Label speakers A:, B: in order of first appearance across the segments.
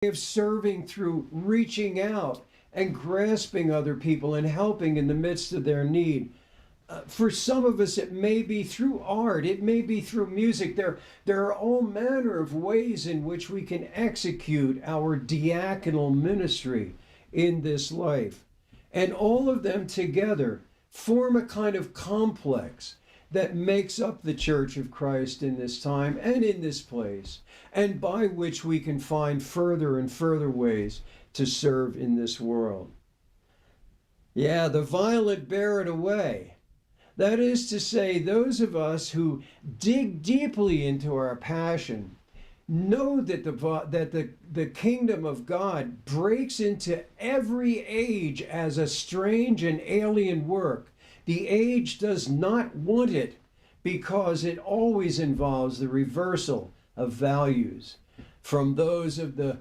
A: of serving through reaching out and grasping other people and helping in the midst of their need. For some of us, it may be through art, it may be through music. There are all manner of ways in which we can execute our diaconal ministry in this life. And all of them together form a kind of complex that makes up the Church of Christ in this time and in this place, and by which we can find further and further ways to serve in this world. Yeah, the violent bear it away. That is to say, those of us who dig deeply into our passion know that the kingdom of God breaks into every age as a strange and alien work. The age does not want it because it always involves the reversal of values from those of the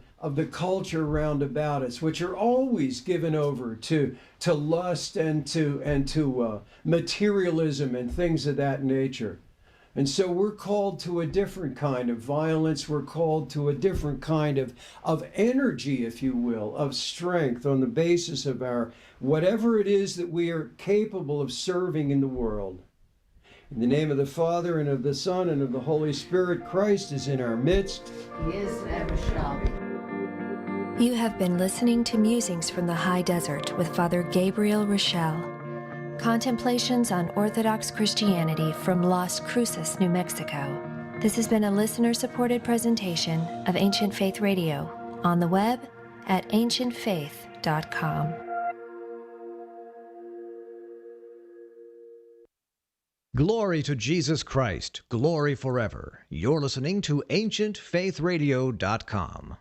A: culture round about us, which are always given over to lust and to materialism and things of that nature. And so we're called to a different kind of violence. We're called to a different kind of energy, if you will, of strength on the basis of our whatever it is that we are capable of serving in the world. In the name of the Father, and of the Son, and of the Holy Spirit, Christ is in our midst.
B: He is and ever shall be.
C: You have been listening to Musings from the High Desert with Father Gabriel Rochelle. Contemplations on Orthodox Christianity from Las Cruces, New Mexico. This has been a listener-supported presentation of Ancient Faith Radio on the web at ancientfaith.com.
D: Glory to Jesus Christ, glory forever. You're listening to ancientfaithradio.com.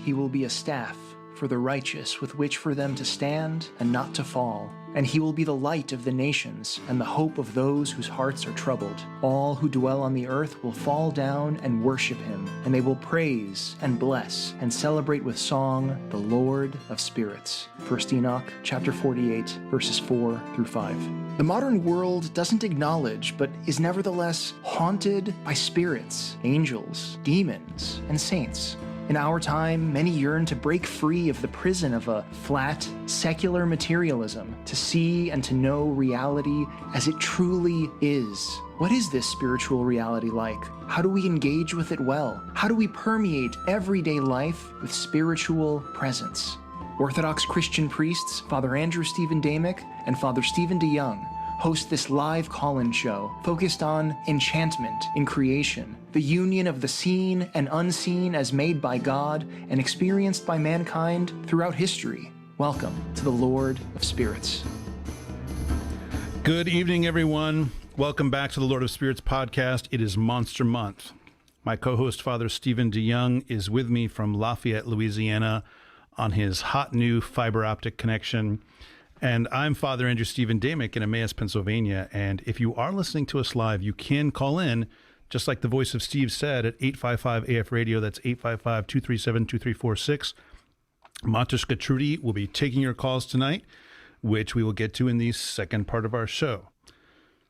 E: He will be a staff for the righteous with which for them to stand and not to fall. And he will be the light of the nations and the hope of those whose hearts are troubled. All who dwell on the earth will fall down and worship him, and they will praise and bless and celebrate with song the Lord of spirits. 1 Enoch chapter 48, verses 4 through 5. The modern world doesn't acknowledge, but is nevertheless haunted by spirits, angels, demons, and saints. In our time, many yearn to break free of the prison of a flat, secular materialism, to see and to know reality as it truly is. What is this spiritual reality like? How do we engage with it well? How do we permeate everyday life with spiritual presence? Orthodox Christian priests, Father Stephen Damick and Father Stephen DeYoung, host this live call-in show focused on enchantment in creation, the union of the seen and unseen as made by God and experienced by mankind throughout history. Welcome to the Lord of Spirits.
F: Good evening, everyone. Welcome back to the Lord of Spirits podcast. It is Monster Month. My co-host, Father Stephen DeYoung, is with me from Lafayette, Louisiana, on his hot new fiber optic connection. And I'm Father Stephen Damick in Emmaus, Pennsylvania. And if you are listening to us live, you can call in, just like the voice of Steve said, at 855 AF Radio. That's 855-237-2346. Matushka Trudy will be taking your calls tonight, which we will get to in the second part of our show.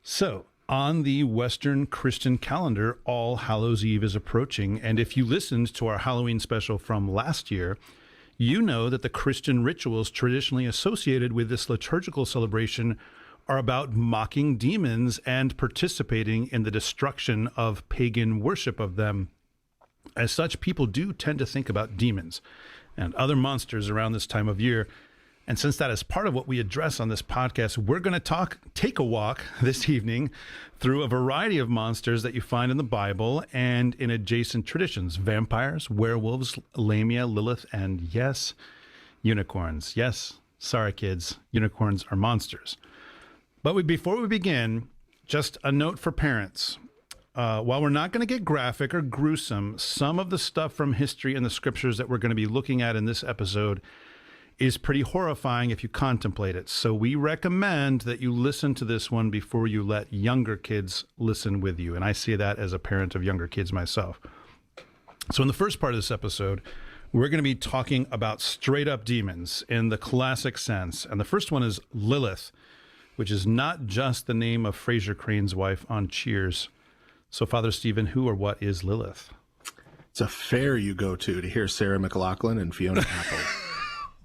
F: So, on the Western Christian calendar, All Hallows Eve is approaching. And if you listened to our Halloween special from last year, you know that the Christian rituals traditionally associated with this liturgical celebration are about mocking demons and participating in the destruction of pagan worship of them. As such, people do tend to think about demons and other monsters around this time of year. And since that is part of what we address on this podcast, we're going to take a walk this evening through a variety of monsters that you find in the Bible and in adjacent traditions: vampires, werewolves, Lamia, Lilith, and yes, unicorns. Yes, sorry kids, unicorns are monsters. But before we begin, just a note for parents. While we're not going to get graphic or gruesome, some of the stuff from history and the scriptures that we're going to be looking at in this episode is pretty horrifying if you contemplate it. So we recommend that you listen to this one before you let younger kids listen with you. And I see that as a parent of younger kids myself. So in the first part of this episode, we're going to be talking about straight up demons in the classic sense. And the first one is Lilith, which is not just the name of Fraser Crane's wife on Cheers. So Father Stephen, who or what is Lilith?
G: It's a fair you go to hear Sarah McLachlan and Fiona Apple.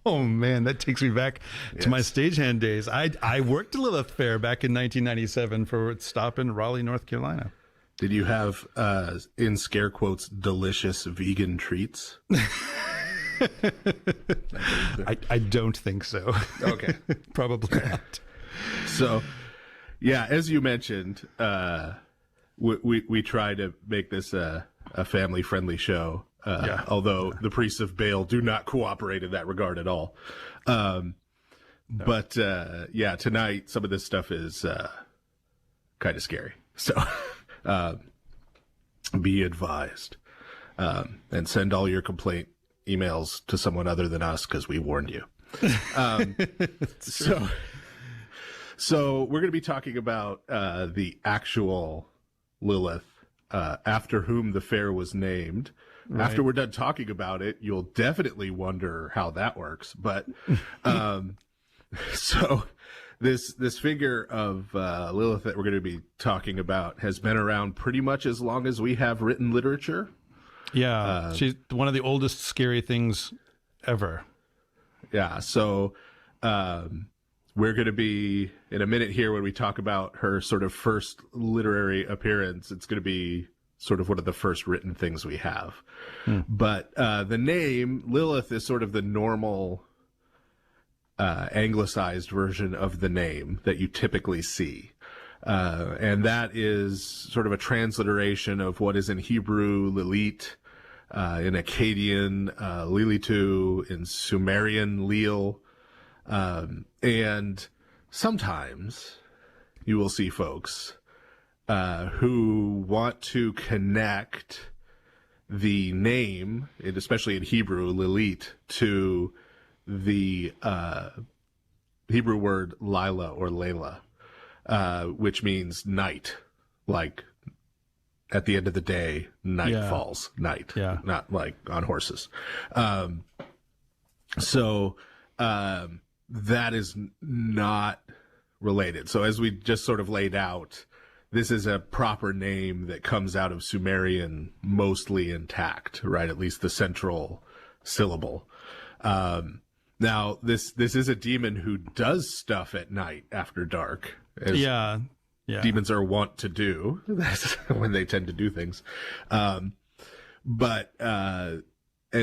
F: Oh man, that takes me back to my stagehand days. I worked a Lilith fair back in 1997 for a stop in Raleigh, North Carolina.
G: Did you have, in scare quotes, delicious vegan treats?
F: I don't think so.
G: Okay.
F: Probably not.
G: So, yeah, as you mentioned, we try to make this a family-friendly show, although the priests of Baal do not cooperate in that regard at all. No. But, tonight, some of this stuff is kind of scary. So, be advised. And send all your complaint emails to someone other than us, because we warned you. So we're going to be talking about the actual Lilith, after whom the fair was named. Right. After we're done talking about it, you'll definitely wonder how that works. But so this figure of Lilith that we're going to be talking about has been around pretty much as long as we have written literature.
F: Yeah, she's one of the oldest scary things ever.
G: Yeah, so we're going to be, in a minute here, when we talk about her sort of first literary appearance, it's going to be sort of one of the first written things we have. But the name Lilith is sort of the normal anglicized version of the name that you typically see. And that is sort of a transliteration of what is in Hebrew Lilith, in Akkadian Lilitu, in Sumerian Lil. And sometimes you will see folks who want to connect the name, and especially in Hebrew, Lilith, to the Hebrew word Lila or Layla, which means night, like at the end of the day, night falls, night, not like on horses. So that is not related. So as we just sort of laid out, this is a proper name that comes out of Sumerian, mostly intact, right? At least the central syllable. Now, this is a demon who does stuff at night after dark. As demons are wont to do. That's when they tend to do things. And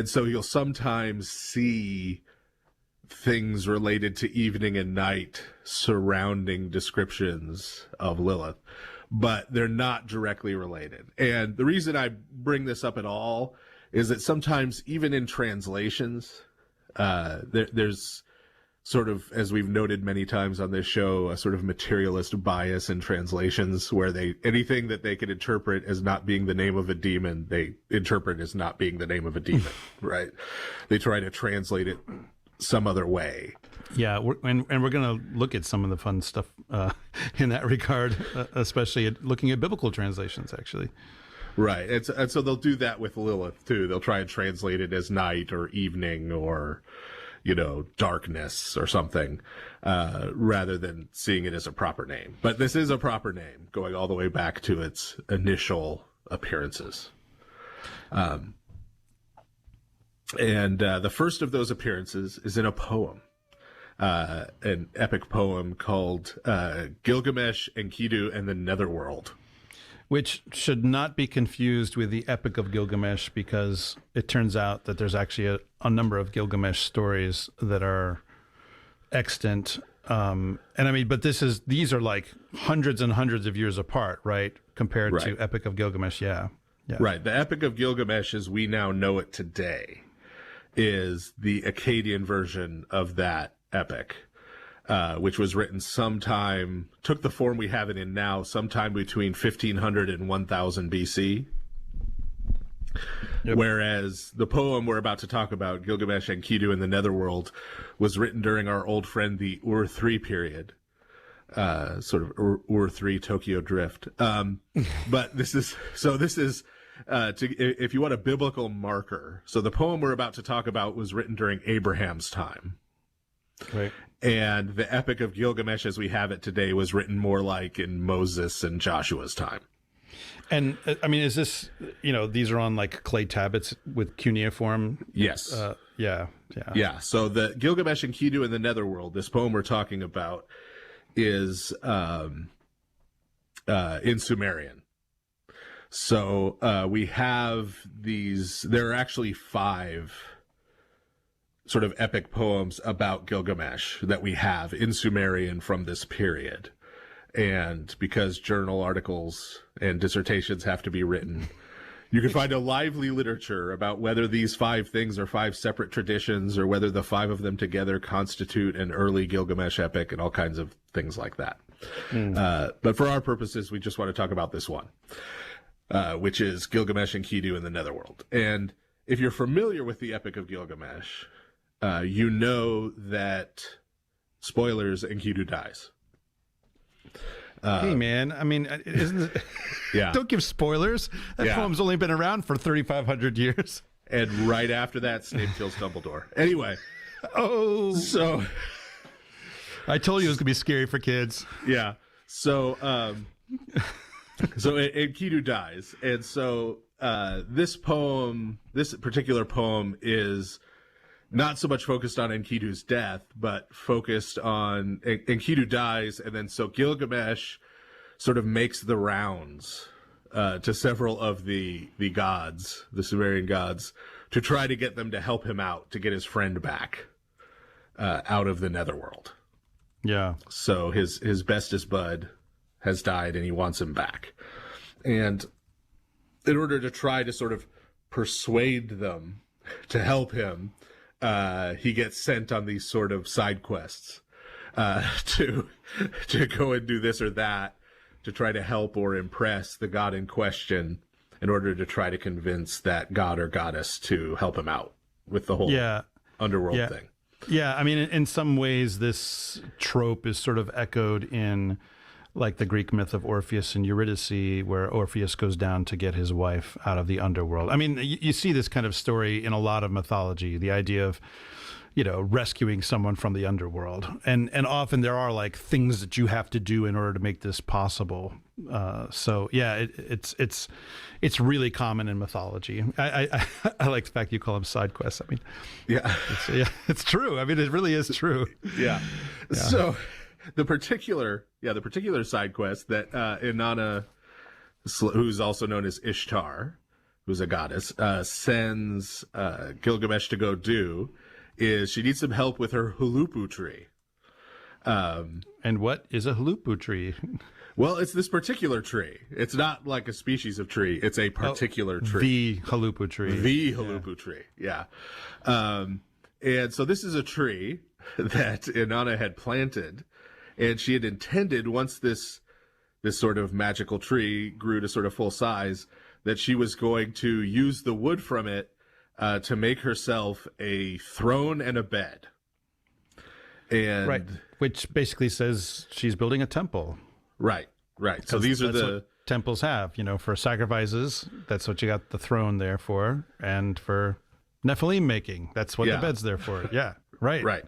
G: so you'll sometimes see things related to evening and night surrounding descriptions of Lilith, but they're not directly related. And the reason I bring this up at all is that sometimes, even in translations, there's sort of, as we've noted many times on this show, a sort of materialist bias in translations where anything that they can interpret as not being the name of a demon, they interpret as not being the name of a demon, right? They try to translate it some other way.
F: Yeah, we're going to look at some of the fun stuff in that regard, especially looking at biblical translations, actually.
G: Right, and so they'll do that with Lilith, too. They'll try and translate it as night or evening or, darkness or something, rather than seeing it as a proper name. But this is a proper name, going all the way back to its initial appearances. And the first of those appearances is in a poem, an epic poem called Gilgamesh and Kedu and the Netherworld.
F: Which should not be confused with the Epic of Gilgamesh, because it turns out that there's actually a number of Gilgamesh stories that are extant. But these are like hundreds and hundreds of years apart, right? Compared to Epic of Gilgamesh, yeah.
G: Right. The Epic of Gilgamesh, as we now know it today, is the Akkadian version of that epic, which was written took the form we have it in now, sometime between 1500 and 1000 BC. Yep. Whereas the poem we're about to talk about, Gilgamesh and Kedu in the Netherworld, was written during our old friend, the Ur-3 period. Sort of Ur-3 Tokyo Drift. But this is if you want a biblical marker. So the poem we're about to talk about was written during Abraham's time.
F: Right.
G: And the Epic of Gilgamesh as we have it today was written more like in Moses and Joshua's time.
F: And I mean, is this, these are on like clay tablets with cuneiform?
G: Yes.
F: Yeah.
G: So the Gilgamesh and Kedu in the Netherworld, this poem we're talking about, is in Sumerian. So we have these, there are actually 5 sort of epic poems about Gilgamesh that we have in Sumerian from this period. And because journal articles and dissertations have to be written, you can find a lively literature about whether these 5 things are 5 separate traditions or whether the 5 of them together constitute an early Gilgamesh epic and all kinds of things like that. But for our purposes, we just want to talk about this one, which is Gilgamesh and Kedu in the Netherworld. And if you're familiar with the Epic of Gilgamesh, you know that, spoilers, Enkidu dies.
F: Hey, man, I mean, isn't it...
G: Yeah.
F: Don't give spoilers. That poem's only been around for 3,500 years.
G: And right after that, Snape kills Dumbledore. Anyway.
F: Oh.
G: So...
F: I told you it was going to be scary for kids.
G: Yeah. So, Enkidu dies. And so, this particular poem is not so much focused on Enkidu's death, but focused on Enkidu dies. And then so Gilgamesh sort of makes the rounds, to several of the gods, the Sumerian gods, to try to get them to help him out, to get his friend back, out of the Netherworld.
F: Yeah.
G: So his bestest bud has died and he wants him back. And in order to try to sort of persuade them to help him, he gets sent on these sort of side quests, to go and do this or that, to try to help or impress the god in question in order to try to convince that god or goddess to help him out with the whole underworld thing.
F: Yeah, I mean, in some ways, this trope is sort of echoed in, like, the Greek myth of Orpheus and Eurydice, where Orpheus goes down to get his wife out of the underworld. I mean, you see this kind of story in a lot of mythology, the idea of, rescuing someone from the underworld. And often there are, like, things that you have to do in order to make this possible. So, yeah, it's really common in mythology. I like the fact you call them side quests. I mean, it's true. I mean, it really is true.
G: Yeah. So the particular side quest that Inanna, who's also known as Ishtar, who's a goddess, sends Gilgamesh to go do is she needs some help with her Halupu tree.
F: And what is a Halupu tree?
G: Well, it's this particular tree. It's not like a species of tree. It's a particular tree.
F: The Halupu tree.
G: The Halupu tree, yeah. And so this is a tree that Inanna had planted, and she had intended, once this sort of magical tree grew to sort of full size, that she was going to use the wood from it to make herself a throne and a bed. And
F: right, which basically says she's building a temple.
G: Right. So these are the
F: what temples have, for sacrifices. That's what you got the throne there for, and for Nephilim making. That's what the bed's there for. Yeah, right.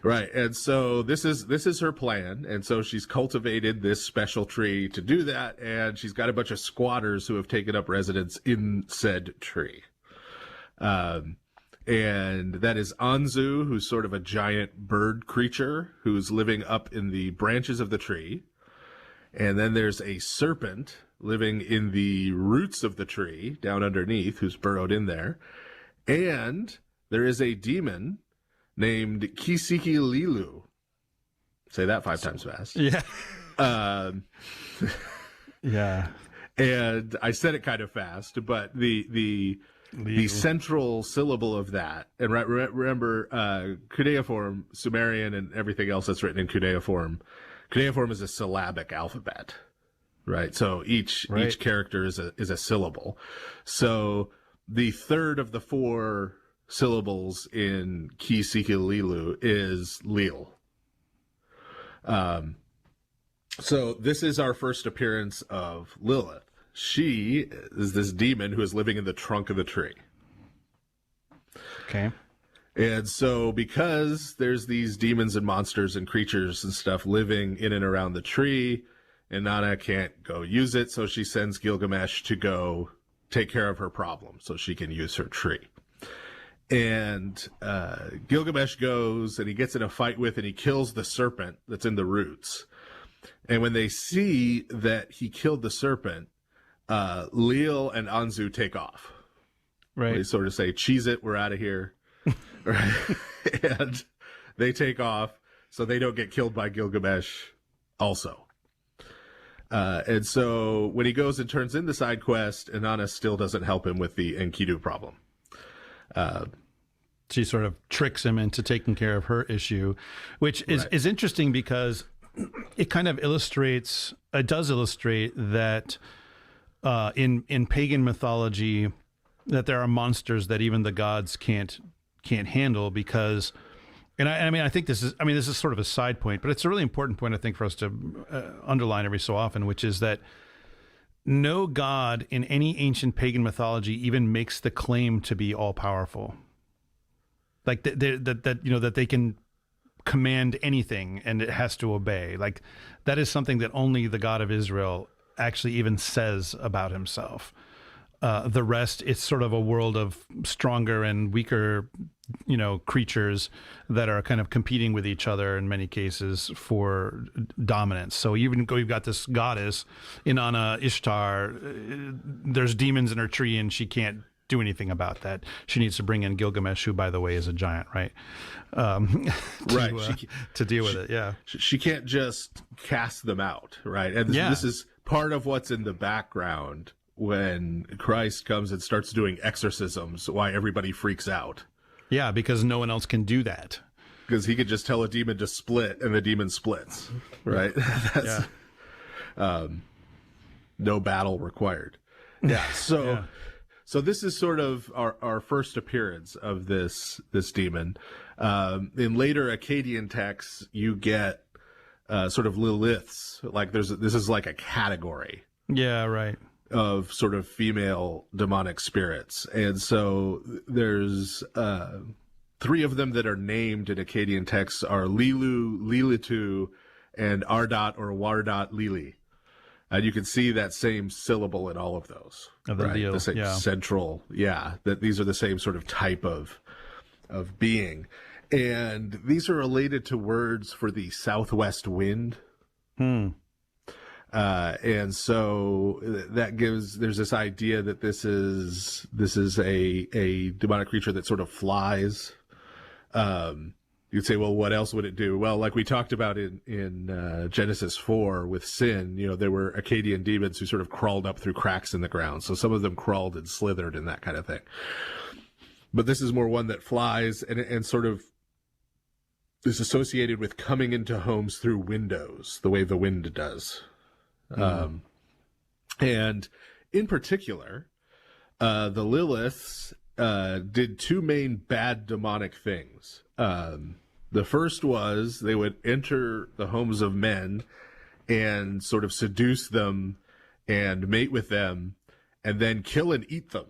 F: And so this is her plan, and so she's cultivated this special tree to do that, and she's got a bunch of squatters who have taken up residence in said tree. And that is Anzu, who's sort of a giant bird creature who's living up in the branches of the tree. And then there's a serpent living in the roots of the tree down underneath who's burrowed in there. And there is a demon named Kisikililu. Say that 5 times fast. Yeah. Yeah.
G: And I said it kind of fast, but the central syllable of that, and remember, cuneiform, Sumerian, and everything else that's written in cuneiform is a syllabic alphabet, right? So each character is a syllable. So the third of the 4 syllables in Kisikililu is Lil. So this is our first appearance of Lilith. She is this demon who is living in the trunk of the tree.
F: Okay.
G: And so because there's these demons and monsters and creatures and stuff living in and around the tree, and Nana can't go use it, so she sends Gilgamesh to go take care of her problem so she can use her tree. And Gilgamesh goes and he gets in a fight with and he kills the serpent that's in the roots. And when they see that he killed the serpent, Lil and Anzu take off.
F: Right.
G: They sort of say, "Cheese it, we're out of here." Right? And they take off so they don't get killed by Gilgamesh also. And so when he goes and turns in the side quest, Inanna still doesn't help him with the Enkidu problem.
F: She sort of tricks him into taking care of her issue, which is interesting because it kind of does illustrate that in pagan mythology that there are monsters that even the gods can't handle because, I think this is sort of a side point, but it's a really important point I think for us to underline every so often, which is that no god in any ancient pagan mythology even makes the claim to be all powerful. Like that they can command anything and it has to obey. Like that is something that only the God of Israel actually even says about himself. The rest, it's sort of a world of stronger and weaker, creatures that are kind of competing with each other in many cases for dominance. So even though you've got this goddess, Inanna Ishtar, there's demons in her tree and she can't do anything about that. She needs to bring in Gilgamesh, who, by the way, is a giant, right? To deal with it, yeah.
G: She can't just cast them out, right? And this is part of what's in the background when Christ comes and starts doing exorcisms, why everybody freaks out.
F: Yeah, because no one else can do that.
G: Because he could just tell a demon to split, and the demon splits, right? That's no battle required. Yeah, so...
F: Yeah.
G: So this is sort of our first appearance of this demon. In later Akkadian texts, you get sort of Liliths. Like this is like a category.
F: Yeah, right.
G: Of sort of female demonic spirits, and so there's 3 of them that are named in Akkadian texts are Lilu, Lilitu, and Ardat or Wardat Lili. And you can see that same syllable in all of those. Right? The same central, that these are the same sort of type of being. And these are related to words for the southwest wind. And so there's this idea that this is a demonic creature that sort of flies. You'd say, well, what else would it do? Well, like we talked about in Genesis 4 with sin, there were Akkadian demons who sort of crawled up through cracks in the ground. So some of them crawled and slithered and that kind of thing. But this is more one that flies and sort of is associated with coming into homes through windows, the way the wind does. And in particular, the Liliths did 2 main bad demonic things. The first was they would enter the homes of men and sort of seduce them and mate with them and then kill and eat them.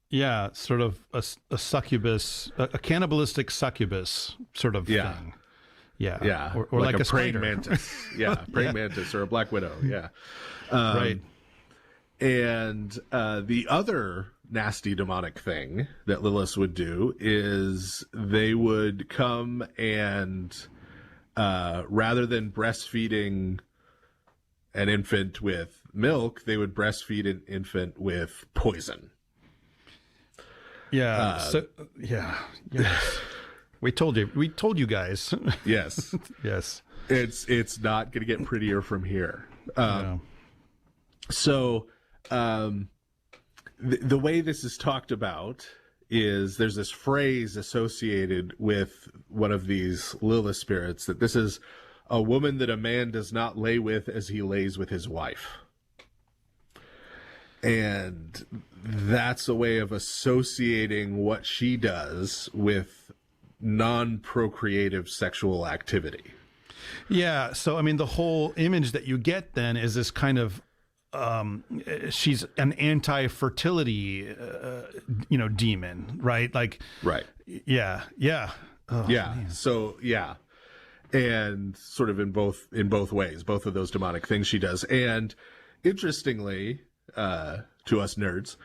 F: Yeah, sort of a succubus, a cannibalistic succubus sort of thing. Yeah. Or like a
G: praying mantis. Yeah, praying mantis or a black widow. Yeah.
F: Right.
G: And the other nasty demonic thing that Lilith would do is they would come and rather than breastfeeding an infant with milk, they would breastfeed an infant with poison.
F: Yeah. Yes. We told you guys.
G: Yes.
F: Yes.
G: It's not going to get prettier from here.
F: No.
G: So the way this is talked about is there's this phrase associated with one of these Lilith spirits that this is a woman that a man does not lay with as he lays with his wife. And that's a way of associating what she does with non-procreative sexual activity.
F: Yeah. So, I mean, the whole image that you get then is this kind of, she's an anti-fertility, demon, right? Like,
G: right.
F: Yeah. Oh,
G: yeah.
F: Man.
G: So, yeah. and sort of in both ways, both of those demonic things she does. And interestingly, to us nerds,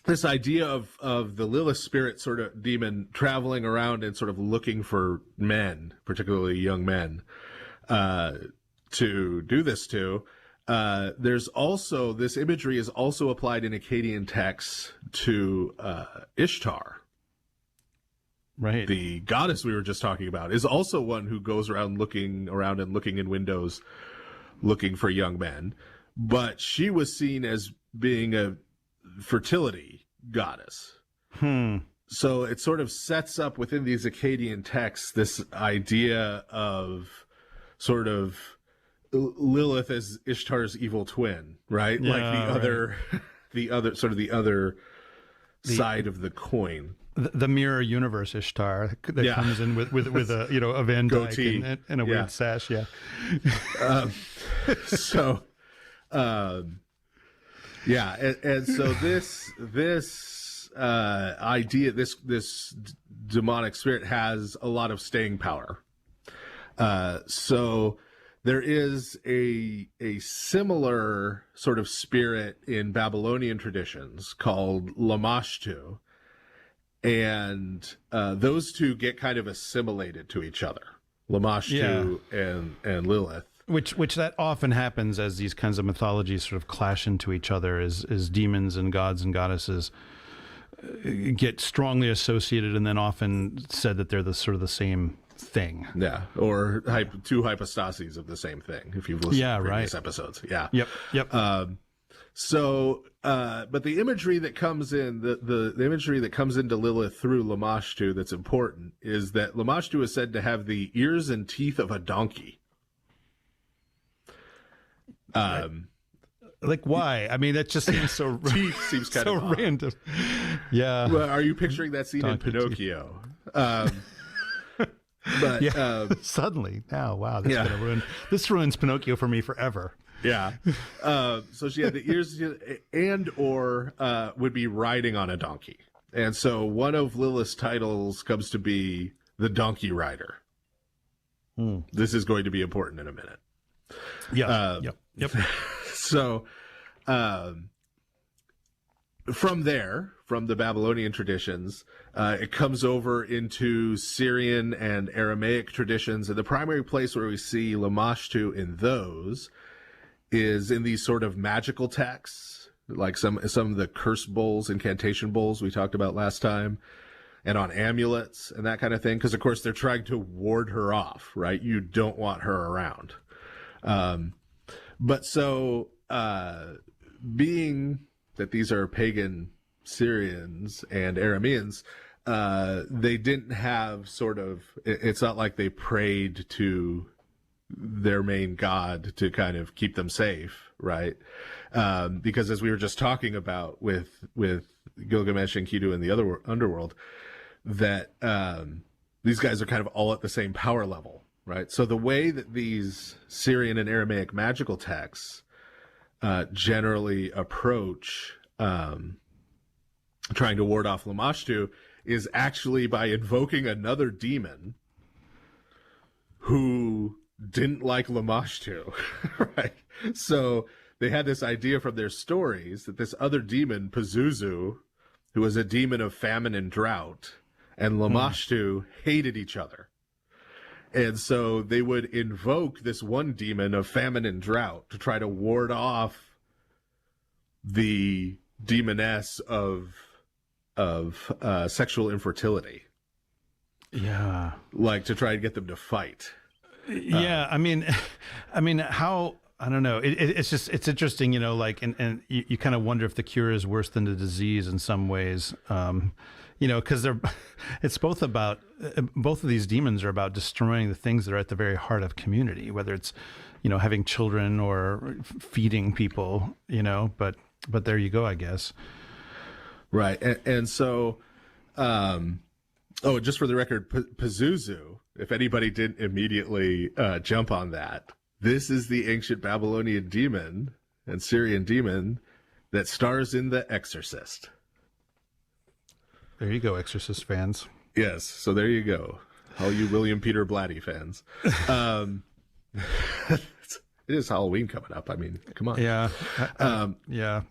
G: this idea of the Lilith spirit sort of demon traveling around and sort of looking for men, particularly young men, to do this to. There's also, this imagery is also applied in Akkadian texts to Ishtar.
F: Right.
G: The goddess we were just talking about is also one who goes around looking in windows, looking for young men. But she was seen as being a fertility goddess. So it sort of sets up within these Akkadian texts this idea of sort of Lilith as Ishtar's evil twin, right?
F: Yeah,
G: like the other side of the coin.
F: The mirror universe Ishtar that comes in with a a Van Dyke
G: goatee
F: and a weird sash. Yeah.
G: So, and so this idea, this demonic spirit has a lot of staying power. So there is a similar sort of spirit in Babylonian traditions called Lamashtu, and those two get kind of assimilated to each other, Lamashtu and Lilith.
F: Which that often happens as these kinds of mythologies sort of clash into each other, as demons and gods and goddesses get strongly associated, and then often said that they're the sort of the same thing.
G: Yeah, or two hypostases of the same thing. If you've listened to previous episodes,
F: Yep.
G: But the imagery that comes in, the imagery that comes into Lilith through Lamashtu that's important is that Lamashtu is said to have the ears and teeth of a donkey.
F: Like, why? I mean, that just seems so
G: teeth seems kind
F: so
G: of odd.
F: random. Yeah.
G: Well, are you picturing that scene in Pinocchio? But
F: suddenly now, wow, this ruins Pinocchio for me forever.
G: Yeah. So she had the ears and or would be riding on a donkey. And so one of Lilith's titles comes to be the Donkey Rider. This is going to be important in a minute.
F: Yeah. Yep.
G: So from the Babylonian traditions, it comes over into Syrian and Aramaic traditions. And the primary place where we see Lamashtu in those is in these sort of magical texts, like some of the curse bowls, incantation bowls we talked about last time, and on amulets and that kind of thing. Because, of course, they're trying to ward her off, right? You don't want her around. But so being that these are pagan Syrians and Arameans, they didn't have it's not like they prayed to their main god to kind of keep them safe, right? Because as we were just talking about with Gilgamesh and Kedu in the other underworld, that these guys are kind of all at the same power level, right? So the way that these Syrian and Aramaic magical texts generally approach trying to ward off Lamashtu is actually by invoking another demon who didn't like Lamashtu, right? So they had this idea from their stories that this other demon, Pazuzu, who was a demon of famine and drought, and Lamashtu hated each other. And so they would invoke this one demon of famine and drought to try to ward off the demoness of sexual infertility.
F: Yeah.
G: Like to try and get them to fight.
F: Yeah. I mean, how, I don't know. It's interesting, and you kind of wonder if the cure is worse than the disease in some ways. Because it's both of these demons are about destroying the things that are at the very heart of community, whether it's, having children or feeding people, but there you go, I guess.
G: Right. And so, just for the record, Pazuzu, if anybody didn't immediately jump on that, this is the ancient Babylonian demon and Syrian demon that stars in The Exorcist.
F: There you go, Exorcist fans.
G: Yes, so there you go. all you William Peter Blatty fans. It is Halloween coming up. I mean, come on.
F: Yeah. Yeah.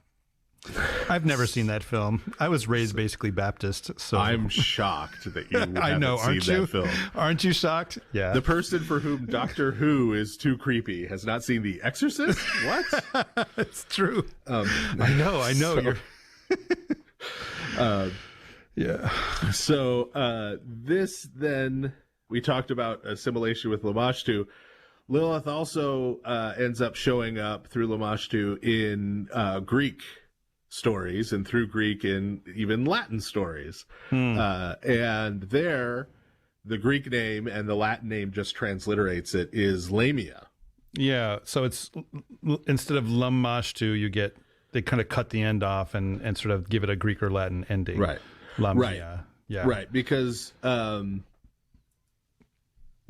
F: I've never seen that film. I was raised basically Baptist, so
G: I'm shocked that you haven't
F: I know, aren't
G: seen
F: you?
G: that film.
F: Aren't you shocked? Yeah.
G: The person for whom Doctor Who is too creepy has not seen The Exorcist? What?
F: It's true. I know.
G: So,
F: Yeah.
G: So this then, we talked about assimilation with Lamashtu. Lilith also ends up showing up through Lamashtu in Greek stories, and through Greek in even Latin stories. And there, the Greek name and the Latin name just transliterates it, is Lamia.
F: Yeah. So it's, instead of Lamashtu, they kind of cut the end off and sort of give it a Greek or Latin ending.
G: Right.
F: Lamia.
G: Right.
F: Yeah.
G: Right. Because written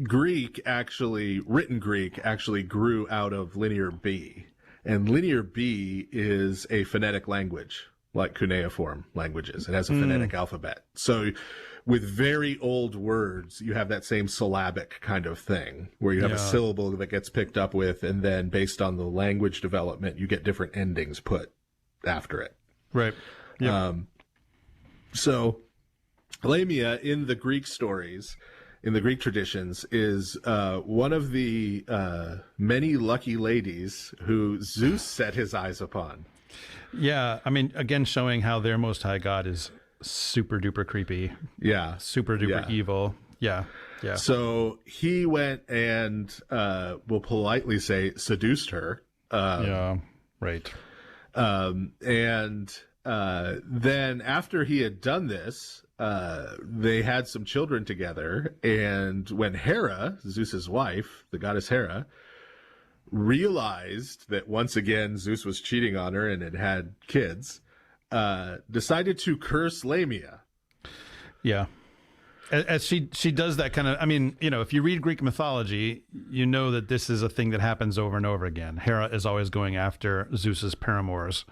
G: Greek actually grew out of Linear B. And Linear B is a phonetic language, like cuneiform languages. It has a phonetic alphabet. So with very old words, you have that same syllabic kind of thing, where you have a syllable that gets picked up with, and then based on the language development, you get different endings put after it.
F: Right. Yep.
G: So Lamia in the Greek stories, in the Greek traditions, is one of the many lucky ladies who Zeus set his eyes upon.
F: Yeah. I mean, again, showing how their most high god is super duper creepy.
G: Yeah.
F: Super duper evil. Yeah. Yeah.
G: So he went and, we'll politely say, seduced her.
F: Yeah. Right.
G: And then after he had done this, they had some children together. And when Hera, Zeus's wife, the goddess Hera, realized that once again Zeus was cheating on her and had kids, decided to curse Lamia.
F: Yeah. As she does that kind of, I mean, if you read Greek mythology, you know that this is a thing that happens over and over again. Hera is always going after Zeus's paramours.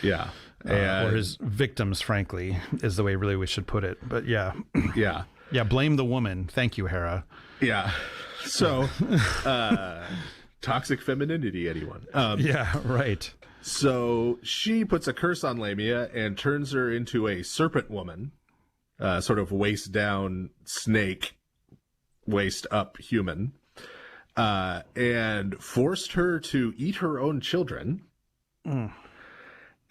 G: Yeah.
F: Or his victims, frankly, is the way really we should put it. But yeah.
G: Yeah.
F: Yeah, blame the woman. Thank you, Hera.
G: Yeah. So, toxic femininity, anyone.
F: Yeah, right.
G: So she puts a curse on Lamia and turns her into a serpent woman, sort of waist down snake, waist up human, and forced her to eat her own children.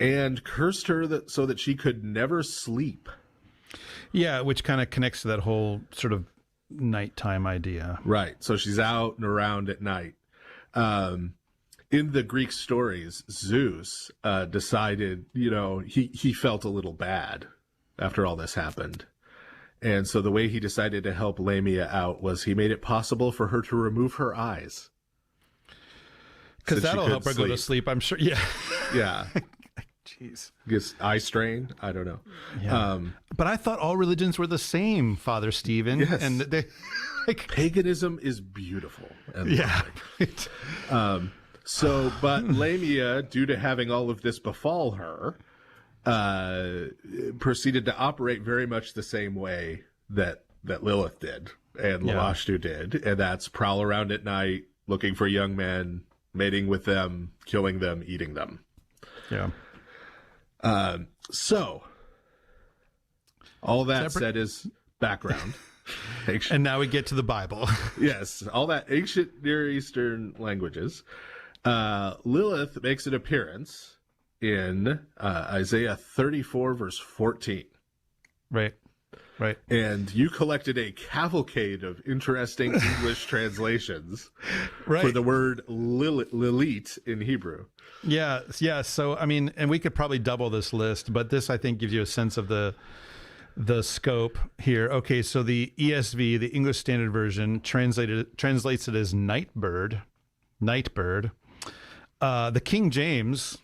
G: And cursed her so that she could never sleep.
F: Yeah, which kind of connects to that whole sort of nighttime idea.
G: Right. So she's out and around at night. In the Greek stories, Zeus decided, he felt a little bad after all this happened. And so the way he decided to help Lamia out was he made it possible for her to remove her eyes.
F: Because that'll help her go to sleep, I'm sure. Yeah.
G: Yeah.
F: Jeez.
G: Guess eye strain? I don't know.
F: Yeah. But I thought all religions were the same, Father Stephen.
G: Yes.
F: And they,
G: paganism is beautiful. And
F: yeah.
G: Right. But Lamia, due to having all of this befall her, proceeded to operate very much the same way that Lilith did and Lamashtu did. And that's prowl around at night, looking for young men, mating with them, killing them, eating them.
F: Yeah.
G: So all that said is background.
F: And now we get to the Bible.
G: Yes, all that ancient Near Eastern languages. Lilith makes an appearance in Isaiah 34, verse 14.
F: Right. Right.
G: And you collected a cavalcade of interesting English translations for the word Lilith in Hebrew.
F: Yeah. Yeah. So, I mean, and we could probably double this list, but this, I think, gives you a sense of the scope here. Okay. So the ESV, the English Standard Version, translates it as nightbird. The King James,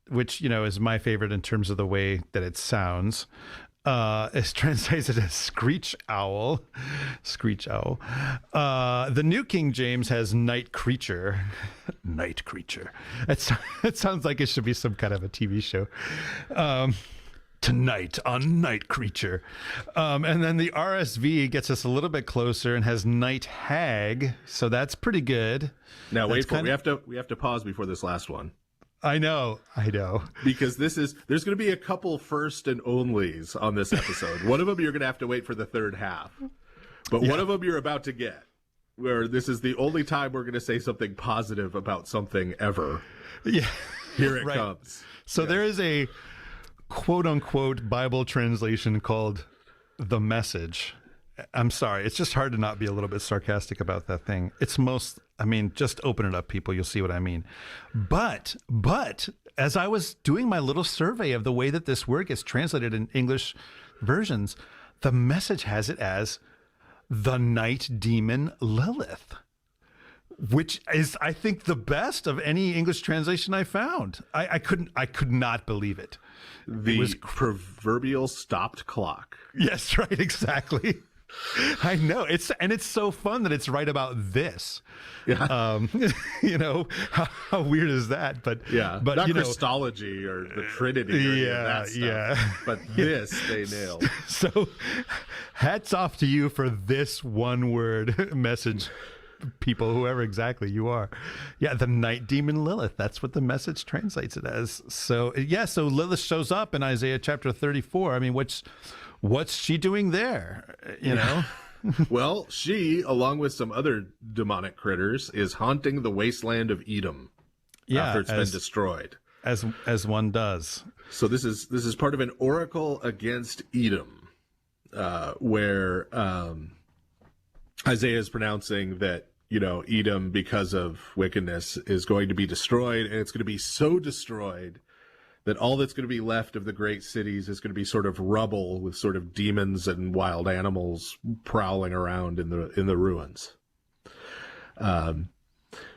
F: which, is my favorite in terms of the way that it sounds, is translated as screech owl. The New King James has night creature. It sounds like it should be some kind of a TV show. tonight on Night Creature. And then the RSV gets us a little bit closer and has Night Hag, so that's pretty good.
G: Now wait for it. We have to pause before this last one.
F: I know.
G: Because there's going to be a couple first and onlys on this episode. One of them you're going to have to wait for the third half. But one of them you're about to get, where this is the only time we're going to say something positive about something ever.
F: Yeah.
G: Here it comes.
F: So there is a quote-unquote Bible translation called The Message. I'm sorry. It's just hard to not be a little bit sarcastic about that thing. Just open it up, people. You'll see what I mean. But as I was doing my little survey of the way that this word gets translated in English versions, The Message has it as the night demon Lilith, which is, I think, the best of any English translation I found. I could not believe it.
G: It was proverbial stopped clock.
F: Yes, right, exactly. I know. It's so fun that it's right about this.
G: Yeah.
F: How weird is that? But
G: not Christology or the Trinity or that stuff. But this they nailed.
F: So hats off to you for this one word message, people, whoever exactly you are. Yeah, the night demon Lilith. That's what the Message translates it as. So so Lilith shows up in Isaiah chapter 34. I mean, what's she doing there?
G: Well, she, along with some other demonic critters, is haunting the wasteland of Edom after it's been destroyed.
F: As one does.
G: So this is part of an oracle against Edom, where Isaiah is pronouncing that Edom, because of wickedness, is going to be destroyed, and it's going to be so destroyed that all that's going to be left of the great cities is going to be sort of rubble with sort of demons and wild animals prowling around in the ruins.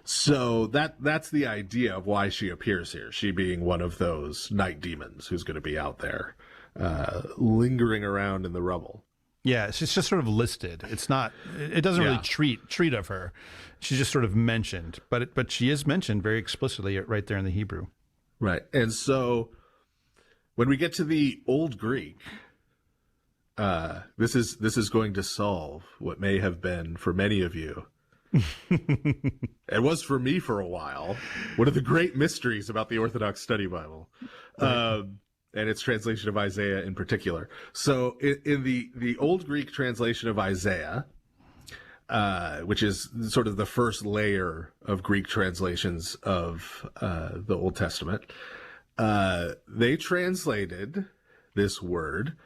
G: So that's the idea of why she appears here. She being one of those night demons who's going to be out there, lingering around in the rubble.
F: Yeah, she's just sort of listed. It's not. It doesn't really treat of her. She's just sort of mentioned, but she is mentioned very explicitly right there in the Hebrew.
G: Right. And so when we get to the Old Greek, this is going to solve what may have been for many of you. It was for me for a while. One of the great mysteries about the Orthodox Study Bible, and its translation of Isaiah in particular. So in the Old Greek translation of Isaiah, which is sort of the first layer of Greek translations of the Old Testament, they translated this word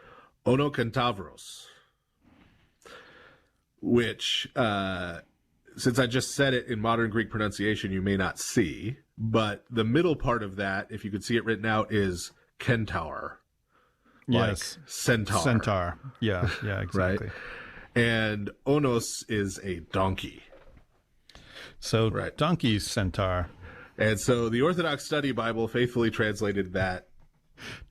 G: onokentavros, which, since I just said it in modern Greek pronunciation, you may not see, but the middle part of that, if you could see it written out, is kentaur.
F: Yes.
G: Like centaur.
F: Centaur. Yeah, exactly.
G: Right? And onos is a donkey.
F: So donkey centaur.
G: And so the Orthodox Study Bible faithfully translated that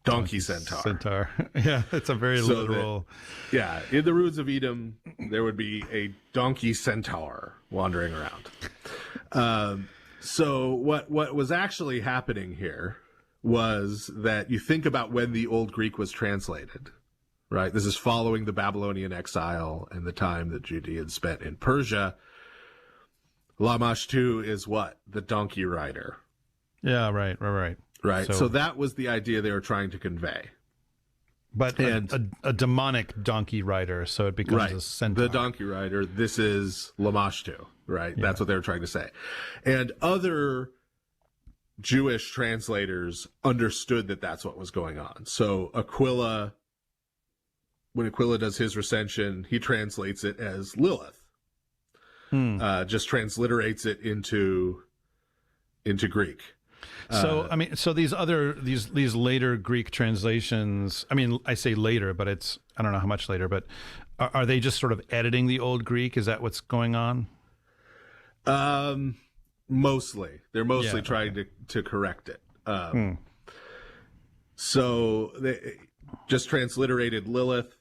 G: donkey centaur.
F: Centaur. Yeah, it's a very literal.
G: In the ruins of Edom, there would be a donkey centaur wandering around. So what was actually happening here was that you think about when the Old Greek was translated. Right. This is following the Babylonian exile and the time that Judeans spent in Persia. Lamash 2 is what? The donkey rider.
F: Yeah, right.
G: Right. So that was the idea they were trying to convey.
F: But a demonic donkey rider, so it becomes a centaur.
G: The donkey rider, this is Lamash 2, right? Yeah. That's what they were trying to say. And other Jewish translators understood that that's what was going on. So Aquila, when Aquila does his recension, he translates it as Lilith. Just transliterates it into Greek.
F: So so these later Greek translations. I mean, I say later, but I don't know how much later. But are they just sort of editing the Old Greek? Is that what's going on?
G: Mostly, they're mostly trying to correct it. So they just transliterated Lilith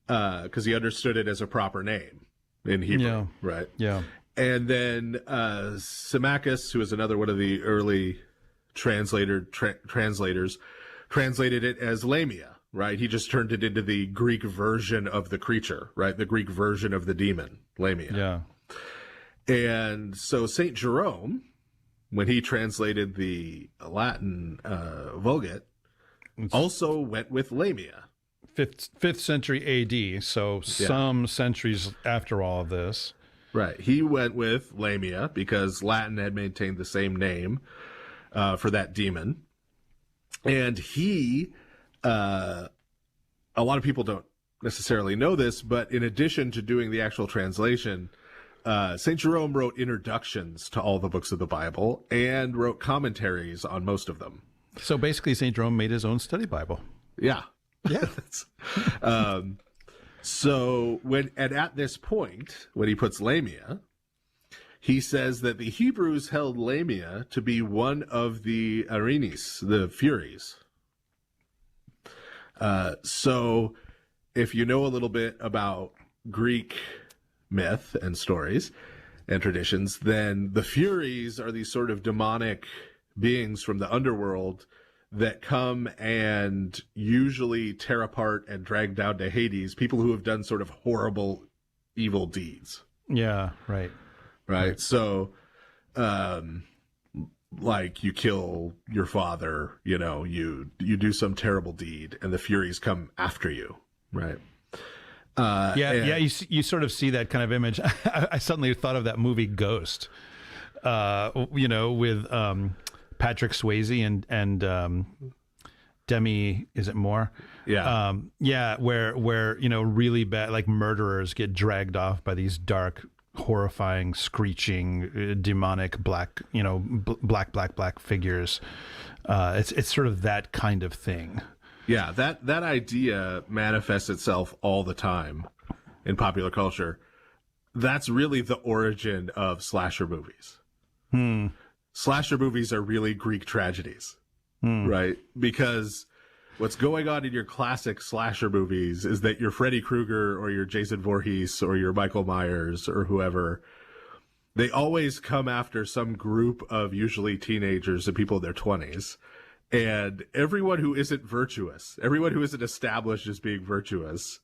G: because he understood it as a proper name in Hebrew, right?
F: Yeah.
G: And then Symmachus, who is another one of the early translators, translated it as Lamia, right? He just turned it into the Greek version of the creature, right? The Greek version of the demon, Lamia.
F: Yeah.
G: And so St. Jerome, when he translated the Latin Vulgate, also went with Lamia.
F: 5th century AD, so some centuries after all of this.
G: Right. He went with Lamia because Latin had maintained the same name for that demon. And he, a lot of people don't necessarily know this, but in addition to doing the actual translation, St. Jerome wrote introductions to all the books of the Bible and wrote commentaries on most of them.
F: So basically, St. Jerome made his own study Bible.
G: Yeah.
F: Yeah.
G: So at this point, when he puts Lamia, he says that the Hebrews held Lamia to be one of the Arenes, the Furies. So if you know a little bit about Greek myth and stories and traditions, then the Furies are these sort of demonic beings from the underworld that come and usually tear apart and drag down to Hades people who have done sort of horrible, evil deeds.
F: Yeah, right.
G: Right. So, like you kill your father, you do some terrible deed and the Furies come after you. Right.
F: You sort of see that kind of image. I suddenly thought of that movie Ghost, with Patrick Swayze and Demi, is it Moore?
G: Yeah.
F: Where really bad, like murderers get dragged off by these dark, horrifying, screeching, demonic black figures. It's sort of that kind of thing.
G: Yeah, that idea manifests itself all the time in popular culture. That's really the origin of slasher movies. Slasher movies are really Greek tragedies, right? Because what's going on in your classic slasher movies is that your Freddy Krueger or your Jason Voorhees or your Michael Myers or whoever, they always come after some group of usually teenagers and people in their 20s. And everyone who isn't virtuous, everyone who isn't established as being virtuous,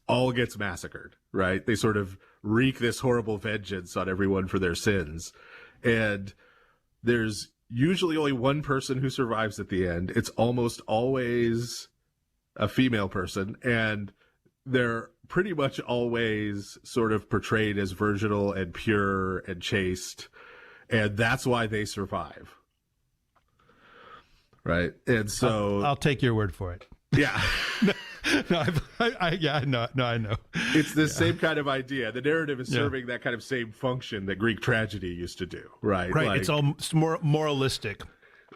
G: all gets massacred, right? They sort of wreak this horrible vengeance on everyone for their sins. And there's usually only one person who survives at the end. It's almost always a female person, and they're pretty much always sort of portrayed as virginal and pure and chaste, and that's why they survive. Right. And so
F: I'll take your word for it.
G: Yeah.
F: I know.
G: It's the same kind of idea. The narrative is serving that kind of same function that Greek tragedy used to do. Right.
F: Right. It's all more moralistic.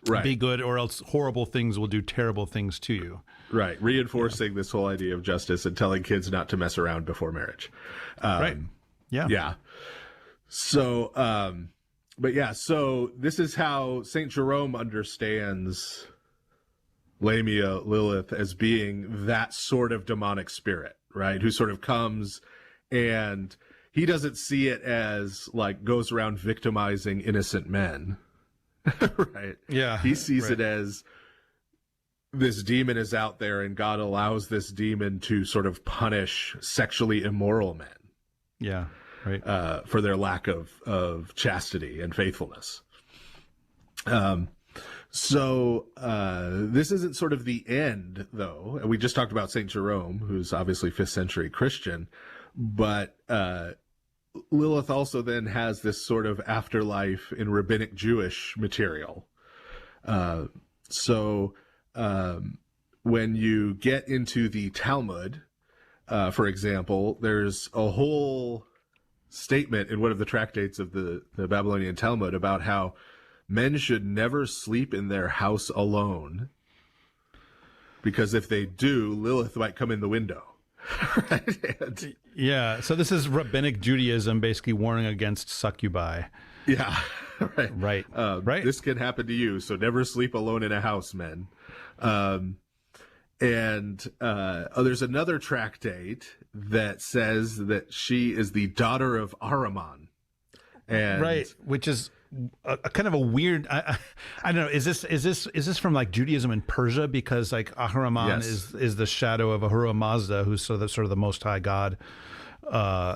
G: Right.
F: Be good or else horrible things will do terrible things to you.
G: Right. Reinforcing this whole idea of justice and telling kids not to mess around before marriage.
F: Right. Yeah.
G: Yeah. So, so this is how St. Jerome understands Lamia, Lilith, as being that sort of demonic spirit, right? Who sort of comes, and he doesn't see it as like goes around victimizing innocent men, right?
F: Yeah.
G: He sees it as this demon is out there and God allows this demon to sort of punish sexually immoral men.
F: Yeah. Right.
G: For their lack of chastity and faithfulness. So this isn't sort of the end, though. We just talked about St. Jerome, who's obviously 5th century Christian, but Lilith also then has this sort of afterlife in rabbinic Jewish material. So when you get into the Talmud, for example, there's a whole statement in one of the tractates of the Babylonian Talmud about how men should never sleep in their house alone, because if they do, Lilith might come in the window. Right?
F: Yeah. So this is rabbinic Judaism basically warning against succubi.
G: Yeah. Right.
F: Right.
G: This can happen to you, so never sleep alone in a house, men. There's another tractate that says that she is the daughter of Ahriman. And
F: right, which is a kind of a weird. I don't know. Is this from like Judaism and Persia? Because like Ahriman is the shadow of Ahura Mazda, who's sort of the Most High God.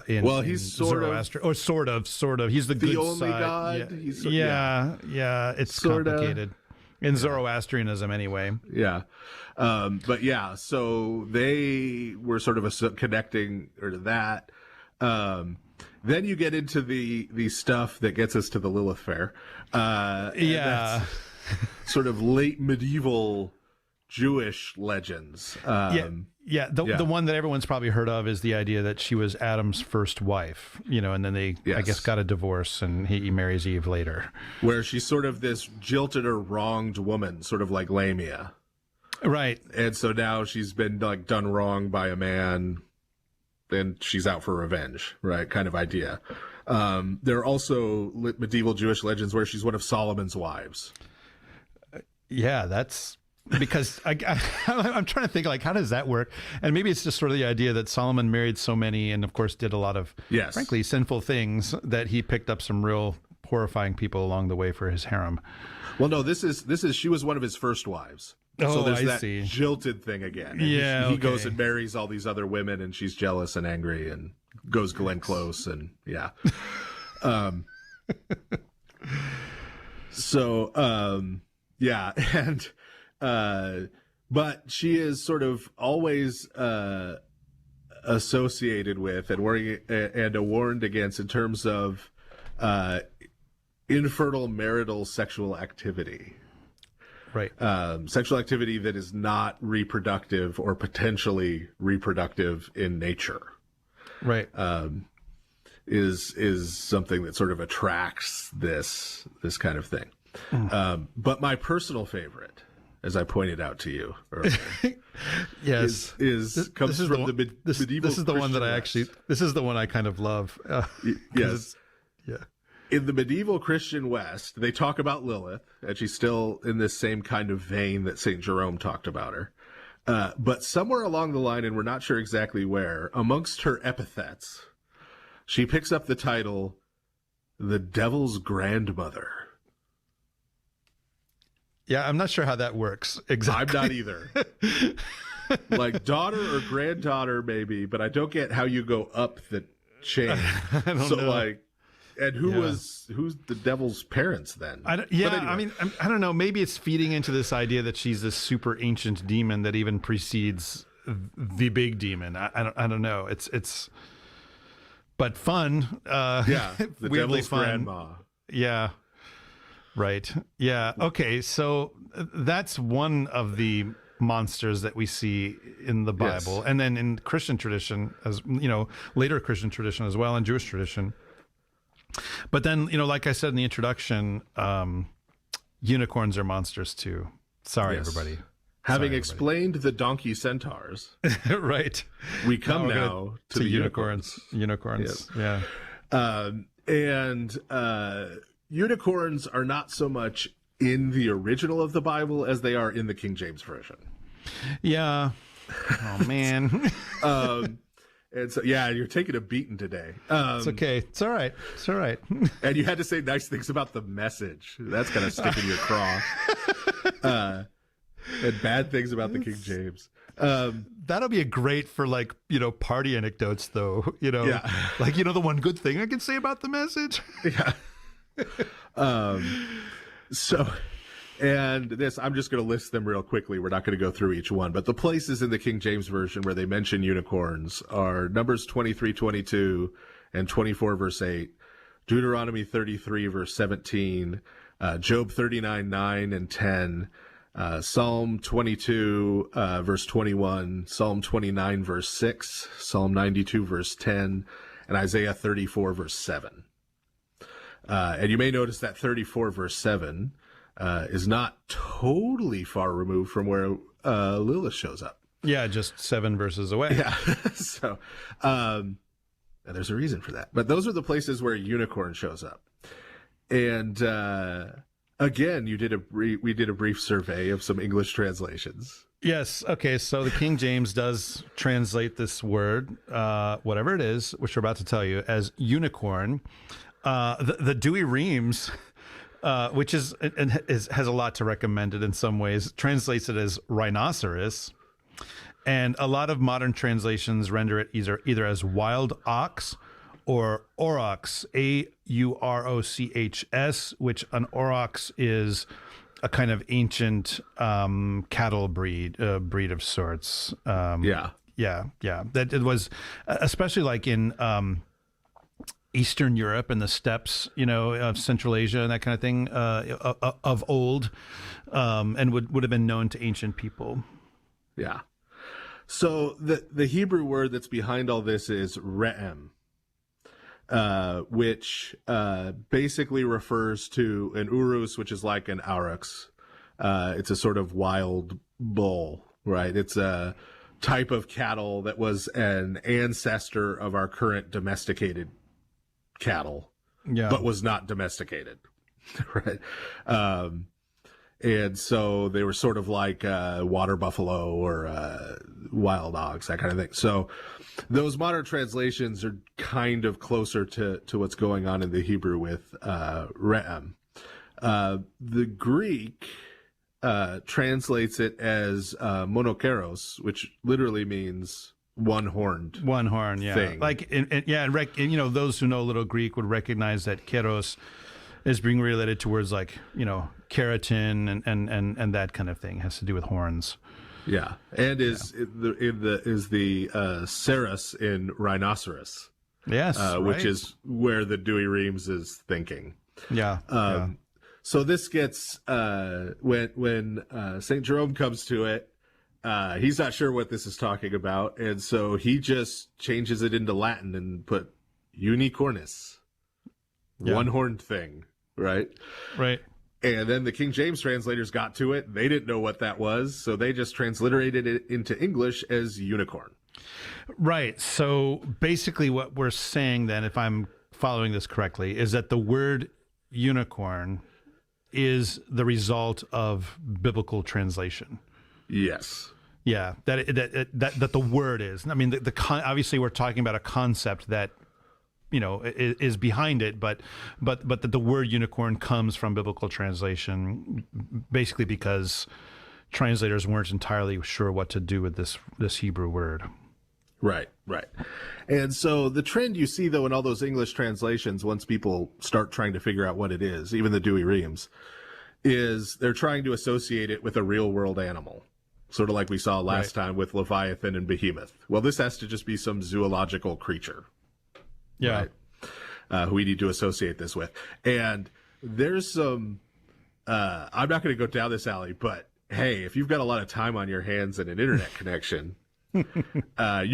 F: He's sort
G: Zoroaster,
F: of, or sort of. He's the good
G: only
F: side.
G: God.
F: Yeah. It's sorta complicated in Zoroastrianism, anyway.
G: Yeah, but yeah. So they were sort of connecting or to that. Then you get into the stuff that gets us to the Lilith Fair. That's sort of late medieval Jewish legends.
F: The one that everyone's probably heard of is the idea that she was Adam's first wife, and then they, I guess, got a divorce and he marries Eve later.
G: Where she's sort of this jilted or wronged woman, sort of like Lamia.
F: Right.
G: And so now she's been like done wrong by a man, and she's out for revenge, right? Kind of idea. There are also medieval Jewish legends where she's one of Solomon's wives.
F: Yeah, that's... because I'm trying to think, like, how does that work? And maybe it's just sort of the idea that Solomon married so many and, of course, did a lot of, frankly, sinful things, that he picked up some real horrifying people along the way for his harem.
G: Well, no, this is she was one of his first wives. So there's that jilted thing again. And he goes and marries all these other women, and she's jealous and angry and goes Glenn Close, and but she is sort of always associated with and warned against in terms of infertile marital sexual activity.
F: Right.
G: Sexual activity that is not reproductive or potentially reproductive in nature.
F: Right.
G: Is something that sort of attracts this kind of thing. But my personal favorite, as I pointed out to you earlier,
F: yes,
G: comes from the medieval.
F: This is the one that I actually. This is the one I kind of love.
G: Yes. In the medieval Christian West, they talk about Lilith, and she's still in this same kind of vein that St. Jerome talked about her. But somewhere along the line, and we're not sure exactly where, amongst her epithets, she picks up the title, the Devil's Grandmother.
F: Yeah, I'm not sure how that works exactly.
G: I'm not either. Like daughter or granddaughter, maybe, but I don't get how you go up the chain.
F: I don't know.
G: And who's the devil's parents then?
F: Anyway. I mean, I don't know. Maybe it's feeding into this idea that she's this super ancient demon that even precedes the big demon. I don't know. It's but fun.
G: The
F: weirdly
G: devil's
F: fun.
G: grandma.
F: Yeah. Right. Yeah. Okay. So that's one of the monsters that we see in the Bible, and then in Christian tradition, as later Christian tradition as well, and Jewish tradition. But then, like I said in the introduction, unicorns are monsters too. Sorry, everybody.
G: Having explained the Donkey-centaurs,
F: right?
G: We come now to the unicorns.
F: Unicorns, yeah.
G: And unicorns are not so much in the original of the Bible as they are in the King James Version.
F: Yeah. Oh, man.
G: And so, you're taking a beating today.
F: It's okay. It's all right. It's all right.
G: And you had to say nice things about the message. That's going to stick in your craw. And bad things about the King James.
F: That'll be a great for party anecdotes though. The one good thing I can say about the message.
G: And this, I'm just going to list them real quickly. We're not going to go through each one, but the places in the King James Version where they mention unicorns are Numbers 23:22 and 24 verse 8, Deuteronomy 33 verse 17, Job 39:9 and 10, Psalm 22 verse 21, Psalm 29 verse 6, Psalm 92 verse 10, and Isaiah 34 verse 7. And you may notice that 34 verse 7 is not totally far removed from where Lilith shows up.
F: Yeah, just 7 verses away.
G: Yeah. So there's a reason for that. But those are the places where a unicorn shows up. And again, we did a brief survey of some English translations.
F: Yes. Okay. So the King James does translate this word, whatever it is, which we're about to tell you, as unicorn. The Dewey Reams which has a lot to recommend it in some ways. Translates it as rhinoceros. And a lot of modern translations render it either as wild ox or aurochs, Aurochs, which an aurochs is a kind of ancient cattle breed of sorts. Yeah. That it was, especially like in Eastern Europe and the steppes, of Central Asia and that kind of thing, of old, and would have been known to ancient people.
G: Yeah. So the Hebrew word that's behind all this is re'em, which basically refers to an urus, which is like an aurochs. It's a sort of wild bull, right? It's a type of cattle that was an ancestor of our current domesticated cattle, but was not domesticated, right? And so they were sort of like water buffalo or wild hogs, that kind of thing. So those modern translations are kind of closer to what's going on in the Hebrew with re'em. The Greek translates it as monokeros, which literally means one horn, yeah. Thing.
F: Like, those who know a little Greek would recognize that keros is being related to words like, keratin and that kind of thing. It has to do with horns.
G: Yeah, and is the serus in rhinoceros.
F: Yes,
G: which is where the Dewey Reams is thinking.
F: Yeah.
G: So this gets when Saint Jerome comes to it, he's not sure what this is talking about, and so he just changes it into Latin and put unicornis, one-horned thing, right?
F: Right.
G: And then the King James translators got to it. They didn't know what that was, so they just transliterated it into English as unicorn.
F: Right. So basically what we're saying then, if I'm following this correctly, is that the word unicorn is the result of biblical translation.
G: Yes.
F: Yeah, that the word is. I mean, obviously we're talking about a concept that is behind it, but that the word unicorn comes from biblical translation, basically because translators weren't entirely sure what to do with this Hebrew word.
G: Right. And so the trend you see, though, in all those English translations, once people start trying to figure out what it is, even the Dewey Reams, is they're trying to associate it with a real world animal. Sort of like we saw last time with Leviathan and Behemoth. Well, this has to just be some zoological creature.
F: Yeah.
G: Right? Who we need to associate this with. And there's some, I'm not going to go down this alley, but hey, if you've got a lot of time on your hands and an internet connection, you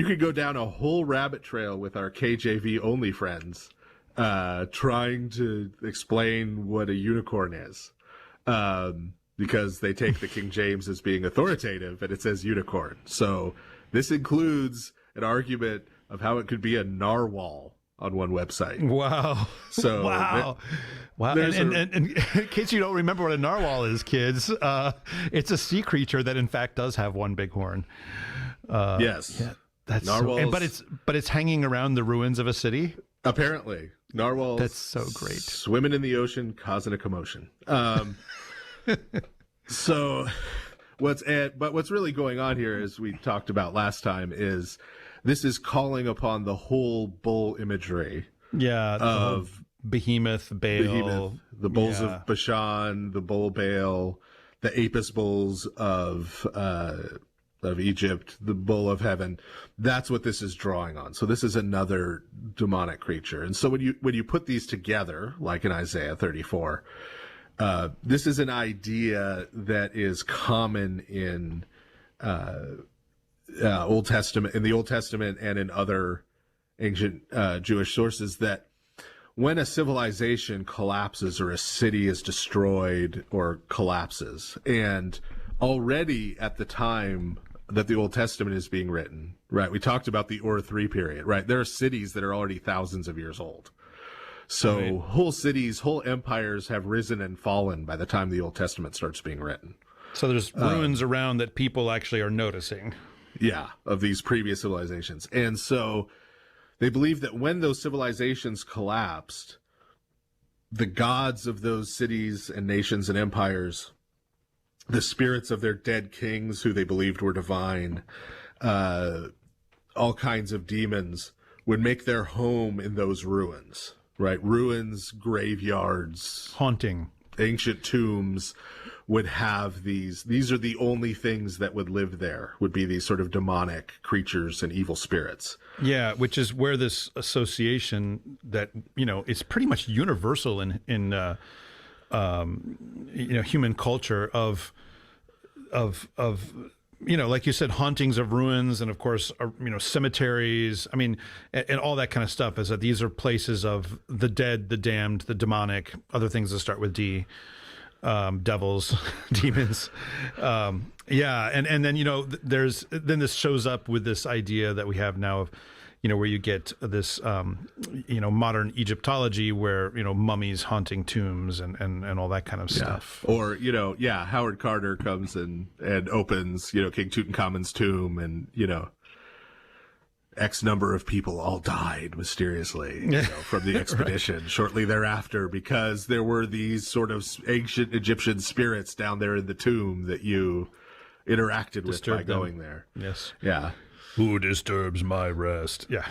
G: could go down a whole rabbit trail with our KJV only friends, trying to explain what a unicorn is. Because they take the King James as being authoritative and it says unicorn. So this includes an argument of how it could be a narwhal on one website.
F: Wow.
G: So
F: wow. And in case you don't remember what a narwhal is, kids, it's a sea creature that in fact does have one big horn.
G: Yes.
F: Yeah, that's
G: narwhals.
F: But it's hanging around the ruins of a city.
G: Apparently. Narwhals.
F: That's so great.
G: Swimming in the ocean, causing a commotion. So what's really going on here, as we talked about last time, is this is calling upon the whole bull imagery.
F: Yeah.
G: Of
F: Behemoth, Baal.
G: The bulls of Bashan, the bull Baal, the Apis bulls of Egypt, the bull of heaven. That's what this is drawing on. So this is another demonic creature. And so when you put these together, like in Isaiah 34, this is an idea that is common in Old Testament, and in other ancient Jewish sources, that when a civilization collapses or a city is destroyed or collapses, and already at the time that the Old Testament is being written, right? We talked about the Ur III period, right? There are cities that are already thousands of years old. So right. Whole cities, whole empires have risen and fallen by the time the Old Testament starts being written.
F: So there's ruins around that people actually are noticing.
G: Yeah, of these previous civilizations. And so they believe that when those civilizations collapsed, the gods of those cities and nations and empires, the spirits of their dead kings who they believed were divine, all kinds of demons would make their home in those ruins, right? Ruins, graveyards,
F: Haunting.
G: ancient tombs would have these are the only things that would live there, would be these sort of demonic creatures and evil spirits.
F: Yeah, which is where this association that, is pretty much universal in human culture of like you said, hauntings of ruins, and of course, cemeteries. I mean, and all that kind of stuff, is that these are places of the dead, the damned, the demonic, other things that start with D, devils, demons. Yeah. And then, then this shows up with this idea that we have now of, where you get this, modern Egyptology where, mummies haunting tombs and all that kind of stuff.
G: Or, Howard Carter comes and opens, King Tutankhamun's tomb, and, X number of people all died mysteriously from the expedition shortly thereafter, because there were these sort of ancient Egyptian spirits down there in the tomb that you interacted with by going there.
F: Yes.
G: Yeah.
F: Who disturbs my rest? Yeah.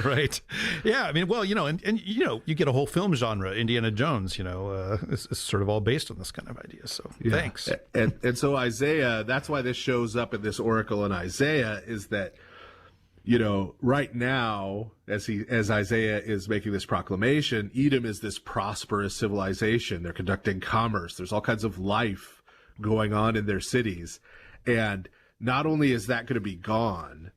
F: Right. Yeah. I mean, well, and you get a whole film genre, Indiana Jones, it's sort of all based on this kind of idea. So thanks.
G: And so Isaiah, that's why this shows up in this oracle in Isaiah, is that, right now, as Isaiah is making this proclamation, Edom is this prosperous civilization. They're conducting commerce. There's all kinds of life going on in their cities. And not only is that going to be gone,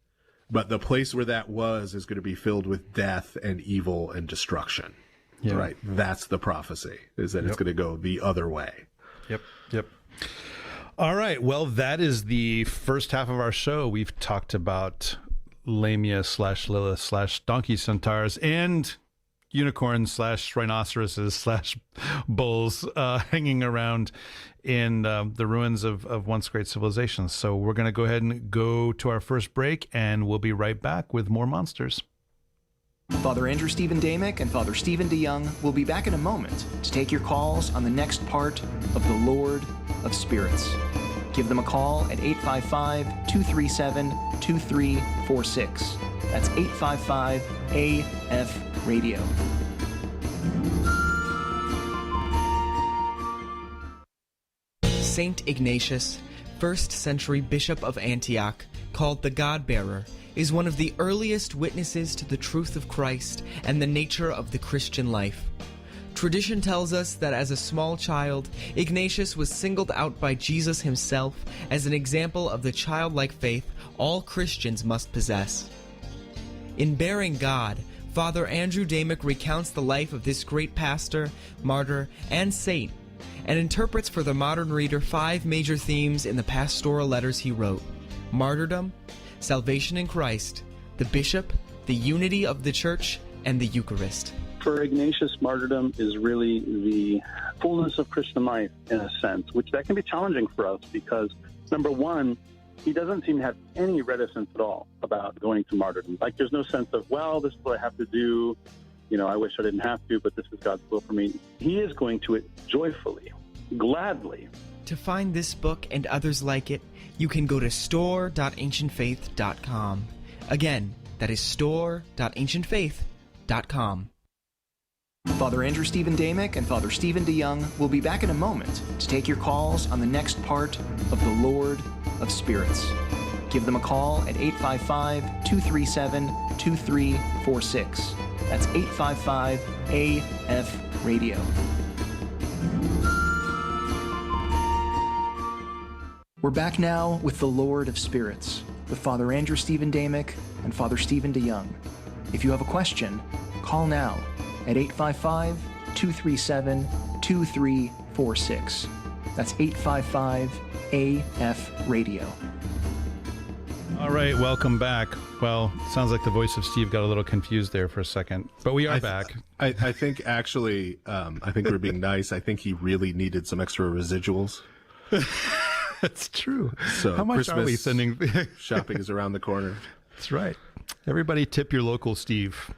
G: but the place where that was is going to be filled with death and evil and destruction. Yeah. Right. That's the prophecy, is that it's going to go the other way.
F: Yep. All right. Well, that is the first half of our show. We've talked about Lamia / Lilith / Donkey-centaurs and unicorns / rhinoceroses / bulls hanging around in the ruins of once great civilizations. So we're going to go ahead and go to our first break, and we'll be right back with more monsters.
E: Father Andrew Stephen Damick and Father Stephen DeYoung will be back in a moment to take your calls on the next part of The Lord of Spirits. Give them a call at 855-237-2346. That's 855-AF-RADIO.
H: Saint Ignatius, 1st century bishop of Antioch, called the God-bearer, is one of the earliest witnesses to the truth of Christ and the nature of the Christian life. Tradition tells us that as a small child, Ignatius was singled out by Jesus himself as an example of the childlike faith all Christians must possess. In Bearing God, Father Andrew Damick recounts the life of this great pastor, martyr, and saint, and interprets for the modern reader 5 major themes in the pastoral letters he wrote: martyrdom, salvation in Christ, the bishop, the unity of the church, and the Eucharist.
I: For Ignatius, martyrdom is really the fullness of Christian life, in a sense, which that can be challenging for us because, number one, he doesn't seem to have any reticence at all about going to martyrdom. Like, there's no sense of, well, this is what I have to do. I wish I didn't have to, but this is God's will for me. He is going to it joyfully, gladly.
H: To find this book and others like it, you can go to store.ancientfaith.com. Again, that is store.ancientfaith.com.
E: Father Andrew Stephen Damick and Father Stephen DeYoung will be back in a moment to take your calls on the next part of The Lord of Spirits. Give them a call at 855-237-2346. That's 855-AF-RADIO. We're back now with The Lord of Spirits, with Father Andrew Stephen Damick and Father Stephen DeYoung. If you have a question, call now at 855-237-2346. That's 855-AF-RADIO.
F: All right, welcome back. Well, sounds like the voice of Steve got a little confused there for a second, but we are back.
G: I think actually, I think we're being nice. I think he really needed some extra residuals.
F: That's true.
G: So
F: how much
G: Christmas
F: are we sending?
G: shopping is around the corner.
F: That's right. Everybody tip your local Steve.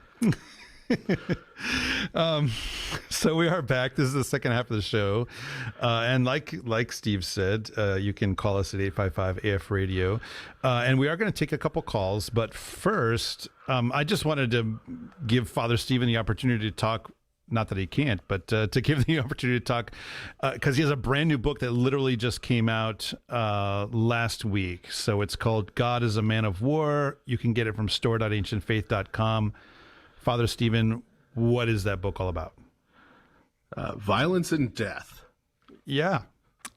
F: So we are back. This is the second half of the show. And like Steve said, you can call us at 855 AF Radio. And we are going to take a couple calls. But first, I just wanted to give Father Stephen the opportunity to talk. Not that he can't, but to give the opportunity to talk, because he has a brand new book that literally just came out last week. So it's called God is a Man of War. You can get it from store.ancientfaith.com. Father Stephen, what is that book all about?
G: Violence and death.
F: Yeah,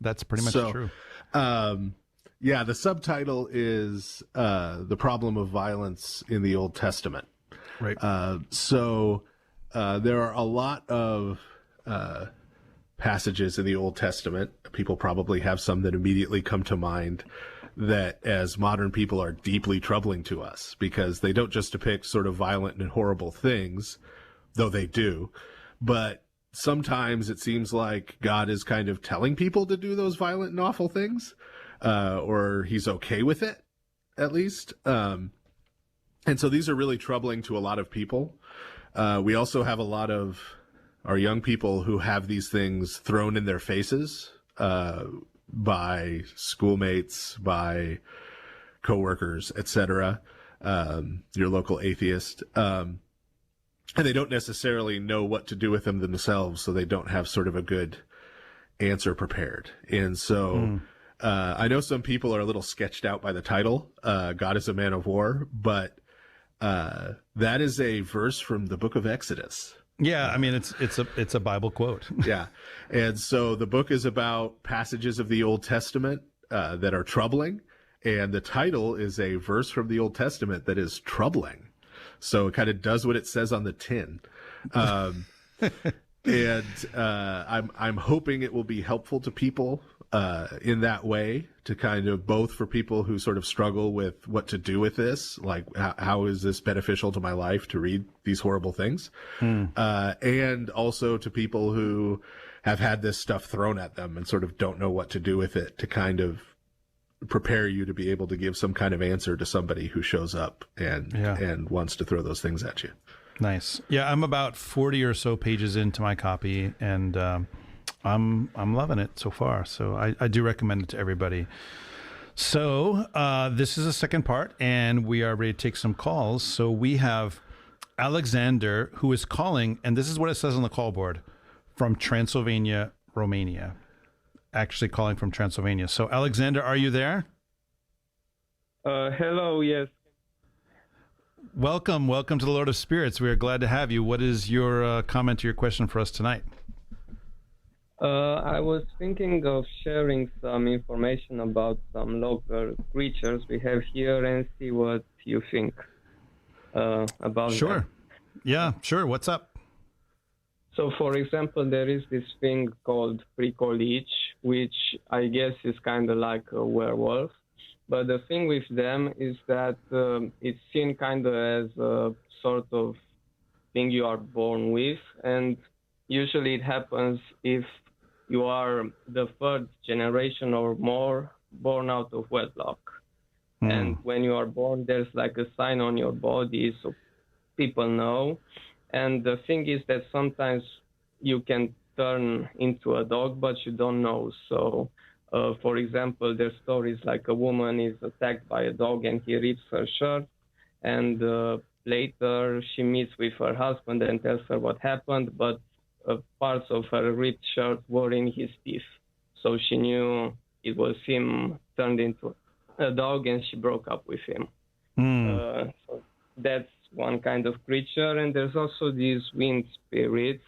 F: that's pretty much true.
G: Yeah, the subtitle is The Problem of Violence in the Old Testament.
F: Right.
G: There are a lot of passages in the Old Testament. People probably have some that immediately come to mind that as modern people are deeply troubling to us, because they don't just depict sort of violent and horrible things, though they do, but sometimes it seems like God is kind of telling people to do those violent and awful things, or he's okay with it, at least. And so these are really troubling to a lot of people. We also have a lot of our young people who have these things thrown in their faces by schoolmates, by coworkers, etc., your local atheist. And they don't necessarily know what to do with them themselves, so they don't have sort of a good answer prepared. And so I know some people are a little sketched out by the title, God is a Man of War, but that is a verse from the book of Exodus.
F: Yeah, I mean, it's a Bible quote.
G: Yeah. And so the book is about passages of the Old Testament that are troubling, and the title is a verse from the Old Testament that is troubling. So it kind of does what it says on the tin. And I'm hoping it will be helpful to people in that way, to kind of both for people who sort of struggle with what to do with this, like how is this beneficial to my life to read these horrible things, and also to people who have had this stuff thrown at them and sort of don't know what to do with it, to kind of prepare you to be able to give some kind of answer to somebody who shows up and wants to throw those things at you.
F: Nice. Yeah, I'm about 40 or so pages into my copy, and I'm loving it so far. So I do recommend it to everybody. So this is the second part, and we are ready to take some calls. So we have Alexander, who is calling, and this is what it says on the call board, from Transylvania, Romania. Actually calling from Transylvania. So Alexander, are you there?
J: Hello, yes.
F: Welcome to the Lord of Spirits. We are glad to have you. What is your comment or your question for us tonight?
J: I was thinking of sharing some information about some local creatures we have here and see what you think about
F: Sure.
J: them.
F: Yeah, sure. What's up?
J: So, for example, there is this thing called Ricolacus, which I guess is kind of like a werewolf. But the thing with them is that it's seen kind of as a sort of thing you are born with. And usually it happens if you are the third generation or more born out of wedlock. And when you are born, there's like a sign on your body so people know. And the thing is that sometimes you can turn into a dog, but you don't know. So, for example, there's stories like a woman is attacked by a dog and he rips her shirt. And later she meets with her husband and tells her what happened, but parts of her ripped shirt were in his teeth. So she knew it was him turned into a dog, and she broke up with him. So that's one kind of creature. And there's also these wind spirits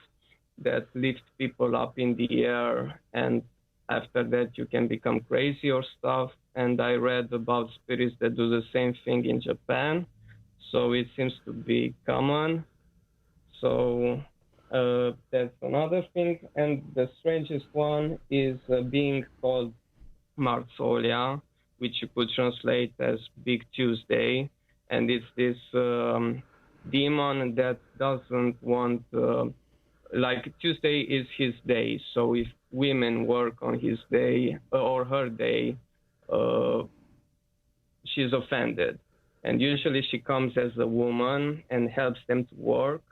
J: that lift people up in the air, and after that you can become crazy or stuff. And I read about spirits that do the same thing in Japan, so it seems to be common. So that's another thing. And the strangest one is a being called Marzolia, which you could translate as Big Tuesday. And it's this demon that doesn't want, like Tuesday is his day. So if women work on his day or her day, she's offended. And usually she comes as a woman and helps them to work.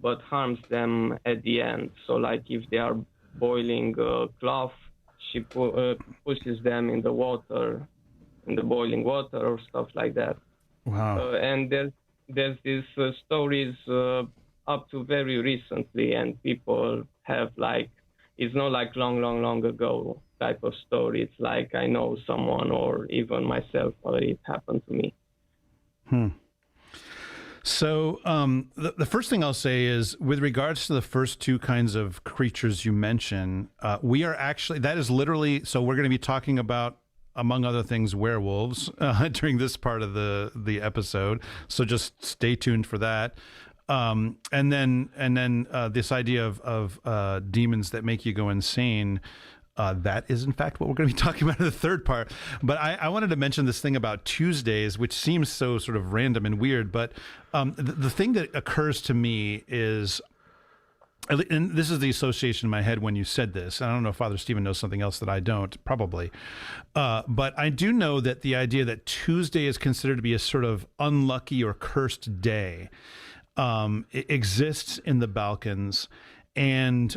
J: but harms them at the end. So like if they are boiling cloth, she pushes them in the water, in the boiling water or stuff like that.
F: Wow.
J: And there's these stories up to very recently, and people have like, it's not like long ago type of story. It's like I know someone or even myself, or it happened to me.
F: So the first thing I'll say is, with regards to the first two kinds of creatures you mentioned, we are actually, that is literally, so we're going to be talking about, among other things, werewolves during this part of the episode. So just stay tuned for that. And then this idea of demons that make you go insane. That is, in fact, what we're going to be talking about in the third part. But I wanted to mention this thing about Tuesdays, which seems so sort of random and weird. But the thing that occurs to me is, and this is the association in my head when you said this. I don't know if Father Stephen knows something else that I don't, probably. But I do know that the idea that Tuesday is considered to be a sort of unlucky or cursed day it exists in the Balkans. And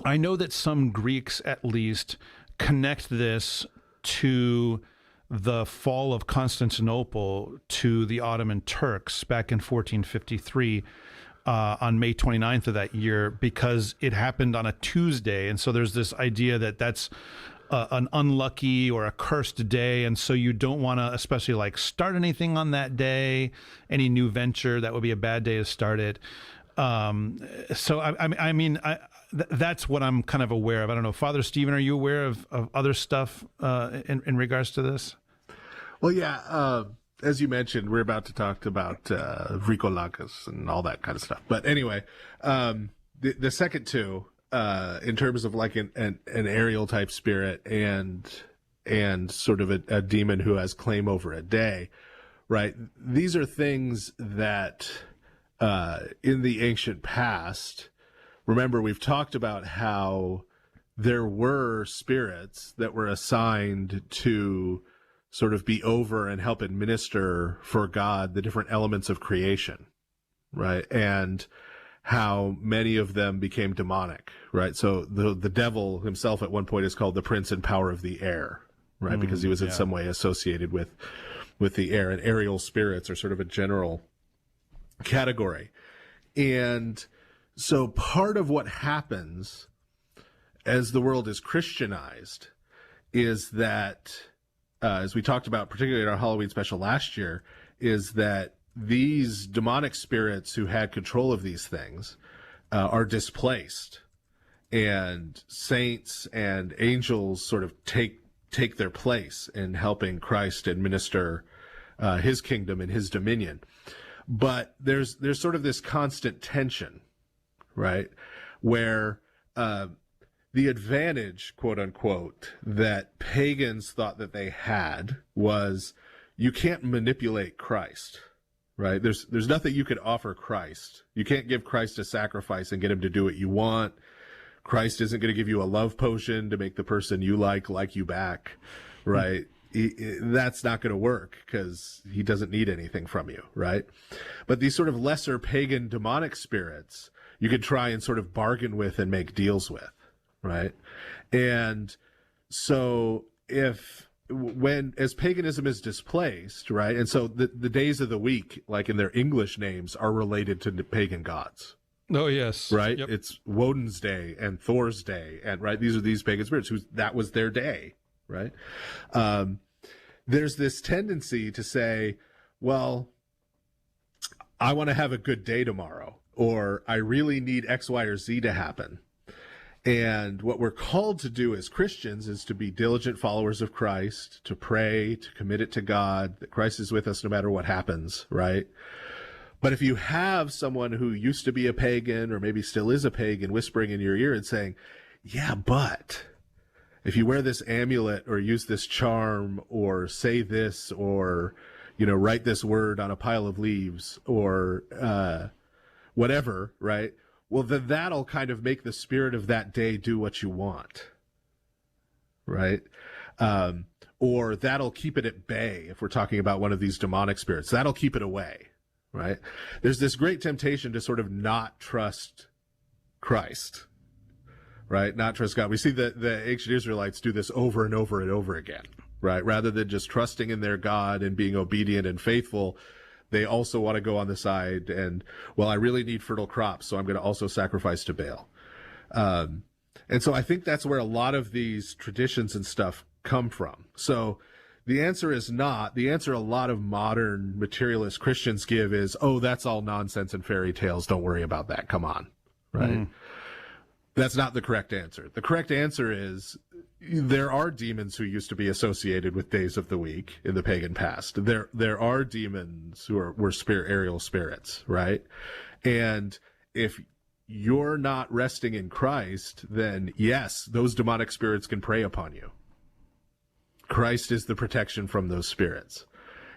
F: I know that some Greeks, at least, connect this to the fall of Constantinople to the Ottoman Turks back in 1453 on May 29th of that year, because it happened on a Tuesday. And so there's this idea that that's an unlucky or a cursed day. And so you don't want to especially like start anything on that day, any new venture. That would be a bad day to start it. So I mean, that's what I'm kind of aware of. I don't know, Father Stephen, are you aware of other stuff in regards to this?
G: Well, yeah. As you mentioned, we're about to talk about Ricolacus and all that kind of stuff. But anyway, the second two, in terms of like an aerial type spirit and sort of a demon who has claim over a day, right? These are things that in the ancient past, remember, we've talked about how there were spirits that were assigned to sort of be over and help administer for God the different elements of creation, right? And how many of them became demonic, right? So the devil himself at one point is called the prince and power of the air, right? Because he was in some way associated with the air, and aerial spirits are sort of a general category. And so part of what happens as the world is Christianized is that, as we talked about, particularly in our Halloween special last year, is that these demonic spirits who had control of these things are displaced, and saints and angels sort of take their place in helping Christ administer his kingdom and his dominion. But there's sort of this constant tension, right, where the advantage, quote unquote, that pagans thought that they had was you can't manipulate Christ, right? There's nothing you could offer Christ. You can't give Christ a sacrifice and get him to do what you want. Christ isn't going to give you a love potion to make the person you like you back, right? That's not going to work because he doesn't need anything from you, right? But these sort of lesser pagan demonic spirits, you could try and sort of bargain with and make deals with, right? And so as paganism is displaced, right? And so the days of the week, like in their English names, are related to the pagan gods.
F: Oh, yes.
G: Right?
F: Yep.
G: It's Woden's Day and Thor's Day, and right, these are these pagan spirits that was their day, right? There's this tendency to say, well, I want to have a good day tomorrow, or I really need X, Y, or Z to happen. And what we're called to do as Christians is to be diligent followers of Christ, to pray, to commit it to God, that Christ is with us no matter what happens, right? But if you have someone who used to be a pagan or maybe still is a pagan whispering in your ear and saying, yeah, but if you wear this amulet or use this charm or say this or, write this word on a pile of leaves or whatever, right? Well, then that'll kind of make the spirit of that day do what you want, right? Or that'll keep it at bay if we're talking about one of these demonic spirits. That'll keep it away, right? There's this great temptation to sort of not trust Christ, right? Not trust God. We see that the ancient Israelites do this over and over and over again, right? Rather than just trusting in their God and being obedient and faithful, they also want to go on the side and, well, I really need fertile crops, so I'm going to also sacrifice to Baal. And so I think that's where a lot of these traditions and stuff come from. So the answer is not. The answer a lot of modern materialist Christians give is, oh, that's all nonsense and fairy tales. Don't worry about that. Come on, right? That's not the correct answer. The correct answer is there are demons who used to be associated with days of the week in the pagan past. There are demons who were aerial spirits, right? And if you're not resting in Christ, then yes, those demonic spirits can prey upon you. Christ is the protection from those spirits.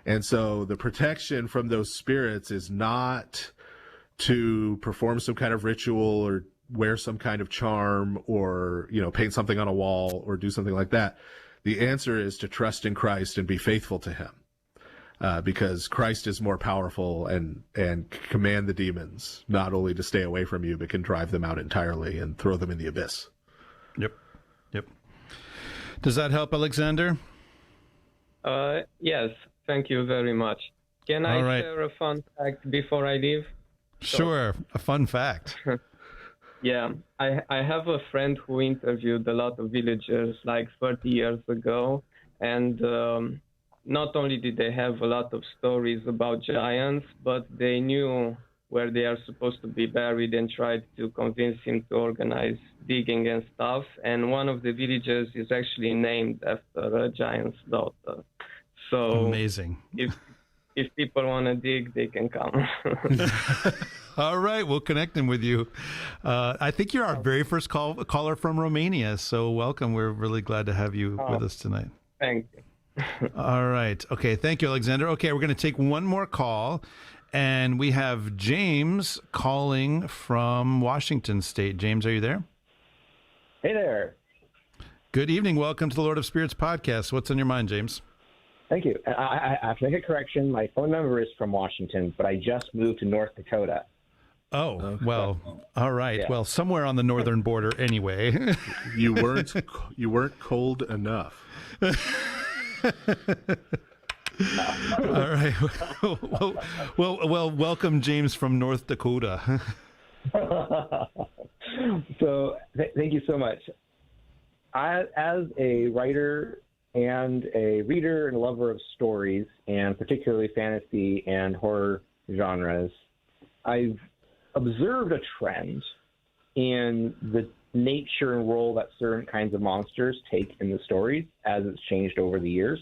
G: And so the protection from those spirits is not to perform some kind of ritual or wear some kind of charm or, paint something on a wall or do something like that. The answer is to trust in Christ and be faithful to him. Because Christ is more powerful and command the demons not only to stay away from you, but can drive them out entirely and throw them in the abyss.
F: Yep. Does that help, Alexander?
J: Yes, thank you very much. Can I share a fun fact before I leave?
F: Sure, a fun fact.
J: Yeah, I have a friend who interviewed a lot of villagers like 30 years ago, and not only did they have a lot of stories about giants, but they knew where they are supposed to be buried and tried to convince him to organize digging and stuff. And one of the villages is actually named after a giant's daughter. So
F: amazing.
J: If people want to dig, they can come.
F: All right, we'll connect them with you. I think you're our very first caller from Romania, so welcome. We're really glad to have you with us tonight.
J: Thank you.
F: All right. Okay, thank you, Alexander. Okay, we're going to take one more call, and we have James calling from Washington State. James, are you there?
K: Hey there.
F: Good evening. Welcome to the Lord of Spirits podcast. What's on your mind, James?
K: Thank you. I have to make a correction. My phone number is from Washington, but I just moved to North Dakota.
F: Oh, okay. Well, all right. Yeah. Well, somewhere on the northern border anyway.
G: You weren't cold enough.
F: All right. Well, welcome, James, from North Dakota.
K: So thank you so much. As a writer and a reader and lover of stories, and particularly fantasy and horror genres, I've observed a trend in the nature and role that certain kinds of monsters take in the stories as it's changed over the years.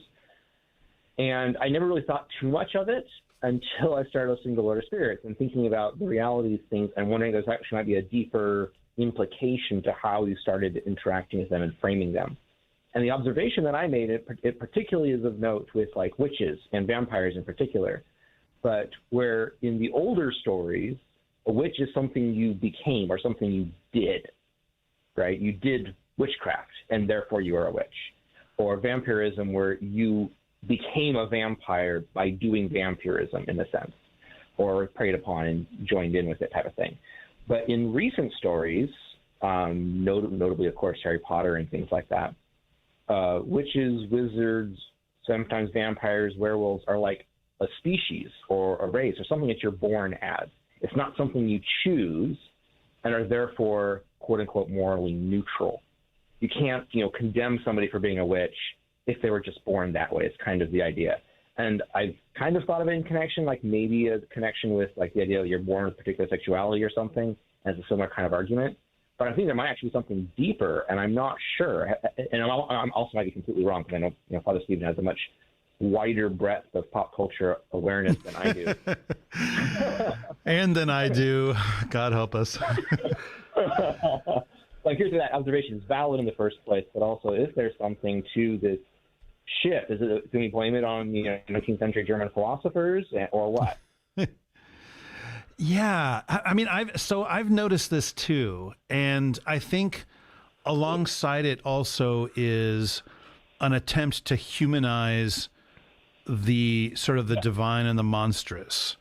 K: And I never really thought too much of it until I started listening to Lord of Spirits and thinking about the reality of these things and wondering if there actually might be a deeper implication to how you started interacting with them and framing them. And the observation that I made, it particularly is of note with like witches and vampires in particular, but where in the older stories, a witch is something you became or something you did, right? You did witchcraft and therefore you are a witch. Or vampirism where you became a vampire by doing vampirism in a sense, or preyed upon and joined in with it type of thing. But in recent stories, notably, of course, Harry Potter and things like that, witches, wizards, sometimes vampires, werewolves are like a species or a race or something that you're born as. It's not something you choose and are therefore, quote unquote, morally neutral. You can't, condemn somebody for being a witch if they were just born that way. It's kind of the idea. And I've kind of thought of it in connection, like maybe a connection with like the idea that you're born with a particular sexuality or something, as a similar kind of argument. But I think there might actually be something deeper, and I'm not sure. And I'm also might be completely wrong, because I know Father Stephen has a much wider breadth of pop culture awareness than I do.
F: And than I do. God help us.
K: Like, here's that observation is valid in the first place, but also is there something to this shift? Can we blame it on 19th century German philosophers or what?
F: Yeah, I mean, I've noticed this too, and I think alongside it also is an attempt to humanize the sort of the divine and the monstrous.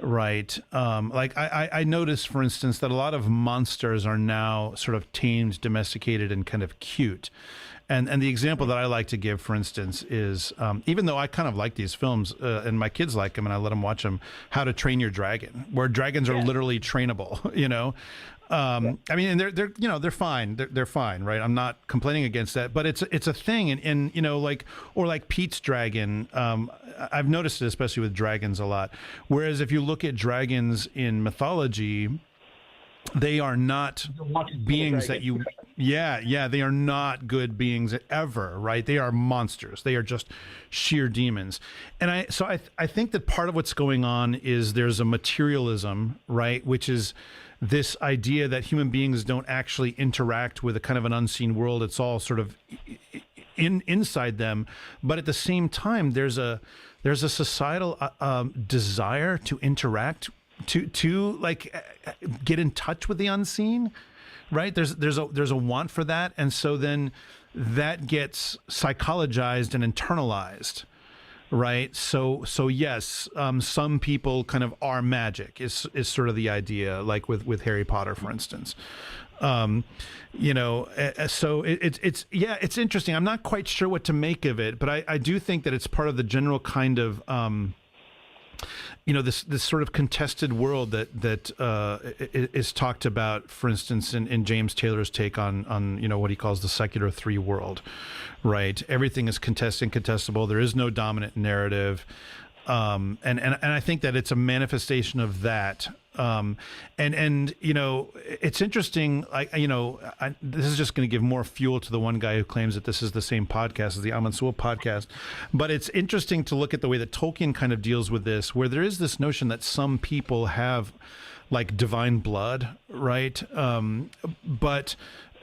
F: right? Like I noticed, for instance, that a lot of monsters are now sort of tamed, domesticated, and kind of cute. And the example that I like to give, for instance, is even though I kind of like these films and my kids like them and I let them watch them, How to Train Your Dragon, where dragons are literally trainable, you know. I mean, and they're you know, they're fine, they're fine, right? I'm not complaining against that, but it's a thing, and you know, like, or like Pete's dragon. I've noticed it especially with dragons a lot. Whereas if you look at dragons in mythology, they are not beings that you, they are not good beings ever, right? They are monsters. They are just sheer demons. And I think that part of what's going on is there's a materialism, right? Which is this idea that human beings don't actually interact with a kind of an unseen world. It's all sort of inside them. But at the same time, there's a societal desire to interact, to like get in touch with the unseen, right? There's a want for that, and so then that gets psychologized and internalized, right? So yes, some people kind of are magic is sort of the idea, like with Harry Potter, for instance. You know, so it's interesting. I'm not quite sure what to make of it, but I do think that it's part of the general kind of you know, this sort of contested world that is talked about, for instance, in James Taylor's take on you know what he calls the secular three world, right? Everything is contestable. There is no dominant narrative, and I think that it's a manifestation of that. And you know, it's interesting. This is just going to give more fuel to the one guy who claims that this is the same podcast as the Amon Sewell podcast. But it's interesting to look at the way that Tolkien kind of deals with this, where there is this notion that some people have like divine blood, right? But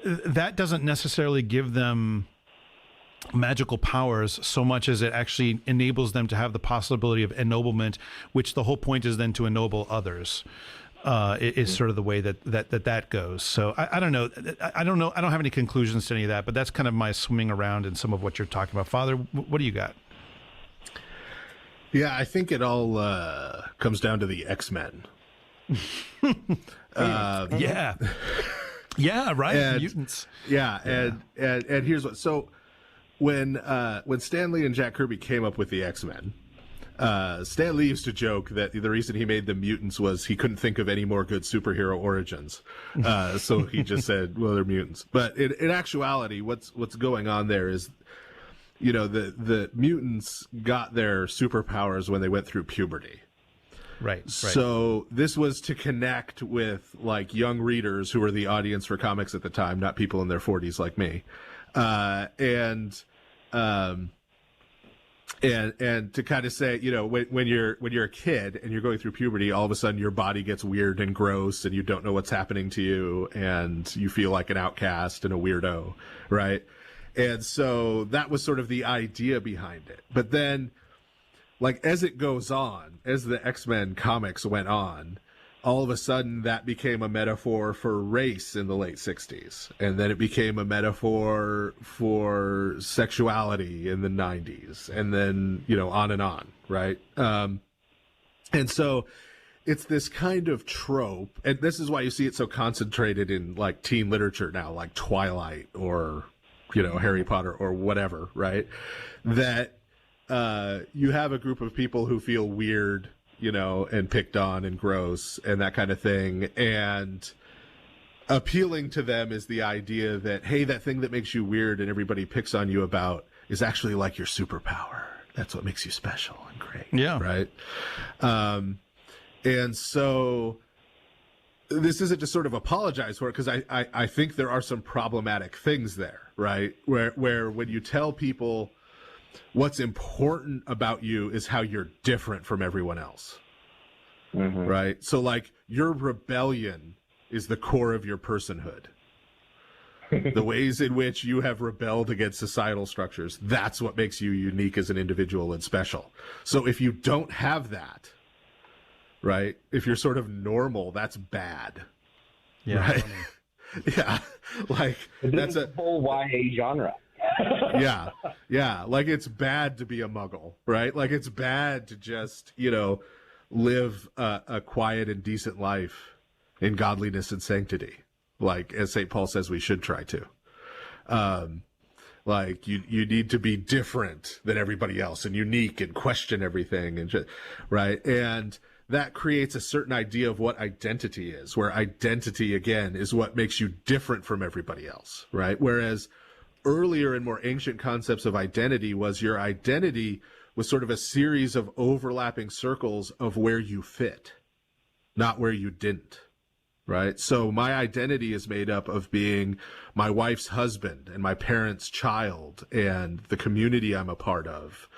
F: that doesn't necessarily give them magical powers so much as it actually enables them to have the possibility of ennoblement, which the whole point is then to ennoble others. Is sort of the way that goes. So I don't know. I don't have any conclusions to any of that, but that's kind of my swimming around in some of what you're talking about. Father, what do you got?
G: Yeah, I think it all comes down to the X-Men.
F: Yeah, right.
G: And,
F: mutants.
G: Yeah, and here's what. So when Stan Lee and Jack Kirby came up with the X-Men, Stan Lee used to joke that the reason he made the mutants was he couldn't think of any more good superhero origins. So he just said, well, they're mutants. But in actuality, what's going on there is, you know, the mutants got their superpowers when they went through puberty.
F: Right.
G: So this was to connect with like young readers who were the audience for comics at the time, not people in their 40s like me. And to kind of say, you know, when you're a kid and you're going through puberty, all of a sudden your body gets weird and gross and you don't know what's happening to you and you feel like an outcast and a weirdo, right? And so that was sort of the idea behind it. But then, like, as it goes on, as the X-Men comics went on, all of a sudden that became a metaphor for race in the late 60s. And then it became a metaphor for sexuality in the 90s. And then, you know, on, right? And so it's this kind of trope. And this is why you see it so concentrated in, like, teen literature now, like Twilight or, you know, Harry Potter or whatever, right? That you have a group of people who feel weird, you know, and picked on and gross and that kind of thing. And appealing to them is the idea that, hey, that thing that makes you weird and everybody picks on you about is actually like your superpower. That's what makes you special and great.
F: Yeah.
G: Right. And so this isn't to sort of apologize for it, because I think there are some problematic things there, right? Where when you tell people what's important about you is how you're different from everyone else. Mm-hmm. Right? So, like, your rebellion is the core of your personhood. The ways in which you have rebelled against societal structures, that's what makes you unique as an individual and special. So if you don't have that, right, if you're sort of normal, that's bad.
F: Yeah.
G: Right? Yeah. Like, that's a
K: whole YA genre.
G: Yeah. Like, it's bad to be a muggle, right? Like, it's bad to just, you know, live a quiet and decent life in godliness and sanctity, like as St. Paul says we should try to. Like you need to be different than everybody else and unique and question everything and just, right. And that creates a certain idea of what identity is, where identity again is what makes you different from everybody else, right? Whereas earlier and more ancient concepts of identity was your identity was sort of a series of overlapping circles of where you fit, not where you didn't. Right. So my identity is made up of being my wife's husband and my parents' child and the community I'm a part of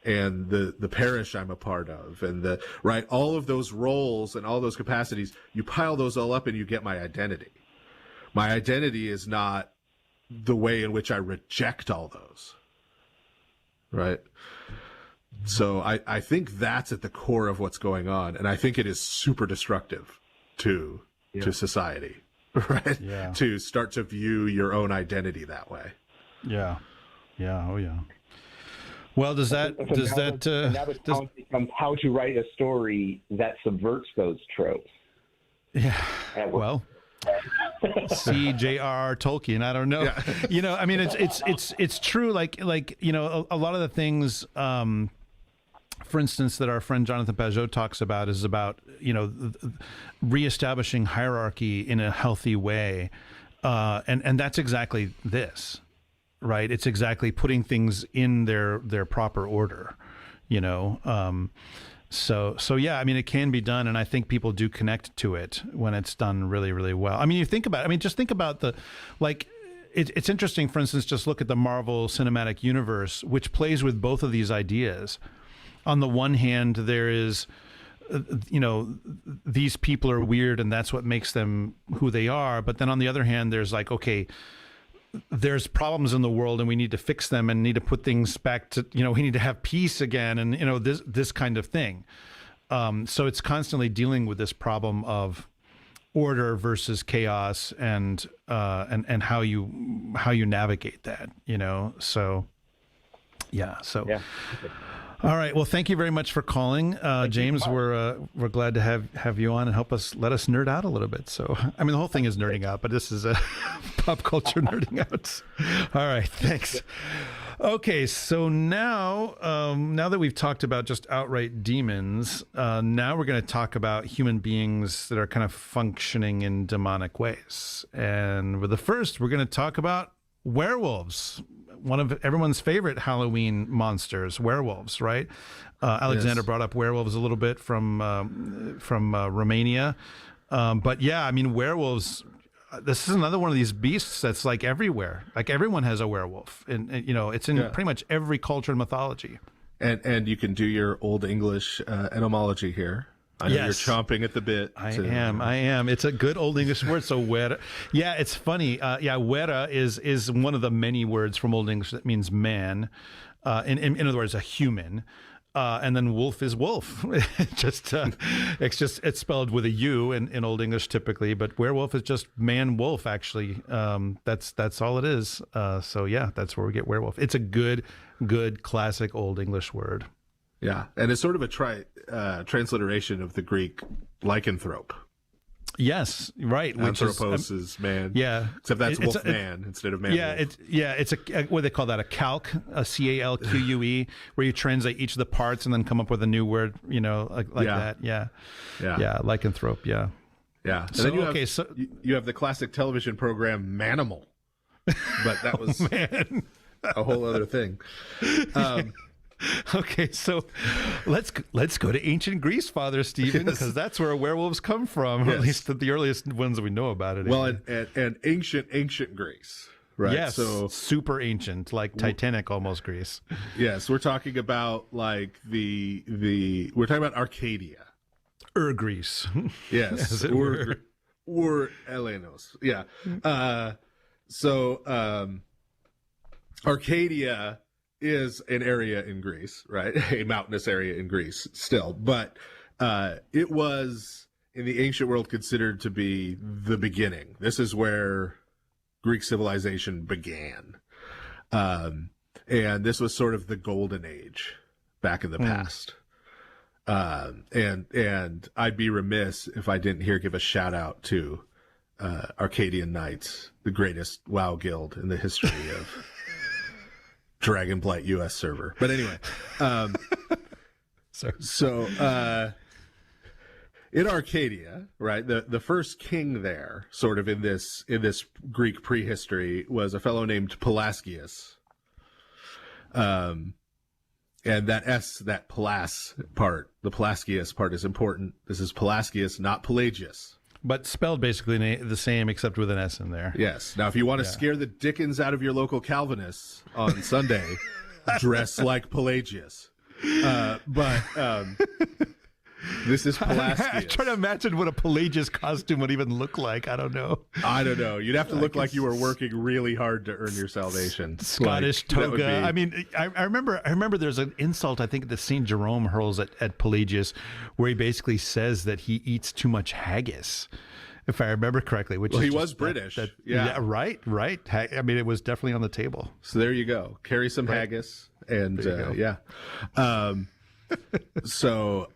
G: and the parish I'm a part of and right. All of those roles and all those capacities, you pile those all up and you get my identity. My identity is not the way in which I reject all those. Right. So I think that's at the core of what's going on. And I think it is super destructive to society, right?
F: Yeah.
G: To start to view your own identity that way.
F: Yeah. Yeah. Oh, yeah. Well, does that
K: now the challenge becomes how to write a story that subverts those tropes.
F: Yeah. Well, see J.R.R. Tolkien. I don't know. Yeah. You know, I mean, it's true. Like you know, a lot of the things. For instance, that our friend Jonathan Pajot talks about is about, you know, reestablishing hierarchy in a healthy way. And that's exactly this, right? It's exactly putting things in their proper order, you know? So yeah, I mean, it can be done. And I think people do connect to it when it's done really, really well. I mean, you think about it. I mean, just think about it's interesting, for instance, just look at the Marvel Cinematic Universe, which plays with both of these ideas. On the one hand, there is, you know, these people are weird and that's what makes them who they are. But then on the other hand, there's like, okay, there's problems in the world and we need to fix them and need to put things back to, you know, we need to have peace again. And, you know, this kind of thing. So it's constantly dealing with this problem of order versus chaos and how you navigate that, you know? So, yeah. So. Yeah. All right. Well, thank you very much for calling, James. We're glad to have you on and let us nerd out a little bit. So, I mean, the whole thing is nerding out, but this is a pop culture nerding out. All right. Thanks. Okay. So now that we've talked about just outright demons, now we're going to talk about human beings that are kind of functioning in demonic ways. And with the first, we're going to talk about werewolves. One of everyone's favorite Halloween monsters, werewolves, right? Alexander brought up werewolves a little bit from Romania. But yeah, I mean, werewolves, this is another one of these beasts that's like everywhere. Like everyone has a werewolf. And you know, it's in pretty much every culture and mythology. And
G: you can do your Old English etymology here. I know you're chomping at the bit.
F: I am. It's a good Old English word. So wera. Yeah, it's funny. Wera is one of the many words from Old English that means man. In other words, a human. And then wolf is wolf. It's spelled with a U in Old English typically, but werewolf is just man wolf actually. That's all it is. So yeah, that's where we get werewolf. It's a good classic Old English word.
G: Yeah, and it's sort of a transliteration of the Greek lycanthrope.
F: Yes, right.
G: Anthropos is man.
F: Yeah,
G: except that's wolf man instead of man.
F: Yeah,
G: wolf.
F: It's a what do they call that? A calque, a calque, where you translate each of the parts and then come up with a new word. You know, like that. Yeah, lycanthrope. Yeah.
G: And then you have the classic television program Manimal, but that was a whole other thing.
F: Okay, so let's go to ancient Greece, Father Stephen, because that's where werewolves come from, or at least the earliest ones that we know about it.
G: Well, and ancient Greece, right?
F: Yes, so super ancient, like Titanic almost Greece.
G: Yes, we're talking about like we're talking about Arcadia,
F: Greece.
G: Yes, or Elenos. Yeah. Arcadia is an area in Greece, right? A mountainous area in Greece still, but it was in the ancient world considered to be the beginning. This is where Greek civilization began. And this was sort of the golden age back in the past. And I'd be remiss if I didn't give a shout out to Arcadian Knights, the greatest WoW guild in the history of Dragonblight US server. But anyway, so in Arcadia, right, the first king there, sort of in this Greek prehistory, was a fellow named Pelasgius. And that Pelas part, the Pelasgius part is important. This is Pelasgius, not Pelagius.
F: But spelled basically the same, except with an S in there.
G: Yes. Now, if you want to scare the dickens out of your local Calvinists on Sunday, dress like Pelagius. This is Pelasgius.
F: I'm trying to imagine what a Pelagius costume would even look like. I don't know.
G: You'd have to look like you were working really hard to earn your salvation.
F: Scottish toga. I mean, I remember there's an insult I think that St. Jerome hurls at Pelagius, where he basically says that he eats too much haggis, if I remember correctly.
G: He was British.
F: Yeah, right. I mean, it was definitely on the table.
G: So there you go. Carry some haggis, and yeah. So,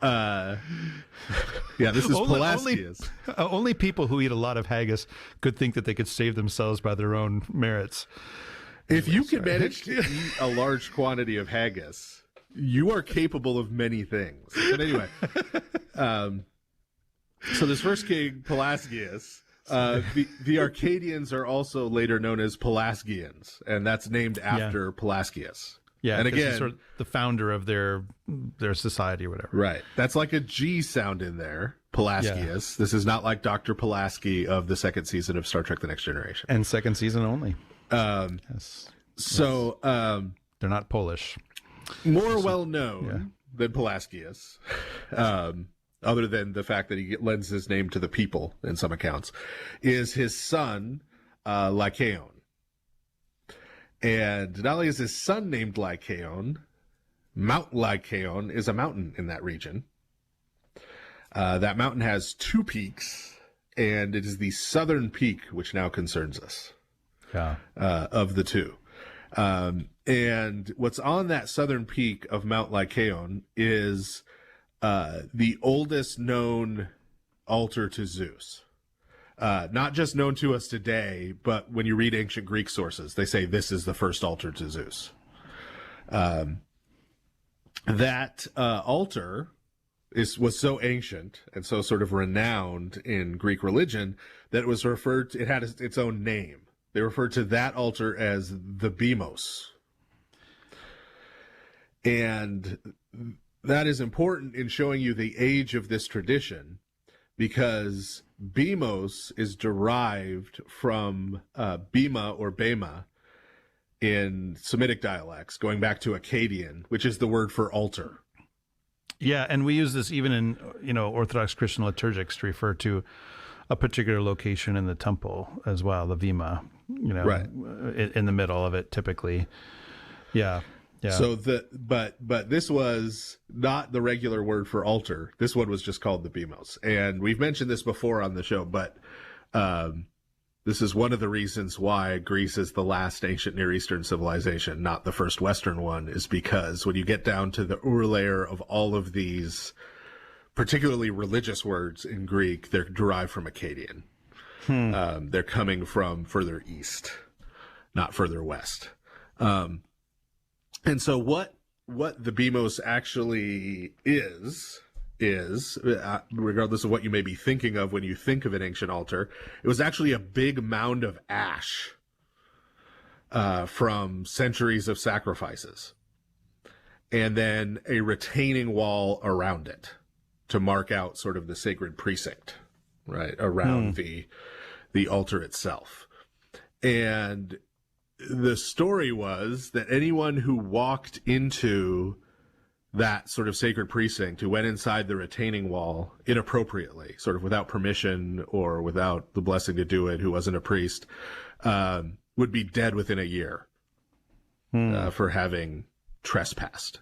G: this is Pelasgius.
F: Only people who eat a lot of haggis could think that they could save themselves by their own merits.
G: If you can manage to eat a large quantity of haggis, you are capable of many things. But anyway, so this first king, Pelasgius, the Arcadians are also later known as Pelasgians, and that's named after Pelasgius.
F: Yeah,
G: and again,
F: he's sort of the founder of their society or whatever.
G: Right. That's like a G sound in there, Pelasgius. Yeah. This is not like Dr. Pulaski of the second season of Star Trek The Next Generation.
F: And second season only.
G: Yes. So
F: they're not Polish.
G: More well known than Pelasgius, other than the fact that he lends his name to the people in some accounts, is his son, Lycaon. And not only is his son named Lycaon, Mount Lycaon is a mountain in that region. That mountain has 2 peaks, and it is the southern peak which now concerns us. Of the 2. And what's on that southern peak of Mount Lycaon is the oldest known altar to Zeus. Not just known to us today, but when you read ancient Greek sources, they say this is the first altar to Zeus. That altar was so ancient and so sort of renowned in Greek religion that it was referred to, it had its own name. They referred to that altar as the Bimos. And that is important in showing you the age of this tradition, because Bimos is derived from Bima or Bema in Semitic dialects, going back to Akkadian, which is the word for altar.
F: Yeah, and we use this even in Orthodox Christian liturgics to refer to a particular location in the temple as well, the Vima,
G: right,
F: in the middle of it typically. Yeah. Yeah.
G: So but this was not the regular word for altar. This one was just called the Bimos. And we've mentioned this before on the show, but this is one of the reasons why Greece is the last ancient Near Eastern civilization, not the first Western one, is because when you get down to the layer of all of these particularly religious words in Greek, they're derived from Akkadian. They're coming from further east, not further west. And so what the Bimos actually is, regardless of what you may be thinking of when you think of an ancient altar, it was actually a big mound of ash from centuries of sacrifices, and then a retaining wall around it to mark out sort of the sacred precinct, right, around the altar itself. And the story was that anyone who walked into that sort of sacred precinct, who went inside the retaining wall inappropriately, sort of without permission or without the blessing to do it, who wasn't a priest, would be dead within a year for having trespassed.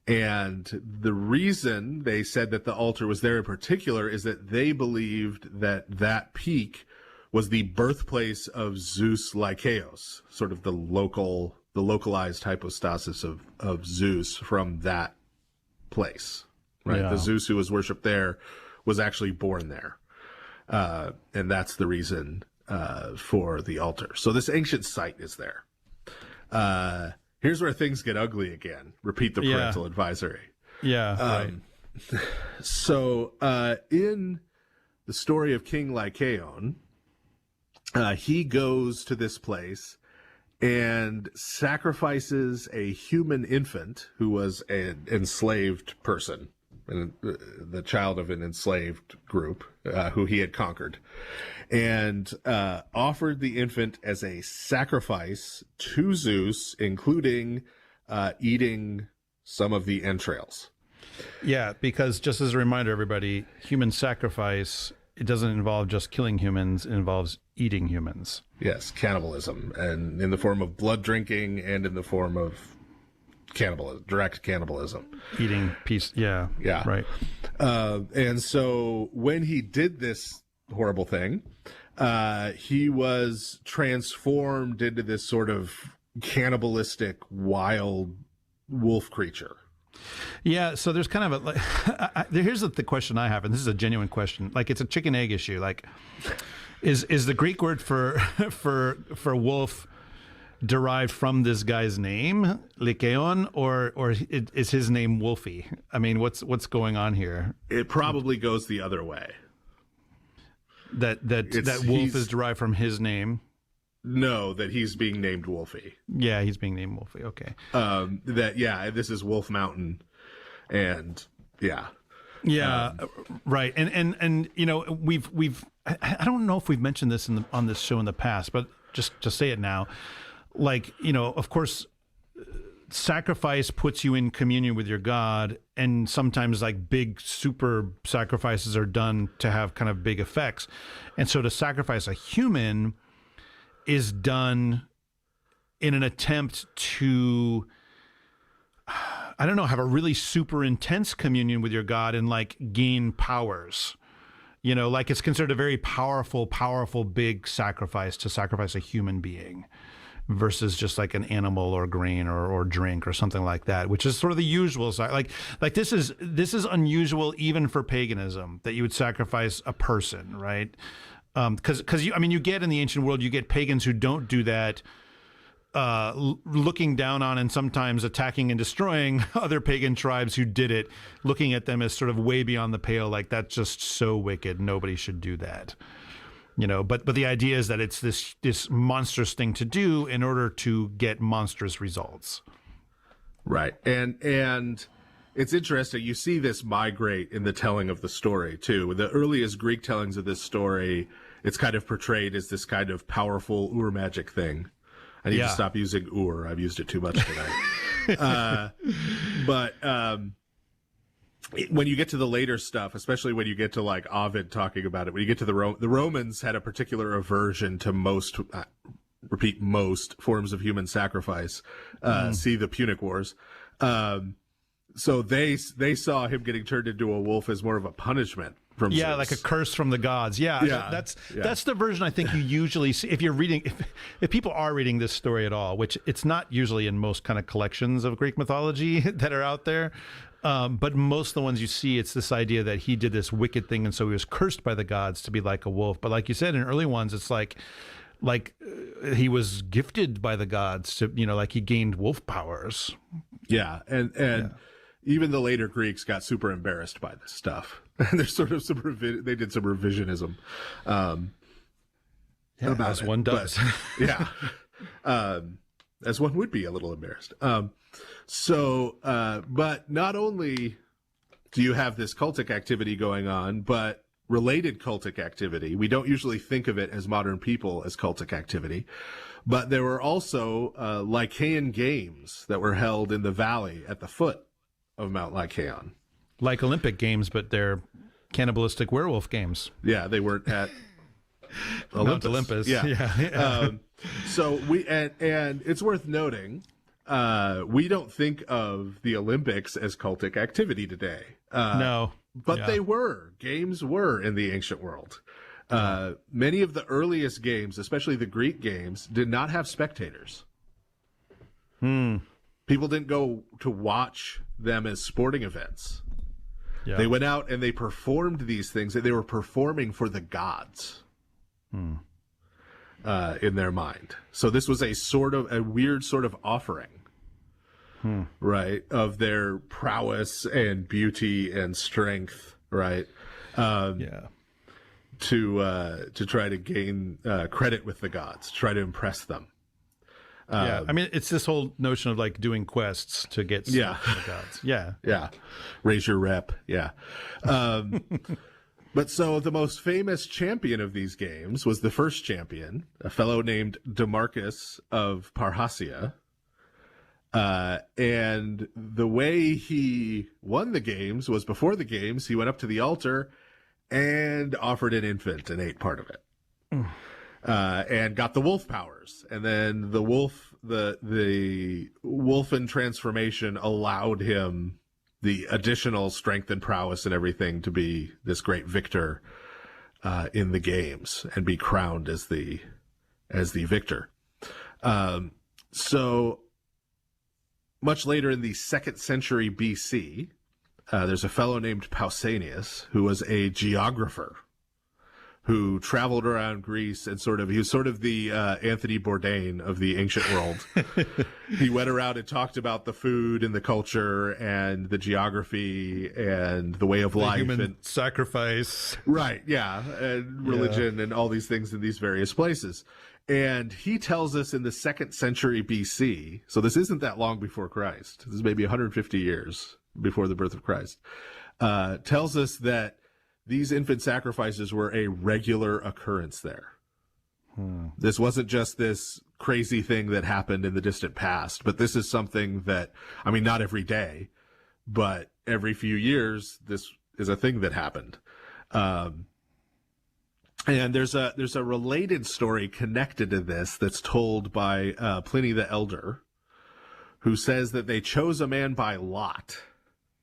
G: And the reason they said that the altar was there in particular is that they believed that that peak was the birthplace of Zeus Lycaos, sort of the localized hypostasis of Zeus from that place. right?
F: Yeah.
G: The Zeus who was worshipped there was actually born there. And that's the reason for the altar. So this ancient site is there. Here's where things get ugly again. Repeat the parental advisory.
F: Yeah, right.
G: So in the story of King Lycaon, he goes to this place and sacrifices a human infant who was an enslaved person, the child of an enslaved group who he had conquered, and offered the infant as a sacrifice to Zeus, including eating some of the entrails.
F: Yeah, because just as a reminder, everybody, human sacrifice, it doesn't involve just killing humans, it involves eating humans.
G: Yes, cannibalism, and in the form of blood drinking and in the form of cannibalism, direct cannibalism.
F: Eating
G: yeah.
F: Right.
G: And so when he did this horrible thing, he was transformed into this sort of cannibalistic wild wolf creature.
F: Yeah, so there's kind of here's the question I have, and this is a genuine question. Like, it's a chicken egg issue. Like, is the Greek word for wolf derived from this guy's name, Lycaon, or is his name Wolfie? I mean, what's going on here?
G: It probably goes the other way.
F: That wolf is derived from his name.
G: No, that he's being named Wolfie.
F: Yeah, he's being named Wolfie. Okay.
G: This is Wolf Mountain, and yeah.
F: Yeah, right. And you know, we've I don't know if we've mentioned this on this show in the past, but just to say it now, like, you know, of course, sacrifice puts you in communion with your God, and sometimes like big super sacrifices are done to have kind of big effects, and so to sacrifice a human is done in an attempt to, I don't know, have a really super intense communion with your God and like gain powers. You know, like it's considered a very powerful big sacrifice to sacrifice a human being versus just like an animal or grain or drink or something like that, which is sort of the usual side. Like this is unusual even for paganism, that you would sacrifice a person, right? Because you get in the ancient world, you get pagans who don't do that, looking down on and sometimes attacking and destroying other pagan tribes who did it, looking at them as sort of way beyond the pale, like that's just so wicked, nobody should do that. You know, but the idea is that it's this monstrous thing to do in order to get monstrous results.
G: Right. And it's interesting. You see this migrate in the telling of the story, too. The earliest Greek tellings of this story, it's kind of portrayed as this kind of powerful Ur magic thing. I need to stop using Ur. I've used it too much tonight. But when you get to the later stuff, especially when you get to like Ovid talking about it, when you get to the Romans had a particular aversion to most forms of human sacrifice. See the Punic Wars. So they saw him getting turned into a wolf as more of a punishment from Zeus.
F: Like a curse from the gods. That's the version I think you usually see if you're reading, if people are reading this story at all, which it's not usually in most kind of collections of Greek mythology that are out there. But most of the ones you see, it's this idea that he did this wicked thing, and so he was cursed by the gods to be like a wolf. But like you said, in early ones, it's like he was gifted by the gods to, you know, like he gained wolf powers. Yeah, and even the later Greeks got super embarrassed by this stuff. There's sort of they did some revisionism. About as one does.
G: As one would be a little embarrassed. But not only do you have this cultic activity going on, but related cultic activity. We don't usually think of it as modern people as cultic activity, but there were also Lycaean games that were held in the valley at the foot of Mount Lycaon.
F: Like Olympic games, but they're cannibalistic werewolf games.
G: Yeah, they weren't at
F: Mount Olympus.
G: So and it's worth noting, we don't think of the Olympics as cultic activity today.
F: No.
G: But they were. Games were in the ancient world. Many of the earliest games, especially the Greek games, did not have spectators. People didn't go to watch them as sporting events.
F: Yeah.
G: They went out and they performed these things that they were performing for the gods in their mind. So this was a weird sort of offering, right, of their prowess and beauty and strength, right? To try to gain credit with the gods, try to impress them.
F: I mean, it's this whole notion of like doing quests to get stuff from the gods.
G: Yeah. Raise your rep. Yeah. But so the most famous champion of these games was the first champion, a fellow named Demarcus of Parhasia. And the way he won the games was before the games, he went up to the altar and offered an infant and ate part of it. And got the wolf powers. And then the wolfen transformation allowed him the additional strength and prowess and everything to be this great victor in the games and be crowned as the victor. So much later in the 2nd century BC, there's a fellow named Pausanias who was a geographer who traveled around Greece and he was sort of the Anthony Bourdain of the ancient world. He went around and talked about the food and the culture and the geography and the way of life.
F: Human
G: and
F: sacrifice.
G: Right, yeah, and religion and all these things in these various places. And he tells us in the 2nd century BC, so this isn't that long before Christ, this is maybe 150 years before the birth of Christ, tells us that these infant sacrifices were a regular occurrence there. This wasn't just this crazy thing that happened in the distant past, but this is something that, I mean, not every day, but every few years, this is a thing that happened. And there's a related story connected to this that's told by Pliny the Elder, who says that they chose a man by lot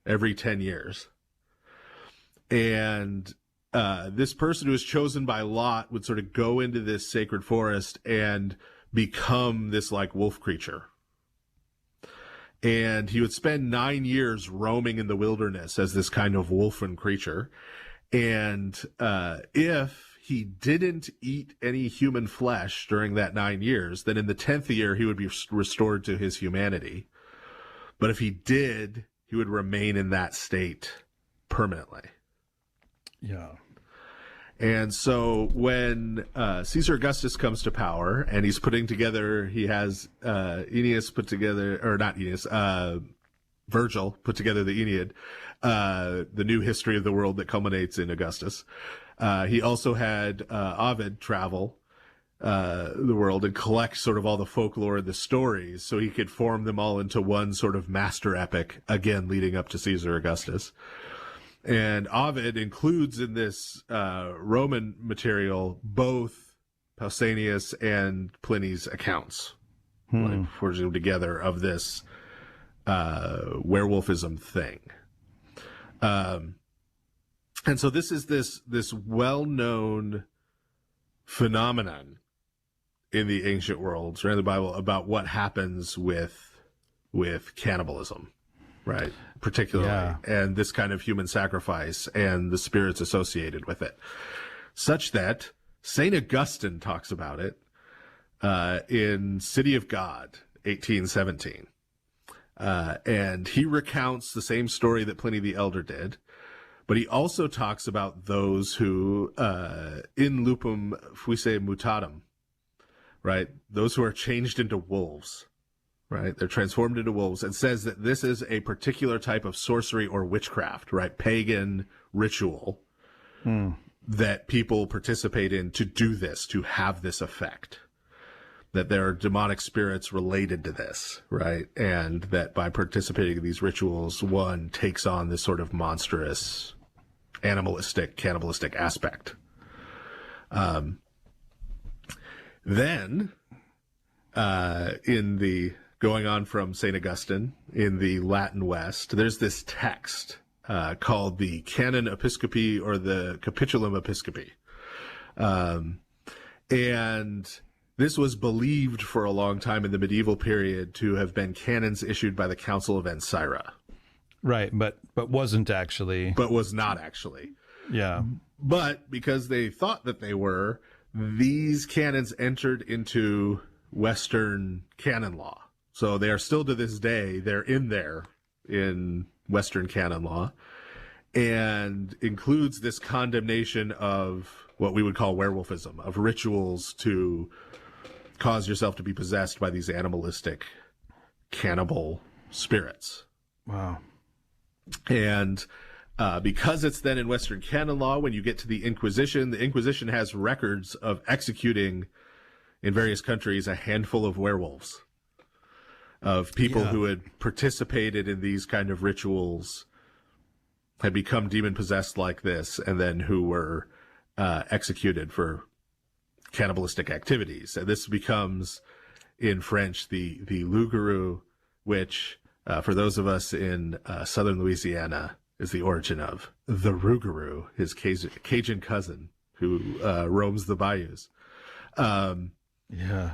G: every 10 years. And this person who was chosen by lot would sort of go into this sacred forest and become this like wolf creature. And he would spend 9 years roaming in the wilderness as this kind of wolfen creature. And if he didn't eat any human flesh during that 9 years, then in the 10th year, he would be restored to his humanity. But if he did, he would remain in that state permanently.
F: Yeah.
G: And so when Caesar Augustus comes to power and he's putting together, he has Aeneas put together, or not Aeneas, Virgil put together the Aeneid, the new history of the world that culminates in Augustus. He also had Ovid travel the world and collect sort of all the folklore and the stories so he could form them all into one sort of master epic, again, leading up to Caesar Augustus. And Ovid includes in this Roman material both Pausanias and Pliny's accounts, like forging them together of this werewolfism thing. And so this is this well-known phenomenon in the ancient world, or in the Bible, about what happens with cannibalism, right? Particularly, and this kind of human sacrifice and the spirits associated with it, such that St. Augustine talks about it in City of God, 1817. And he recounts the same story that Pliny the Elder did, but he also talks about those who, in lupum fuisse mutatum, right? Those who are changed into wolves. Right, they're transformed into wolves, and says that this is a particular type of sorcery or witchcraft, right? Pagan ritual that people participate in to do this, to have this effect. That there are demonic spirits related to this, right? And that by participating in these rituals, one takes on this sort of monstrous, animalistic, cannibalistic aspect. Then, in the going on from St. Augustine in the Latin West, there's this text called the Canon Episcopi, or the Capitulum Episcopi. And this was believed for a long time in the medieval period to have been canons issued by the Council of Ancyra.
F: Right, but wasn't actually.
G: But was not actually.
F: Yeah.
G: But because they thought that they were, these canons entered into Western canon law. So they are still to this day, they're in there in Western canon law, and includes this condemnation of what we would call werewolfism, of rituals to cause yourself to be possessed by these animalistic cannibal spirits.
F: Wow.
G: And because it's then in Western canon law, when you get to the Inquisition has records of executing in various countries a handful of werewolves, of people who had participated in these kind of rituals, had become demon possessed like this, and then who were executed for cannibalistic activities. And this becomes, in French, the loup-garou, which, for those of us in southern Louisiana, is the origin of the rougarou, his Cajun cousin who roams the bayous.
F: Yeah.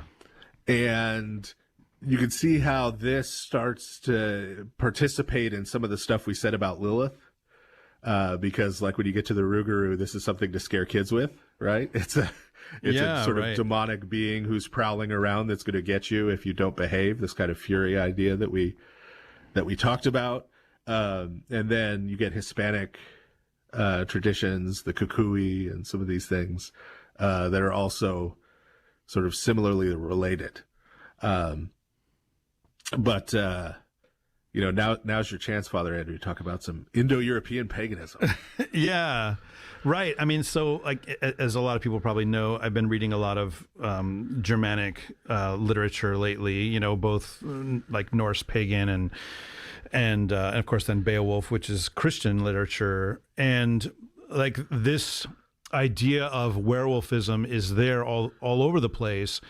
G: And you can see how this starts to participate in some of the stuff we said about Lilith. Because like when you get to the rougarou, this is something to scare kids with, right? It's a sort of demonic being who's prowling around that's going to get you if you don't behave. This kind of fury idea that we talked about. And then you get Hispanic traditions, the kukui, and some of these things that are also sort of similarly related. But now's your chance, Father Andrew, to talk about some Indo-European paganism.
F: Yeah, right. I mean, so like, as a lot of people probably know, I've been reading a lot of Germanic literature lately, both like Norse pagan and of course then Beowulf, which is Christian literature. And like this idea of werewolfism is there all over the place.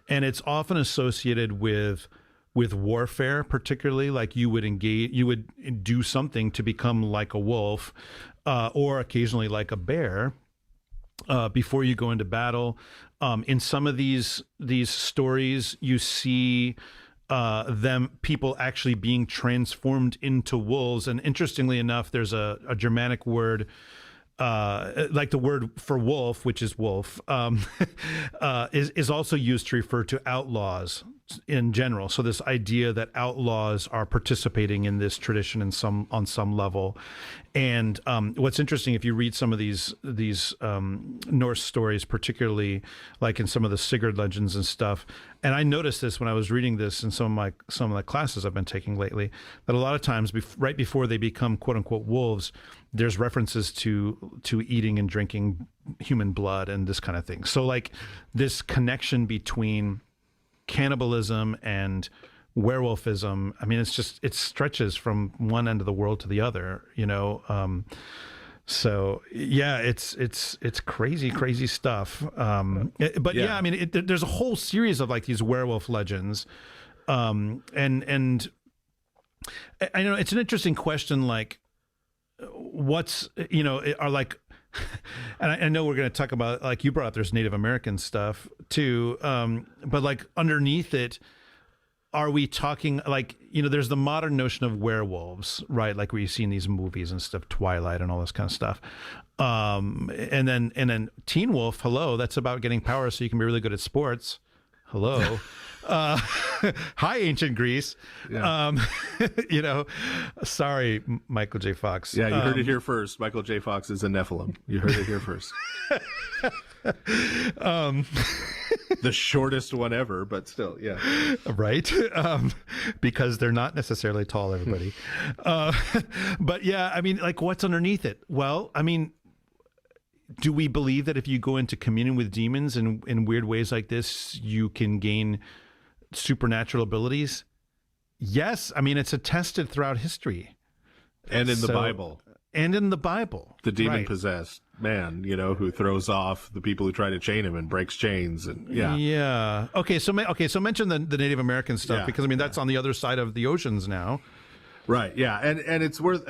F: And it's often associated with warfare, particularly like you would do something to become like a wolf, or occasionally like a bear, before you go into battle. In some of these stories, you see people actually being transformed into wolves. And interestingly enough, there's a Germanic word, like the word for wolf, which is wolf, is also used to refer to outlaws in general. So this idea that outlaws are participating in this tradition on some level. And what's interesting, if you read some of these Norse stories, particularly like in some of the Sigurd legends and stuff, and I noticed this when I was reading this in some of the classes I've been taking lately, that a lot of times right before they become quote unquote wolves, there's references to eating and drinking human blood and this kind of thing. So like this connection between cannibalism and werewolfism, I mean, it stretches from one end of the world to the other, so yeah, it's crazy stuff. But yeah, I mean, there's a whole series of like these werewolf legends, and I know it's an interesting question, like what's, are like, and I know we're going to talk about, like you brought up, there's Native American stuff too, but like underneath it, are we talking like, there's the modern notion of werewolves, right? Like we see in these movies and stuff, Twilight and all this kind of stuff. And then Teen Wolf, hello, that's about getting power so you can be really good at sports. Hello. Hi, ancient Greece. Yeah. Sorry, Michael J. Fox.
G: Yeah, you heard it here first. Michael J. Fox is a Nephilim. You heard it here first. The shortest one ever, but still, yeah.
F: Right. Because they're not necessarily tall, everybody. But yeah, I mean, like what's underneath it? Well, I mean, do we believe that if you go into communion with demons in weird ways like this, you can gain supernatural abilities? Yes. I mean, it's attested throughout history.
G: And in the Bible.
F: And in the Bible.
G: The demon-possessed man, who throws off the people who try to chain him and breaks chains. And yeah.
F: Yeah. Okay, so mention the Native American stuff, because, I mean, that's on the other side of the oceans now.
G: Right, yeah. And it's worth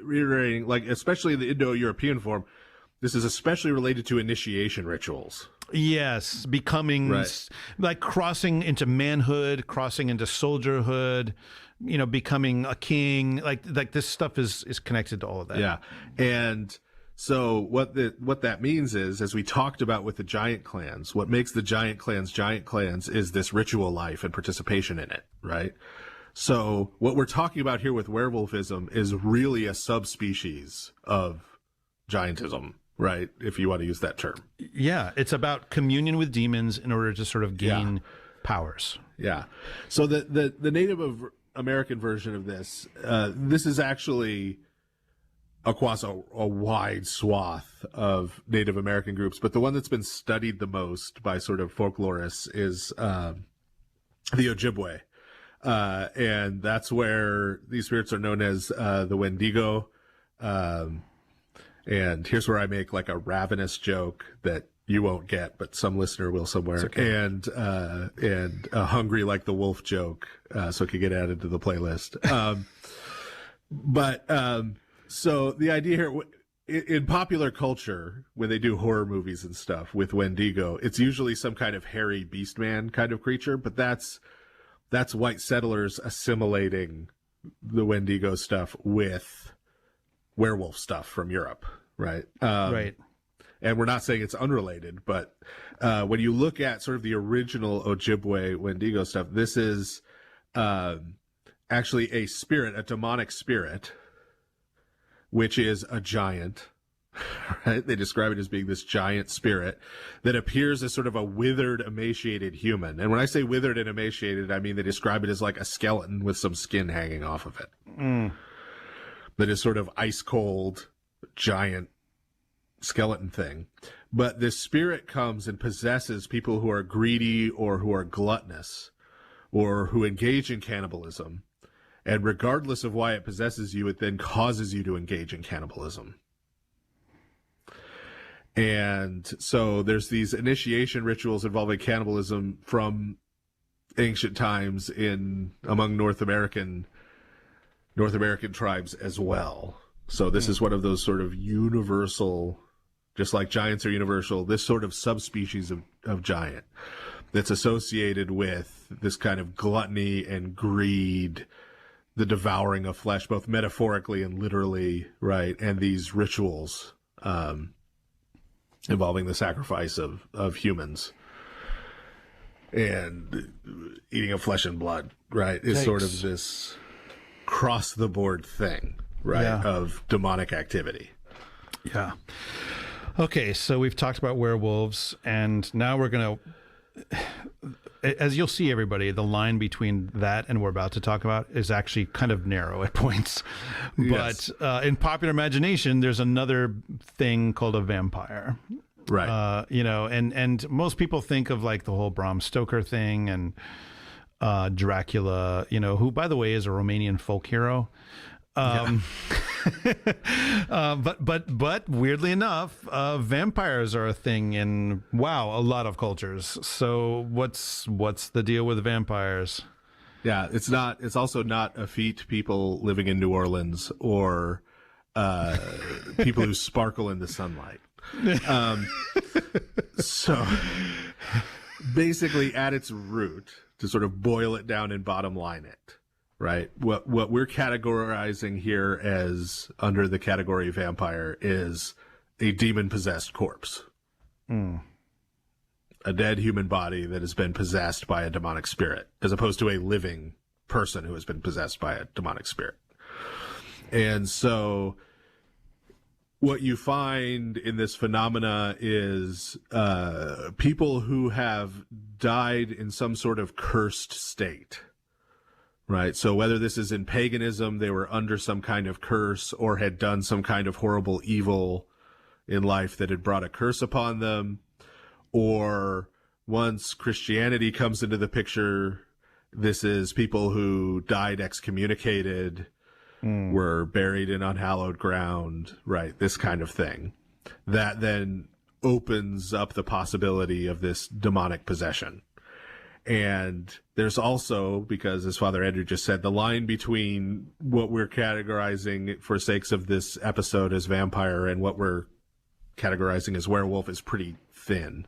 G: reiterating, like, especially in the Indo-European form, this is especially related to initiation rituals.
F: Yes, becoming like crossing into manhood, crossing into soldierhood, becoming a king. Like this stuff is connected to all of that.
G: Yeah. And so what that means is, as we talked about with the giant clans, what makes the giant clans is this ritual life and participation in it, right? So what we're talking about here with werewolfism is really a subspecies of giantism, right? If you want to use that term.
F: Yeah. It's about communion with demons in order to sort of gain powers.
G: Yeah. So the Native American version of this, this is actually across a wide swath of Native American groups, but the one that's been studied the most by sort of folklorists is the Ojibwe. And that's where these spirits are known as the Wendigo. And here's where I make like a ravenous joke that you won't get, but some listener will somewhere.
F: Okay.
G: And hungry like the wolf joke, so it could get added to the playlist. So the idea here, in popular culture, when they do horror movies and stuff with Wendigo, it's usually some kind of hairy beast man kind of creature, but that's white settlers assimilating the Wendigo stuff with werewolf stuff from Europe, right?
F: Right.
G: And we're not saying it's unrelated, but when you look at sort of the original Ojibwe Wendigo stuff, this is actually a spirit, a demonic spirit, which is a giant, right? They describe it as being this giant spirit that appears as sort of a withered, emaciated human. And when I say withered and emaciated, I mean they describe it as like a skeleton with some skin hanging off of it. That is sort of ice cold, giant skeleton thing. But this spirit comes and possesses people who are greedy or who are gluttonous or who engage in cannibalism. And regardless of why it possesses you, it then causes you to engage in cannibalism. And so there's these initiation rituals involving cannibalism from ancient times among North American tribes as well. So this is one of those sort of universal, just like giants are universal, this sort of subspecies of giant that's associated with this kind of gluttony and greed, the devouring of flesh, both metaphorically and literally, right? And these rituals involving the sacrifice of humans and eating of flesh and blood, right? Is sort of this cross-the-board thing, right?
F: Yeah.
G: Of demonic activity.
F: Yeah. Okay, so we've talked about werewolves, and now we're going to... As you'll see, everybody, the line between that and we're about to talk about is actually kind of narrow at points.
G: Yes.
F: But in popular imagination, there's another thing called a vampire.
G: Right.
F: And most people think of like the whole Bram Stoker thing and Dracula, who, by the way, is a Romanian folk hero. But weirdly enough, vampires are a thing in a lot of cultures. So what's the deal with vampires?
G: Yeah, it's also not effete people living in New Orleans or people who sparkle in the sunlight. So basically, at its root, to sort of boil it down and bottom line it, right? What we're categorizing here as under the category vampire is a demon-possessed corpse. A dead human body that has been possessed by a demonic spirit, as opposed to a living person who has been possessed by a demonic spirit. And so what you find in this phenomena is people who have died in some sort of cursed state. Right. So whether this is in paganism, they were under some kind of curse or had done some kind of horrible evil in life that had brought a curse upon them, or once Christianity comes into the picture, this is people who died excommunicated, were buried in unhallowed ground, right? This kind of thing. That then opens up the possibility of this demonic possession. And there's also, because as Father Andrew just said, the line between what we're categorizing for sakes of this episode as vampire and what we're categorizing as werewolf is pretty thin.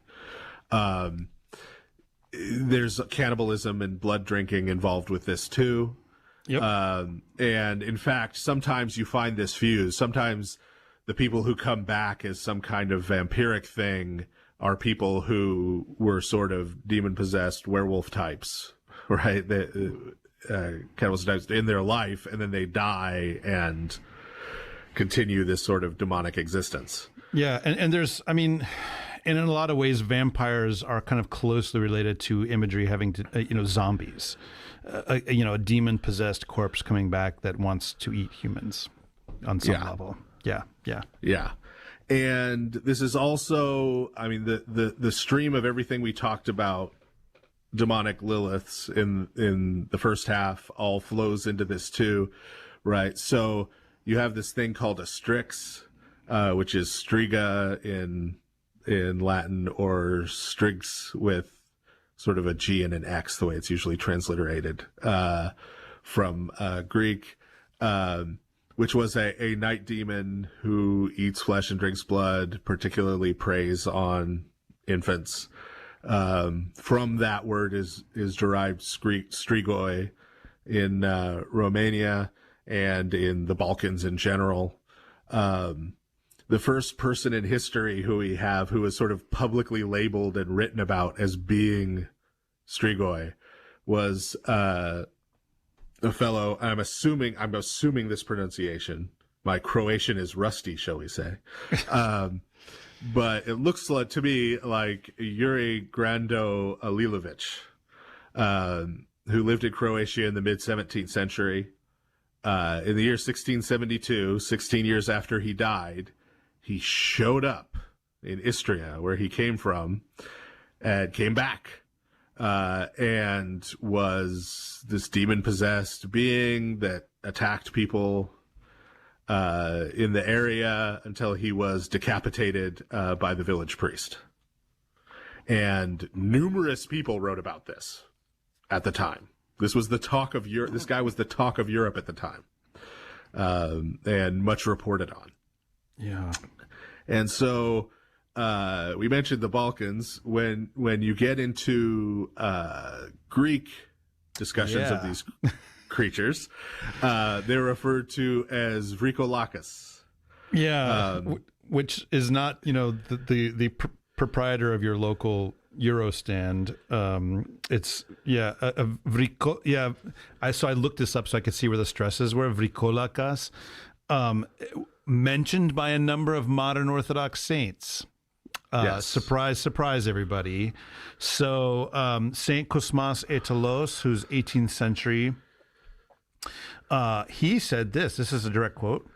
G: There's cannibalism and blood drinking involved with this too.
F: Yep.
G: And in fact, sometimes you find this fuse. Sometimes the people who come back as some kind of vampiric thing are people who were sort of demon-possessed werewolf types, right? Cannibals types in their life, and then they die and continue this sort of demonic existence.
F: Yeah, and there's, I mean, and in a lot of ways, vampires are kind of closely related to imagery having to, zombies. A demon-possessed corpse coming back that wants to eat humans on some level. Yeah. And this is also, I mean, the stream of everything we talked about, demonic Liliths in the first half, all flows into this too, right? So you have this thing called a strix, which is striga in Latin, or strix with sort of a G and an X, the way it's usually transliterated from Greek, which was a night demon who eats flesh and drinks blood, particularly preys on infants. From that word is derived strigoi in Romania and in the Balkans in general. The first person in history who we have who was sort of publicly labeled and written about as being strigoi was a fellow, I'm assuming this pronunciation. My Croatian is rusty, shall we say. But it looks like, to me, like Yuri Grando Alilovic, who lived in Croatia in the mid-17th century. In the year 1672, 16 years after he died, he showed up in Istria, where he came from, and came back, and was this demon-possessed being that attacked people in the area until he was decapitated by the village priest. And numerous people wrote about this at the time. This was the talk of Europe. This guy was the talk of Europe at the time, and much reported on. Yeah.
G: And so we mentioned the Balkans. When you get into Greek discussions of these creatures, they're referred to as Ricolacus.
F: Yeah, which is not, the proprietor of your local Euro stand. It's so I looked this up so I could see where the stresses were. Ricolacus, mentioned by a number of modern Orthodox saints. Yes. Surprise, everybody. So Saint Cosmas Etalos, who's 18th century, he said this is a direct quote: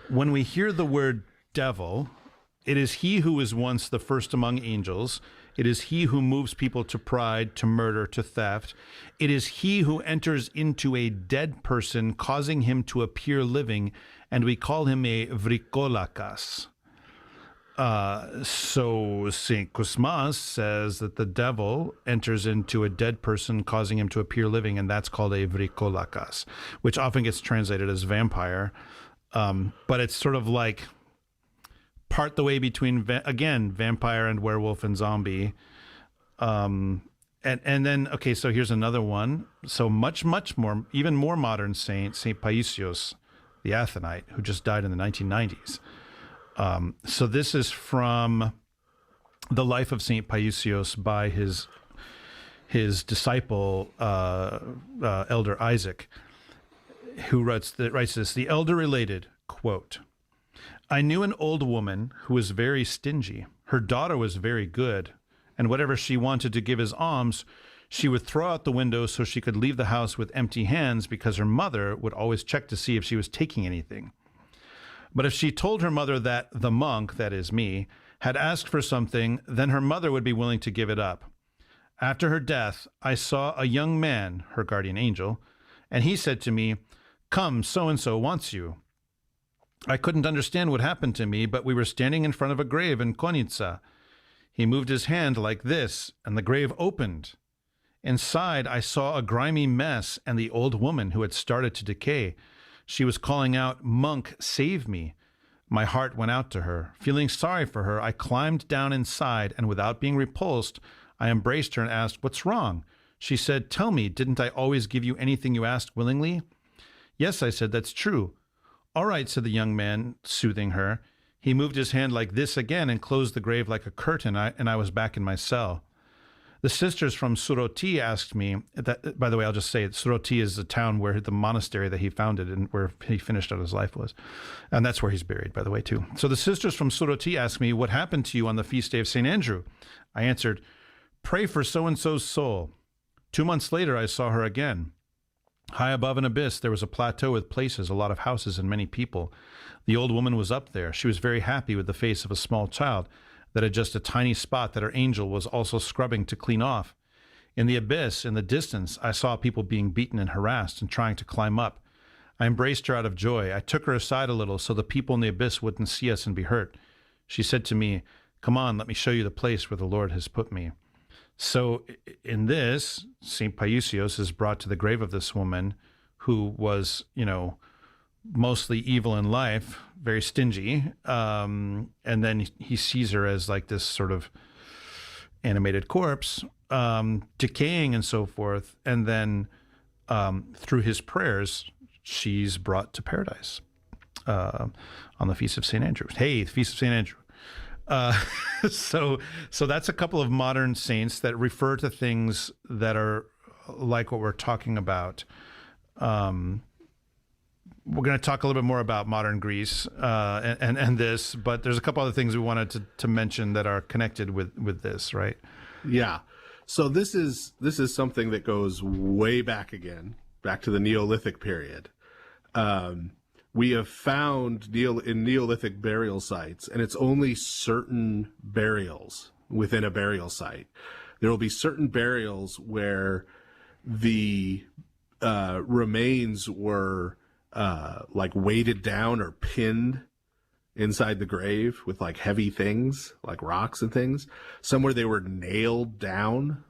F: "When we hear the word devil, it is he who was once the first among angels. It is he who moves people to pride, to murder, to theft. It is he who enters into a dead person, causing him to appear living, and we call him a vrikolacas." So St. Cosmas says that the devil enters into a dead person, causing him to appear living, and that's called a vrikolacas, which often gets translated as vampire. But it's sort of like part the way between, vampire and werewolf and zombie. And then, okay, so here's another one. So much more, even more modern saint, St. Paulicios, the Athenite, who just died in the 1990s. So this is from the life of St. Paulicios by his disciple, Elder Isaac, who writes this. The elder related, quote, "I knew an old woman who was very stingy. Her daughter was very good, and whatever she wanted to give as alms, she would throw out the window so she could leave the house with empty hands, because her mother would always check to see if she was taking anything. But if she told her mother that the monk, that is me, had asked for something, then her mother would be willing to give it up. After her death, I saw a young man, her guardian angel, and he said to me, 'Come, so-and-so wants you.' I couldn't understand what happened to me, but we were standing in front of a grave in Konitsa. He moved his hand like this, and the grave opened. Inside, I saw a grimy mess and the old woman who had started to decay. She was calling out, 'Monk, save me.' My heart went out to her. Feeling sorry for her, I climbed down inside, and without being repulsed, I embraced her and asked, "What's wrong?" She said, "Tell me, didn't I always give you anything you asked willingly?" "Yes," I said, "that's true." "All right," said the young man, soothing her. He moved his hand like this again and closed the grave like a curtain, and I was back in my cell. The sisters from Suroti asked me, by the way, I'll just say it, Suroti is the town where the monastery that he founded and where he finished out his life was. And that's where he's buried, by the way, too. So the sisters from Suroti asked me, "What happened to you on the feast day of St. Andrew?" I answered, "Pray for so-and-so's soul." 2 months later, I saw her again. High above an abyss, there was a plateau with places, a lot of houses, and many people. The old woman was up there. She was very happy with the face of a small child that had just a tiny spot that her angel was also scrubbing to clean off. In the abyss, in the distance, I saw people being beaten and harassed and trying to climb up. I embraced her out of joy. I took her aside a little so the people in the abyss wouldn't see us and be hurt. She said to me, "Come on, let me show you the place where the Lord has put me." So in this, St. Paulicios is brought to the grave of this woman who was, mostly evil in life, very stingy. And then he sees her as like this sort of animated corpse, decaying and so forth. And then through his prayers, she's brought to paradise on the Feast of St. Andrew. Hey, the Feast of St. Andrew. So that's a couple of modern saints that refer to things that are like what we're talking about. We're going to talk a little bit more about modern Greece and this, but there's a couple other things we wanted to mention that are connected with this, right?
G: Yeah. So this is something that goes way back again, back to the Neolithic period. We have found in Neolithic burial sites, and it's only certain burials within a burial site. There will be certain burials where the remains were like weighted down or pinned inside the grave with like heavy things, like rocks and things. Somewhere they were nailed down.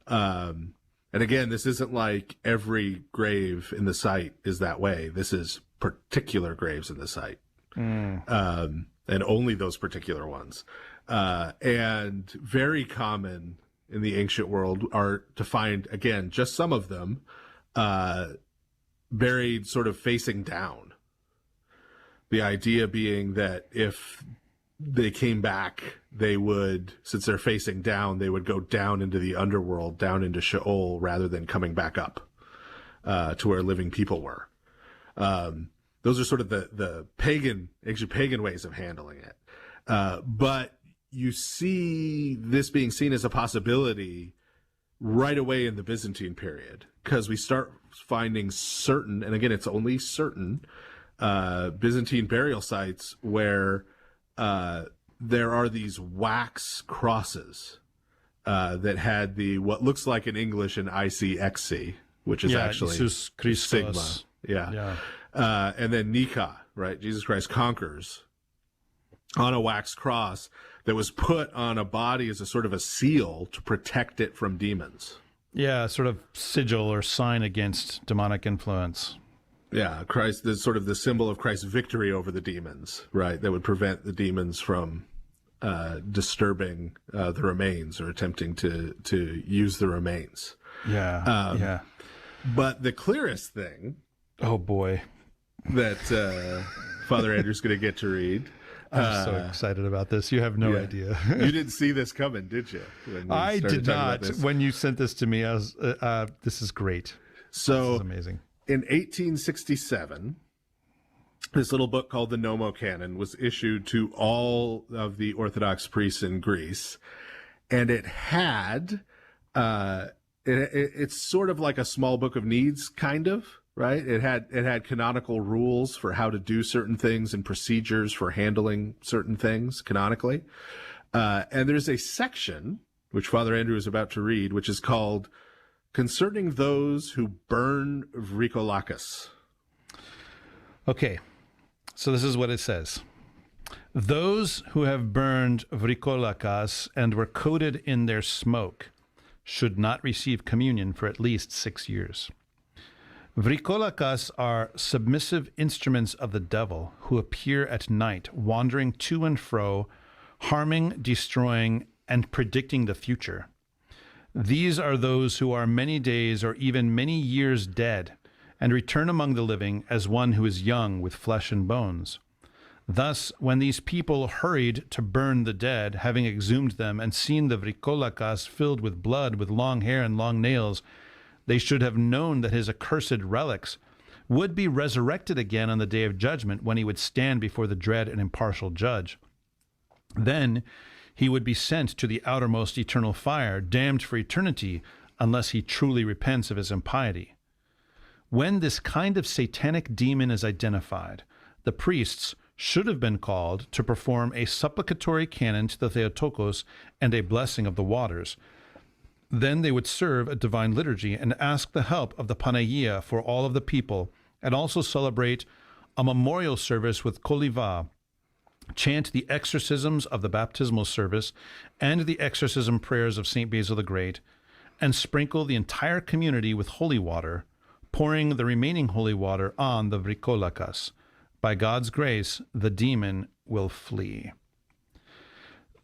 G: And again, this isn't like every grave in the site is that way. This is particular graves in the site. And only those particular ones. And very common in the ancient world are to find, again, just some of them, buried sort of facing down. The idea being that if they came back, they would, since they're facing down, they would go down into the underworld, down into Sheol, rather than coming back up to where living people were. Those are sort of the ancient pagan ways of handling it. But you see this being seen as a possibility right away in the Byzantine period, because we start finding certain, and again, it's only certain Byzantine burial sites where there are these wax crosses that had what looks like in English an ICXC, which is actually
F: Jesus Christos.
G: Sigma. Yeah. And then Nika, right? Jesus Christ conquers, on a wax cross that was put on a body as a sort of a seal to protect it from demons.
F: Yeah, sort of sigil or sign against demonic influence.
G: Yeah, Christ, the sort of the symbol of Christ's victory over the demons, right? That would prevent the demons from disturbing the remains or attempting to use the remains.
F: Yeah, yeah.
G: But the clearest thing,
F: oh boy,
G: that Father Andrew's going to get to read.
F: I'm so excited about this. You have no idea.
G: You didn't see this coming, did you?
F: I did not. When you sent this to me, I was, this is great.
G: So
F: this is amazing.
G: In 1867, this little book called the Nomo Canon was issued to all of the Orthodox priests in Greece. And it had, it's sort of like a small book of needs, kind of. Right? It had canonical rules for how to do certain things and procedures for handling certain things canonically. And there's a section, which Father Andrew is about to read, which is called Concerning Those Who Burn Ricolacus.
F: Okay, so this is what it says. Those who have burned Ricolacus and were coated in their smoke should not receive communion for at least 6 years. Ricolacus are submissive instruments of the devil who appear at night, wandering to and fro, harming, destroying, and predicting the future. These are those who are many days or even many years dead, and return among the living as one who is young with flesh and bones. Thus, when these people hurried to burn the dead, having exhumed them and seen the Ricolacus filled with blood, with long hair and long nails, they should have known that his accursed relics would be resurrected again on the day of judgment, when he would stand before the dread and impartial judge. Then he would be sent to the outermost eternal fire, damned for eternity, unless he truly repents of his impiety. When this kind of satanic demon is identified, the priests should have been called to perform a supplicatory canon to the Theotokos and a blessing of the waters. Then they would serve a divine liturgy and ask the help of the Panagia for all of the people, and also celebrate a memorial service with Koliva, chant the exorcisms of the baptismal service and the exorcism prayers of St. Basil the Great, and sprinkle the entire community with holy water, pouring the remaining holy water on the Ricolacus. By God's grace, the demon will flee.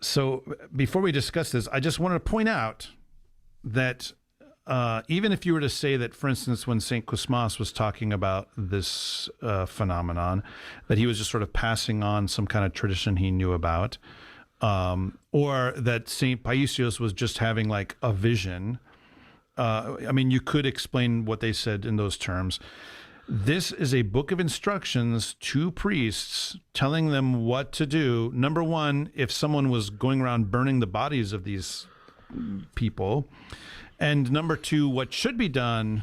F: So before we discuss this, I just wanted to point out that even if you were to say that, for instance, when St. Cosmas was talking about this phenomenon, that he was just sort of passing on some kind of tradition he knew about, or that St. Paulicios was just having like a vision, I mean, you could explain what they said in those terms. This is a book of instructions to priests telling them what to do. Number one, if someone was going around burning the bodies of these people, and number two, what should be done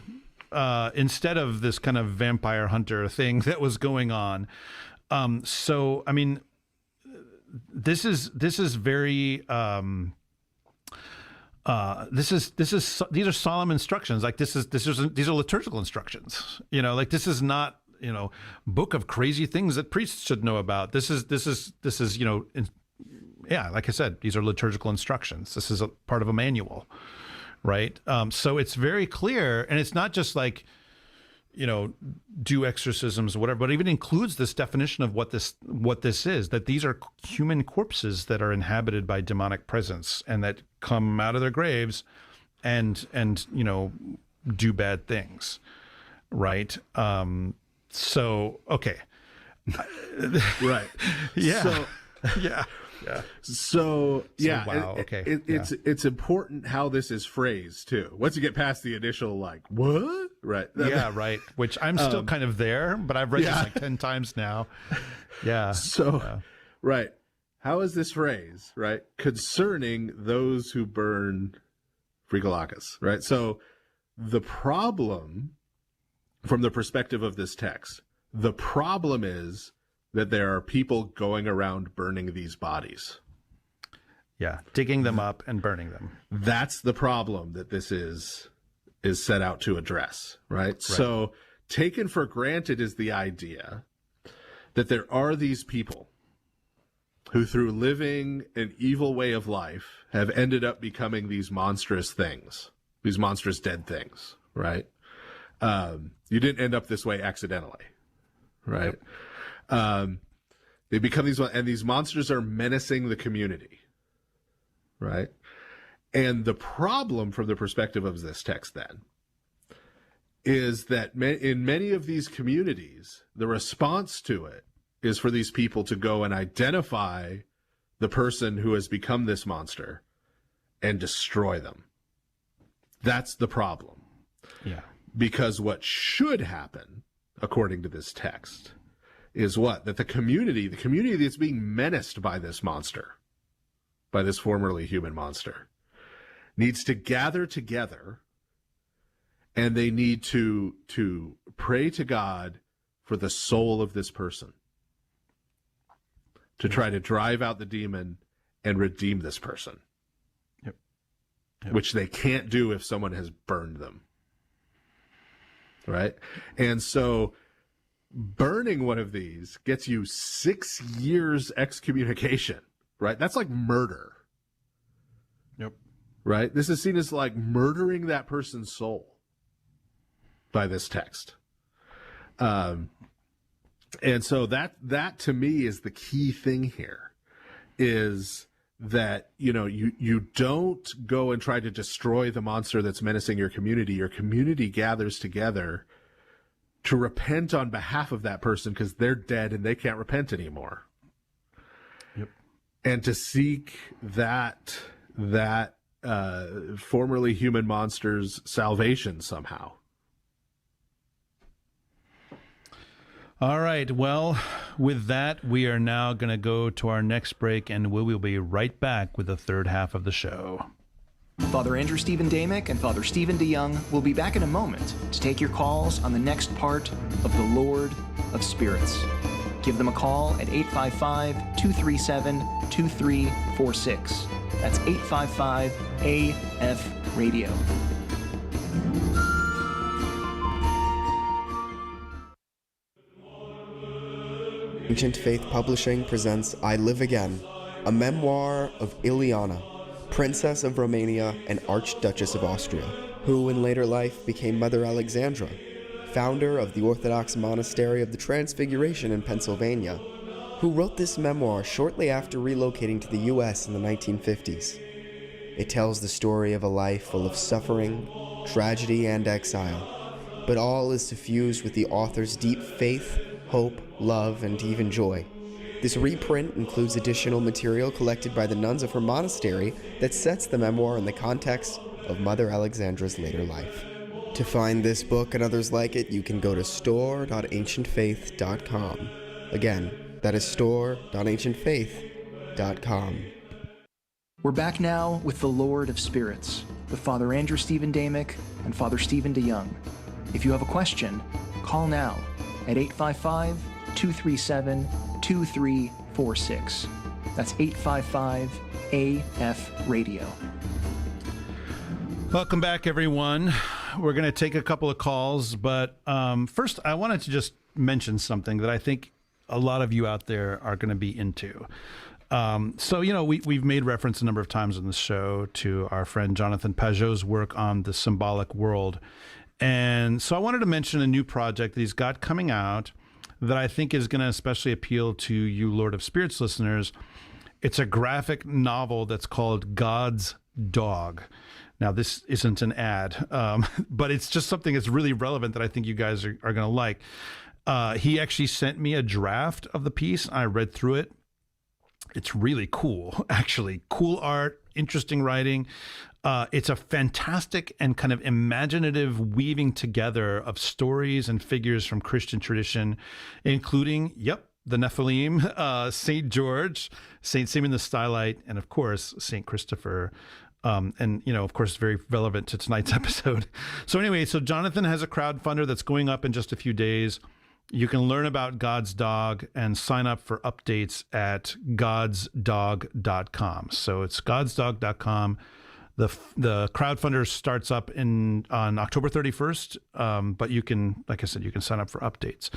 F: instead of this kind of vampire hunter thing that was going on. So, I mean, this is very these are solemn instructions. Like these are liturgical instructions. You know, like this is not, you know, book of crazy things that priests should know about. This is you know, yeah, like I said, these are liturgical instructions. This is a part of a manual, right? So it's very clear, and it's not just like, you know, do exorcisms or whatever, but it even includes this definition of what this is, that these are human corpses that are inhabited by demonic presence and that come out of their graves and you know, do bad things, right? So okay.
G: Right.
F: Yeah.
G: So,
F: yeah.
G: Yeah. So yeah,
F: wow. Okay.
G: It's important how this is phrased too. Once you get past the initial like what, right?
F: Yeah, right. Which I'm still kind of there, but I've read this like 10 times now. Yeah.
G: So, right. How is this phrase, right? Concerning those who burn Ricolacus, right? So the problem from the perspective of this text, the problem is that there are people going around burning these bodies.
F: Yeah, digging them up and burning them.
G: That's the problem that this is set out to address, right? So taken for granted is the idea that there are these people who, through living an evil way of life, have ended up becoming these monstrous things, these monstrous dead things, right? You didn't end up this way accidentally, right? Yep. They become these, and these monsters are menacing the community, right? And the problem from the perspective of this text then is that in many of these communities, the response to it is for these people to go and identify the person who has become this monster and destroy them. That's the problem.
F: Yeah.
G: Because what should happen, according to this text, is what? That the community that's being menaced by this monster, by this formerly human monster, needs to gather together, and they need to pray to God for the soul of this person, to try to drive out the demon and redeem this person.
F: Yep.
G: Which they can't do if someone has burned them. Right? And so burning one of these gets you 6 years excommunication, right? That's like murder.
F: Yep.
G: Right? This is seen as like murdering that person's soul by this text. And so that to me is the key thing here, is that, you don't go and try to destroy the monster that's menacing your community. Your community gathers together to repent on behalf of that person because they're dead and they can't repent anymore.
F: Yep.
G: And to seek that formerly human monster's salvation somehow.
F: All right. Well, with that, we are now going to go to our next break, and we will be right back with the third half of the show.
E: Father Andrew Stephen Damick and Father Stephen DeYoung will be back in a moment to take your calls on the next part of The Lord of Spirits. Give them a call at 855-237-2346. That's 855-AF-RADIO.
L: Ancient Faith Publishing presents I Live Again, a memoir of Ileana, Princess of Romania and Archduchess of Austria, who in later life became Mother Alexandra, founder of the Orthodox Monastery of the Transfiguration in Pennsylvania, who wrote this memoir shortly after relocating to the U.S. in the 1950s. It tells the story of a life full of suffering, tragedy, and exile, but all is suffused with the author's deep faith, hope, love, and even joy. This reprint includes additional material collected by the nuns of her monastery that sets the memoir in the context of Mother Alexandra's later life. To find this book and others like it, you can go to store.ancientfaith.com. Again, that is store.ancientfaith.com.
E: We're back now with The Lord of Spirits, with Father Andrew Stephen Damick and Father Stephen DeYoung. If you have a question, call now at 855-237-2346. That's 855-AF-RADIO.
F: Welcome back, everyone. We're going to take a couple of calls, but first I wanted to just mention something that I think a lot of you out there are going to be into. We've made reference a number of times on the show to our friend Jonathan Pageau's work on the symbolic world. And so I wanted to mention a new project that he's got coming out that I think is going to especially appeal to you Lord of Spirits listeners. It's a graphic novel that's called God's Dog. Now, this isn't an ad, but it's just something that's really relevant that I think you guys are going to like. He actually sent me a draft of the piece. I read through it. It's really cool, actually. Cool art, interesting writing. It's a fantastic and kind of imaginative weaving together of stories and figures from Christian tradition, including, the Nephilim, St. George, St. Simeon the Stylite, and of course, St. Christopher. Of course, very relevant to tonight's episode. So Jonathan has a crowdfunder that's going up in just a few days. You can learn about God's Dog and sign up for updates at godsdog.com. So it's godsdog.com. The crowdfunder starts up on October 31st, but you can, like I said, you can sign up for updates.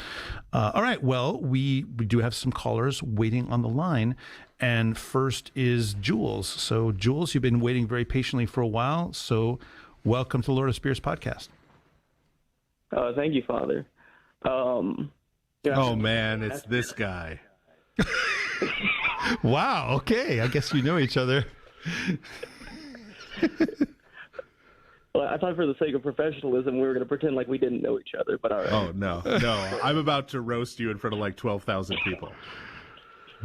F: All right, well, we do have some callers waiting on the line, and first is Jules. So, Jules, you've been waiting very patiently for a while, so welcome to the Lord of Spirits podcast.
J: Thank you, Father.
G: Oh, man, it's this guy.
F: Wow, okay, I guess you know each other.
J: Well, I thought for the sake of professionalism, we were going to pretend like we didn't know each other, but all right.
G: Oh, no. I'm about to roast you in front of like 12,000 people.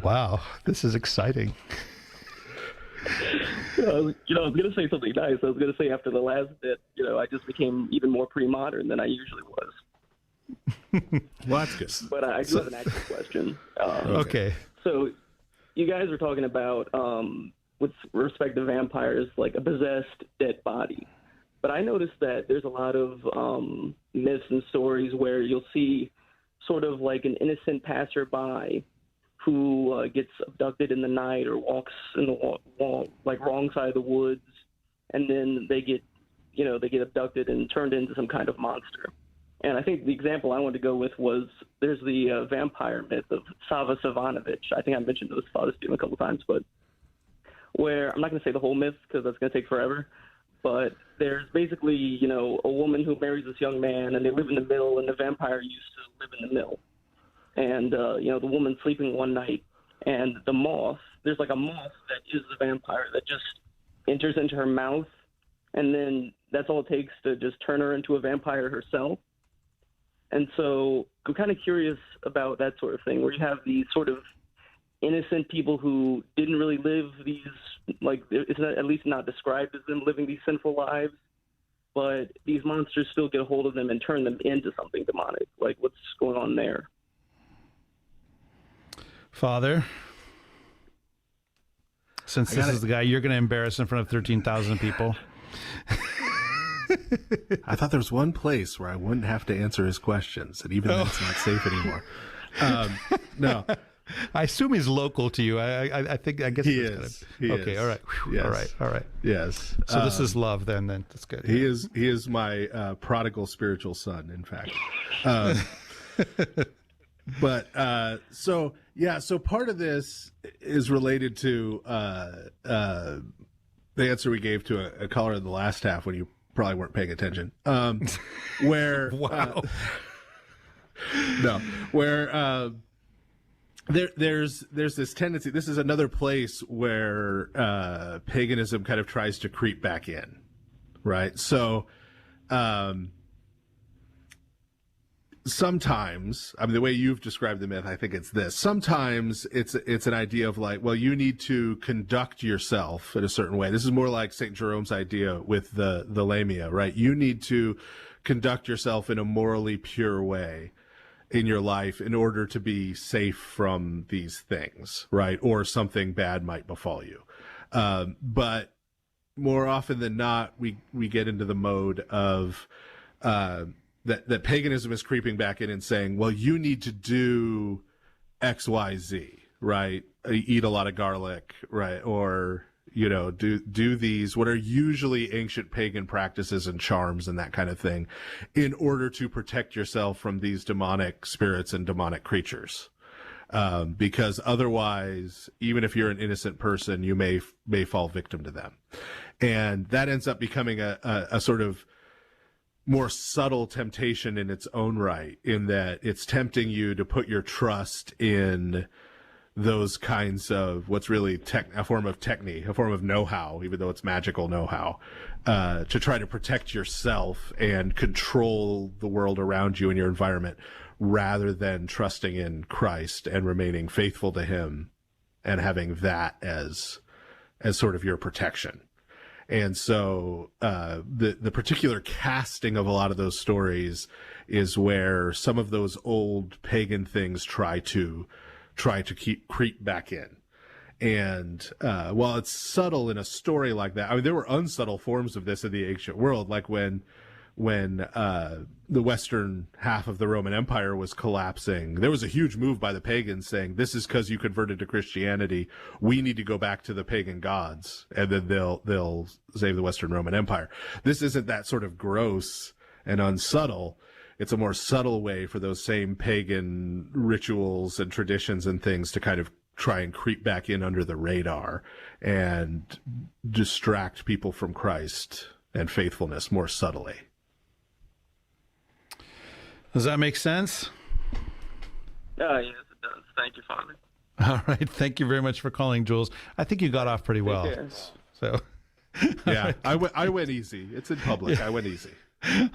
F: Wow, this is exciting.
J: I was going to say something nice. I was going to say after the last bit, I just became even more pre-modern than I usually was.
G: Well, that's good.
J: But I do have an actual question.
F: Okay.
J: So you guys were talking about, with respect to vampires, like a possessed dead body. But I noticed that there's a lot of myths and stories where you'll see sort of like an innocent passerby who gets abducted in the night or walks in the wrong side of the woods, and then they get abducted and turned into some kind of monster. And I think the example I wanted to go with was there's the vampire myth of Sava Savanovich. I think I mentioned this Father Stephen a couple of times, but where I'm not going to say the whole myth because that's going to take forever.
M: but there's basically, you know, a woman who marries this young man, and they live in the mill, and the vampire used to live in the mill. And, you know, the woman's sleeping one night, and the moth, there's like a moth that is the vampire that just enters into her mouth, and then that's all it takes to just turn her into a vampire herself. And so I'm kind of curious about that sort of thing, where you have these sort of innocent people who didn't really live these, like, it's not, at least not described as them living these sinful lives, but these monsters still get a hold of them and turn them into something demonic. Like, what's going on there?
F: Father, since this is the guy you're going to embarrass in front of 13,000 people.
G: I thought there was one place where I wouldn't have to answer his questions, and even that's not safe anymore. No.
F: I assume he's local to you. I guess
G: he is.
F: Okay, all right. Yes. All right.
G: Yes.
F: So this is love then. That's good.
G: He is my prodigal spiritual son, in fact. But so part of this is related to the answer we gave to a caller in the last half when you probably weren't paying attention. Where
F: wow.
G: There's this tendency. This is another place where paganism kind of tries to creep back in, right? So sometimes, I mean, the way you've described the myth, I think it's this. Sometimes it's an idea of like, well, you need to conduct yourself in a certain way. This is more like St. Jerome's idea with the Lamia, right? You need to conduct yourself in a morally pure way in your life in order to be safe from these things, right? Or something bad might befall you. But more often than not, we get into the mode of that paganism is creeping back in and saying, well, you need to do X, Y, Z, right? Eat a lot of garlic, right? Or, you know, do these, what are usually ancient pagan practices and charms and that kind of thing in order to protect yourself from these demonic spirits and demonic creatures. Because otherwise, even if you're an innocent person, you may fall victim to them. And that ends up becoming a sort of more subtle temptation in its own right, in that it's tempting you to put your trust in those kinds of what's really a form of techne, a form of know-how, even though it's magical know-how, to try to protect yourself and control the world around you and your environment, rather than trusting in Christ and remaining faithful to him and having that as sort of your protection. And so the particular casting of a lot of those stories is where some of those old pagan things try to creep back in. And while it's subtle in a story like that, I mean, there were unsubtle forms of this in the ancient world, like when the western half of the Roman Empire was collapsing, there was a huge move by the pagans saying, this is because you converted to Christianity. We need to go back to the pagan gods, and then they'll save the Western Roman Empire. This isn't that sort of gross and unsubtle. It's a more subtle way for those same pagan rituals and traditions and things to kind of try and creep back in under the radar and distract people from Christ and faithfulness more subtly.
F: Does that make sense?
M: Yes, it does. Thank you, Father.
F: All right. Thank you very much for calling, Jules. I think you got off pretty well. So,
G: yeah, right. I went easy. It's in public. I went easy.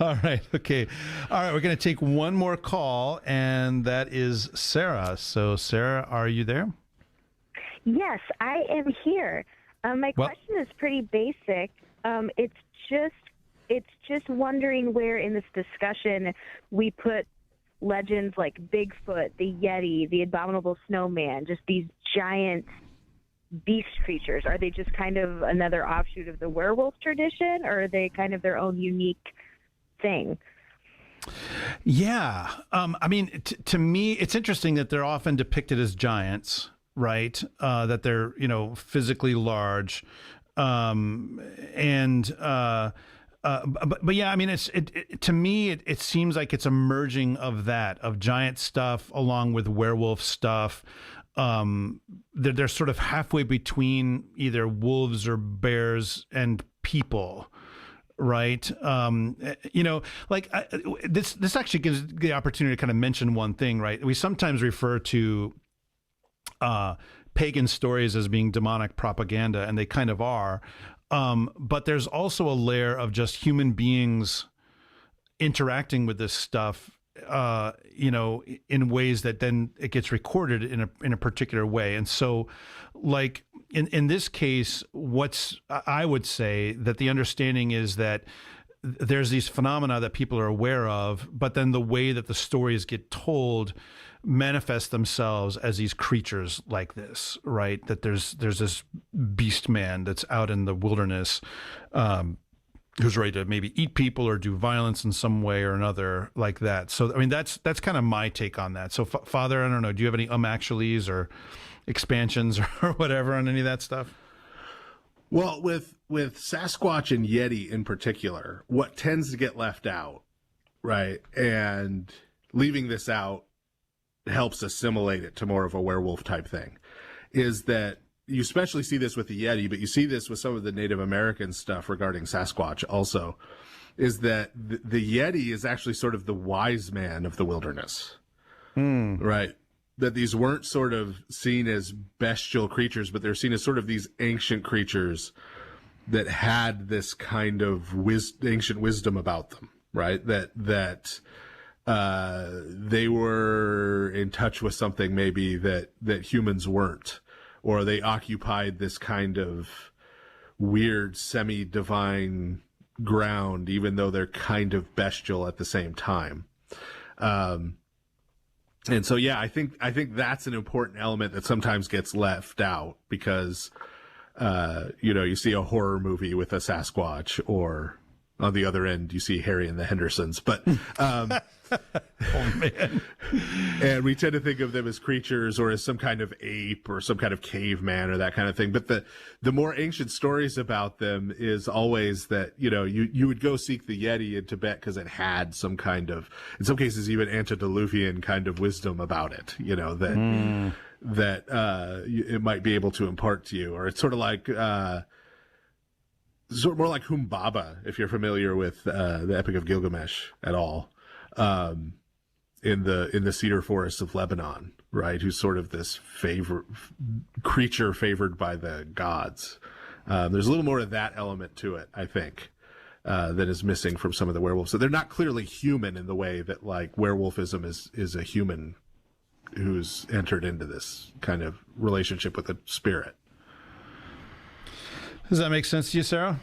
F: All right. Okay. All right. We're going to take one more call, and that is Sarah. So, Sarah, are you there?
N: Yes, I am here. My question is pretty basic. It's just wondering where in this discussion we put legends like Bigfoot, the Yeti, the abominable snowman, just these giant beast creatures. Are they just kind of another offshoot of the werewolf tradition, or are they kind of their own unique thing?
F: Yeah. I mean, to me, it's interesting that they're often depicted as giants, right? That they're, physically large. But yeah, I mean, to me, it seems like it's a merging of that, of giant stuff along with werewolf stuff. They're sort of halfway between either wolves or bears and people. right? This actually gives the opportunity to kind of mention one thing, right? We sometimes refer to pagan stories as being demonic propaganda, and they kind of are. But there's also a layer of just human beings interacting with this stuff, in ways that then it gets recorded in a particular way. And so, like in this case, I would say that the understanding is that there's these phenomena that people are aware of, but then the way that the stories get told manifest themselves as these creatures like this, right? That there's this beast man that's out in the wilderness, who's ready to maybe eat people or do violence in some way or another like that. So, I mean, that's kind of my take on that. So, Father, I don't know, do you have any actuallys or expansions or whatever on any of that stuff?
G: Well, with Sasquatch and Yeti in particular, what tends to get left out, right, and leaving this out helps assimilate it to more of a werewolf type thing, is that you especially see this with the Yeti, but you see this with some of the Native American stuff regarding Sasquatch also, is that the Yeti is actually sort of the wise man of the wilderness, right? That these weren't sort of seen as bestial creatures, but they're seen as sort of these ancient creatures that had this kind of ancient wisdom about them, right? That they were in touch with something maybe that humans weren't, or they occupied this kind of weird semi-divine ground, even though they're kind of bestial at the same time. And so, yeah, I think that's an important element that sometimes gets left out because, you see a horror movie with a Sasquatch, or on the other end, you see Harry and the Hendersons, but,
F: oh man.
G: And we tend to think of them as creatures or as some kind of ape or some kind of caveman or that kind of thing. But the more ancient stories about them is always that, you would go seek the Yeti in Tibet because it had some kind of, in some cases, even antediluvian kind of wisdom about it, that it might be able to impart to you. Or it's sort of like, sort of more like Humbaba, if you're familiar with the Epic of Gilgamesh at all. In the cedar forests of Lebanon, right? Who's sort of this creature favored by the gods. There's a little more of that element to it, I think, that is missing from some of the werewolves. So they're not clearly human in the way that like werewolfism is a human who's entered into this kind of relationship with a spirit.
F: Does that make sense to you, Sarah?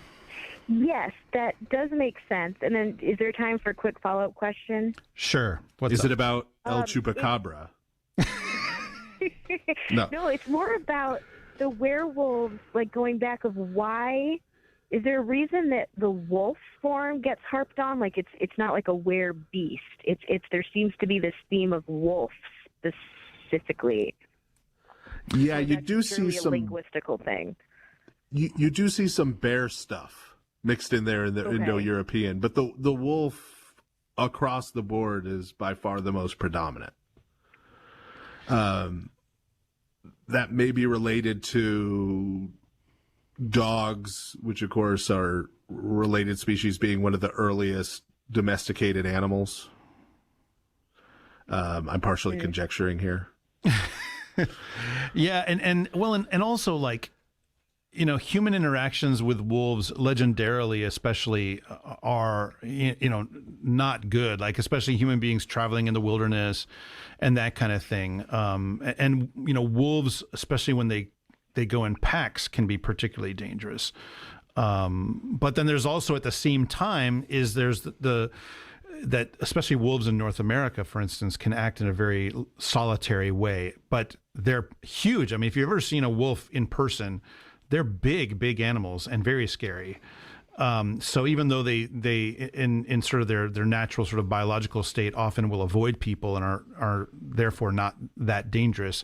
N: Yes, that does make sense. And then is there time for a quick follow-up question?
F: Sure.
G: Is it about El Chupacabra?
N: No, it's more about the werewolves, like going back of why. Is there a reason that the wolf form gets harped on? Like it's not like a were-beast. It's there seems to be this theme of wolf specifically.
G: Yeah,
N: so
G: you do see some
N: a linguistical thing.
G: You do see some bear stuff mixed in there in the Indo-European, but the wolf across the board is by far the most predominant. That may be related to dogs, which of course are related species, being one of the earliest domesticated animals. I'm partially conjecturing here.
F: Yeah, and also like, human interactions with wolves legendarily, especially, are, not good, like especially human beings traveling in the wilderness and that kind of thing. And wolves, especially when they go in packs, can be particularly dangerous. But then there's also at the same time there's that especially wolves in North America, for instance, can act in a very solitary way, but they're huge. I mean, if you've ever seen a wolf in person, they're big animals and very scary. So even though they in sort of their natural sort of biological state often will avoid people and are therefore not that dangerous,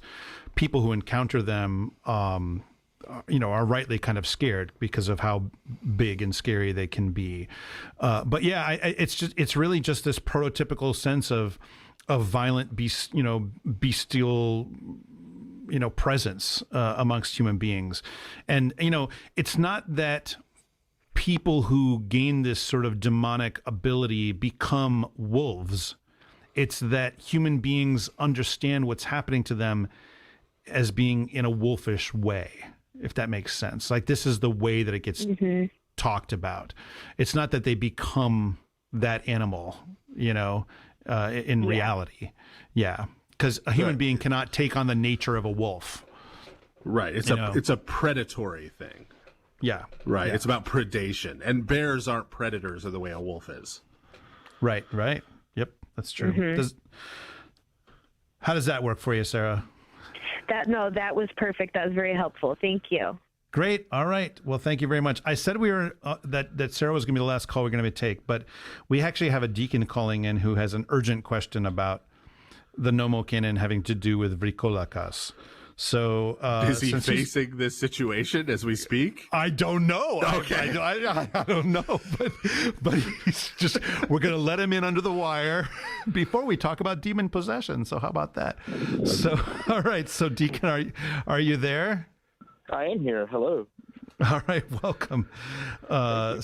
F: people who encounter them, are rightly kind of scared because of how big and scary they can be. But yeah, it's really just this prototypical sense of violent bestial presence amongst human beings. And it's not that people who gain this sort of demonic ability become wolves. It's that human beings understand what's happening to them as being in a wolfish way, if that makes sense. Like, this is the way that it gets talked about. It's not that they become that animal, in reality. Yeah. Because a human being cannot take on the nature of a wolf.
G: Right. It's a predatory thing.
F: Yeah.
G: Right.
F: Yeah.
G: It's about predation. And bears aren't predators of the way a wolf is.
F: Right. Yep. That's true. How does that work for you, Sarah?
N: That was perfect. That was very helpful. Thank you.
F: Great. All right. Well, thank you very much. I said we were that Sarah was going to be the last call we're going to take, but we actually have a deacon calling in who has an urgent question about the Nomo Canon having to do with Ricolacus. So
G: is he facing this situation as we speak?
F: I don't know.
G: Okay.
F: I don't know, but he's just, we're going to let him in under the wire before we talk about demon possession. So how about that? So, all right. So Deacon, are you there?
O: I am here. Hello.
F: All right. Welcome.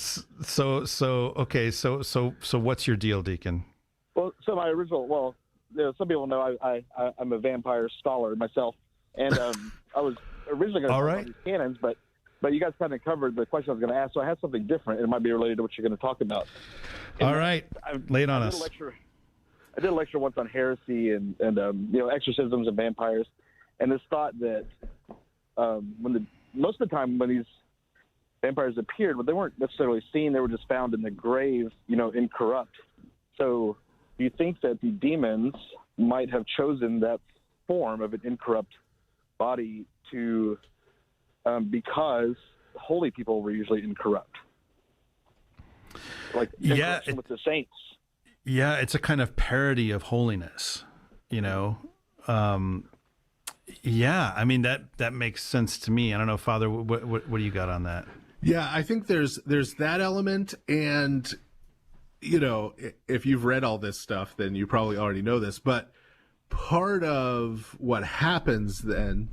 F: So what's your deal, Deacon?
O: Well, so my original, some people know I'm a vampire scholar myself. And I was originally going to talk about these canons, but you guys kind of covered the question I was going to ask, so I have something different. It might be related to what you're going to talk about. And
F: all right, lay it on us.
O: I did a lecture once on heresy and exorcisms and vampires, and this thought that most of the time when these vampires appeared, but they weren't necessarily seen; they were just found in the grave, incorrupt. So, do you think that the demons might have chosen that form of an incorrupt body to because holy people were usually incorrupt, like with the saints?
F: Yeah, it's a kind of parody of holiness, Yeah, I mean that makes sense to me. I don't know, Father, what do you got on that?
G: Yeah, I think there's that element, and if you've read all this stuff, then you probably already know this, but part of what happens then,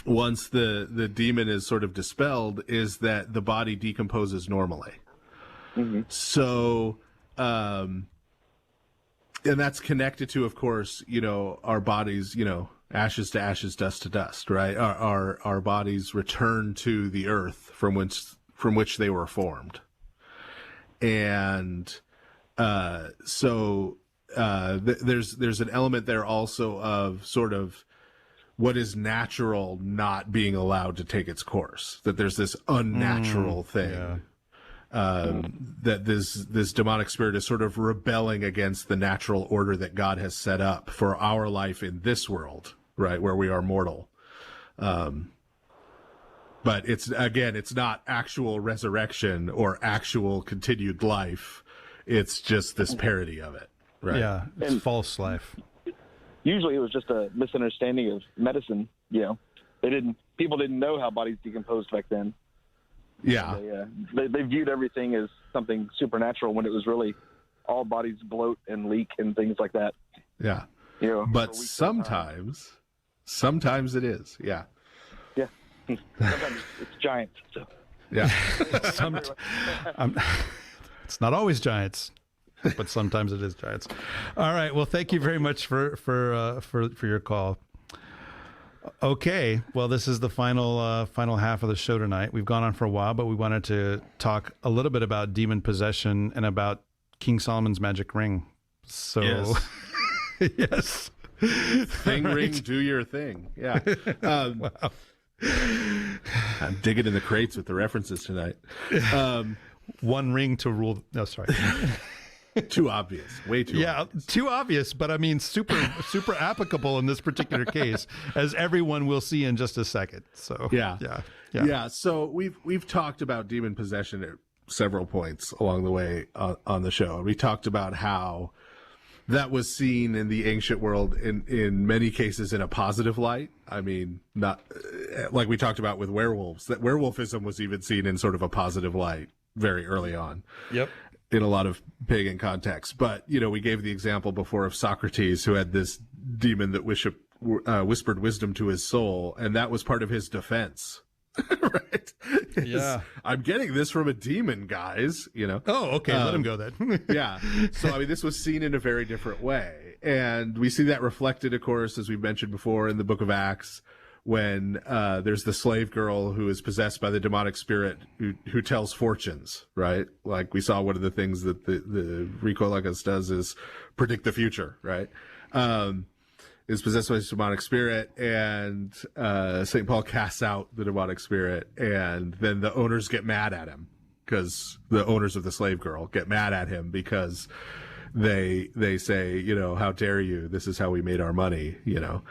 G: once the demon is sort of dispelled, is that the body decomposes normally. Mm-hmm. So, and that's connected to, of course, our bodies, ashes to ashes, dust to dust, right? Our bodies return to the earth from which they were formed, and there's an element there also of sort of what is natural not being allowed to take its course, that there's this unnatural thing, that this demonic spirit is sort of rebelling against the natural order that God has set up for our life in this world, right, where we are mortal. But it's not actual resurrection or actual continued life. It's just this parody of it. Right.
F: Yeah, it's false life.
O: Usually, it was just a misunderstanding of medicine. People didn't know how bodies decomposed back then.
G: Yeah,
O: they viewed everything as something supernatural when it was really all bodies bloat and leak and things like that.
G: Yeah, but sometimes it is. Yeah,
O: yeah. Sometimes it's giants. So.
G: Yeah,
F: it's not always giants. But sometimes it is giants. All right. Well, thank you very much for your call. Okay. Well, this is the final half of the show tonight. We've gone on for a while, but we wanted to talk a little bit about demon possession and about King Solomon's magic ring. So, yes.
G: Thing
F: right.
G: Ring, do your thing. Yeah.
F: Wow.
G: I'm digging in the crates with the references tonight.
F: One ring to rule. No, sorry.
G: Too obvious. Way too obvious.
F: Too obvious, but I mean super applicable in this particular case, as everyone will see in just a second. So yeah.
G: So we've talked about demon possession at several points along the way on the show. We talked about how that was seen in the ancient world in many cases in a positive light. I mean, not like we talked about with werewolves, that werewolfism was even seen in sort of a positive light very early on.
F: Yep.
G: In a lot of pagan contexts. But, we gave the example before of Socrates, who had this demon that whispered wisdom to his soul, and that was part of his defense Right?
F: Yeah.
G: I'm getting this from a demon, guys, you know.
F: Oh, okay. Let him go then.
G: Yeah. So, I mean, this was seen in a very different way. And we see that reflected, of course, as we mentioned before, in the book of Acts, when there's the slave girl who is possessed by the demonic spirit who tells fortunes, right? Like we saw, one of the things that the Ricolacus does is predict the future, right? Is possessed by this demonic spirit, and St. Paul casts out the demonic spirit, and then the owners get mad at him, because the owners of the slave girl get mad at him because they say, you know, how dare you? This is how we made our money, you know.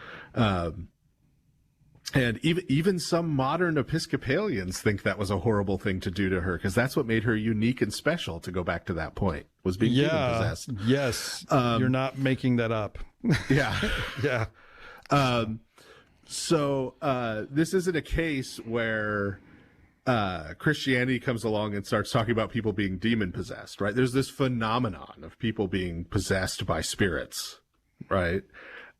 G: And even some modern Episcopalians think that was a horrible thing to do to her, because that's what made her unique and special, to go back to that point, was being demon-possessed.
F: Yes. You're not making that up.
G: Yeah.
F: Yeah.
G: So this isn't a case where Christianity comes along and starts talking about people being demon-possessed, right? There's this phenomenon of people being possessed by spirits, right?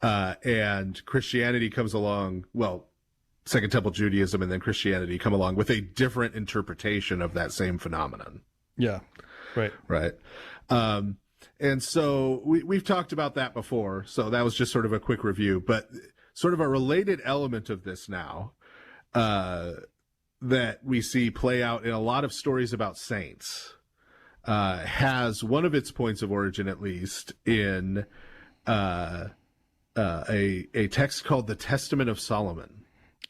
G: And Christianity comes along, well, Second Temple Judaism and then Christianity come along with a different interpretation of that same phenomenon.
F: Yeah. Right.
G: Right. And so we've talked about that before. So that was just sort of a quick review, but sort of a related element of this now, that we see play out in a lot of stories about saints, has one of its points of origin, at least, in a text called the Testament of Solomon.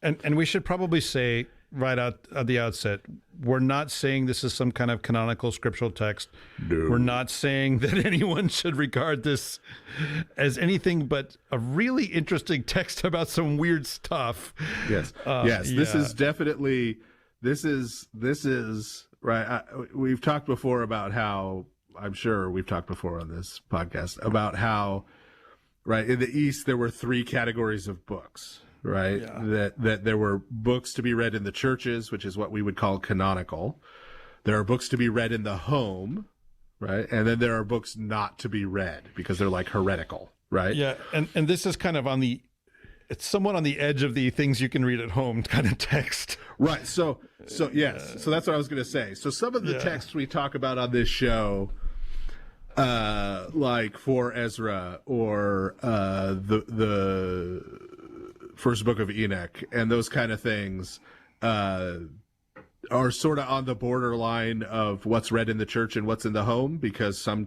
F: And we should probably say right out at the outset, we're not saying this is some kind of canonical scriptural text.
G: No.
F: We're not saying that anyone should regard this as anything but a really interesting text about some weird stuff.
G: Yes. Yes. This is definitely, this is right. We've talked before about how, I'm sure we've talked before on this podcast about how, right, in the East, there were 3 categories of books. Right. Yeah. That there were books to be read in the churches, which is what we would call canonical. There are books to be read in the home. Right. And then there are books not to be read because they're like heretical. Right.
F: Yeah. And this is kind of it's somewhat on the edge of the things you can read at home kind of text.
G: Right. So yes. So that's what I was going to say. So some of the texts we talk about on this show, like for Ezra or the First Book of Enoch and those kind of things, are sort of on the borderline of what's read in the church and what's in the home, because some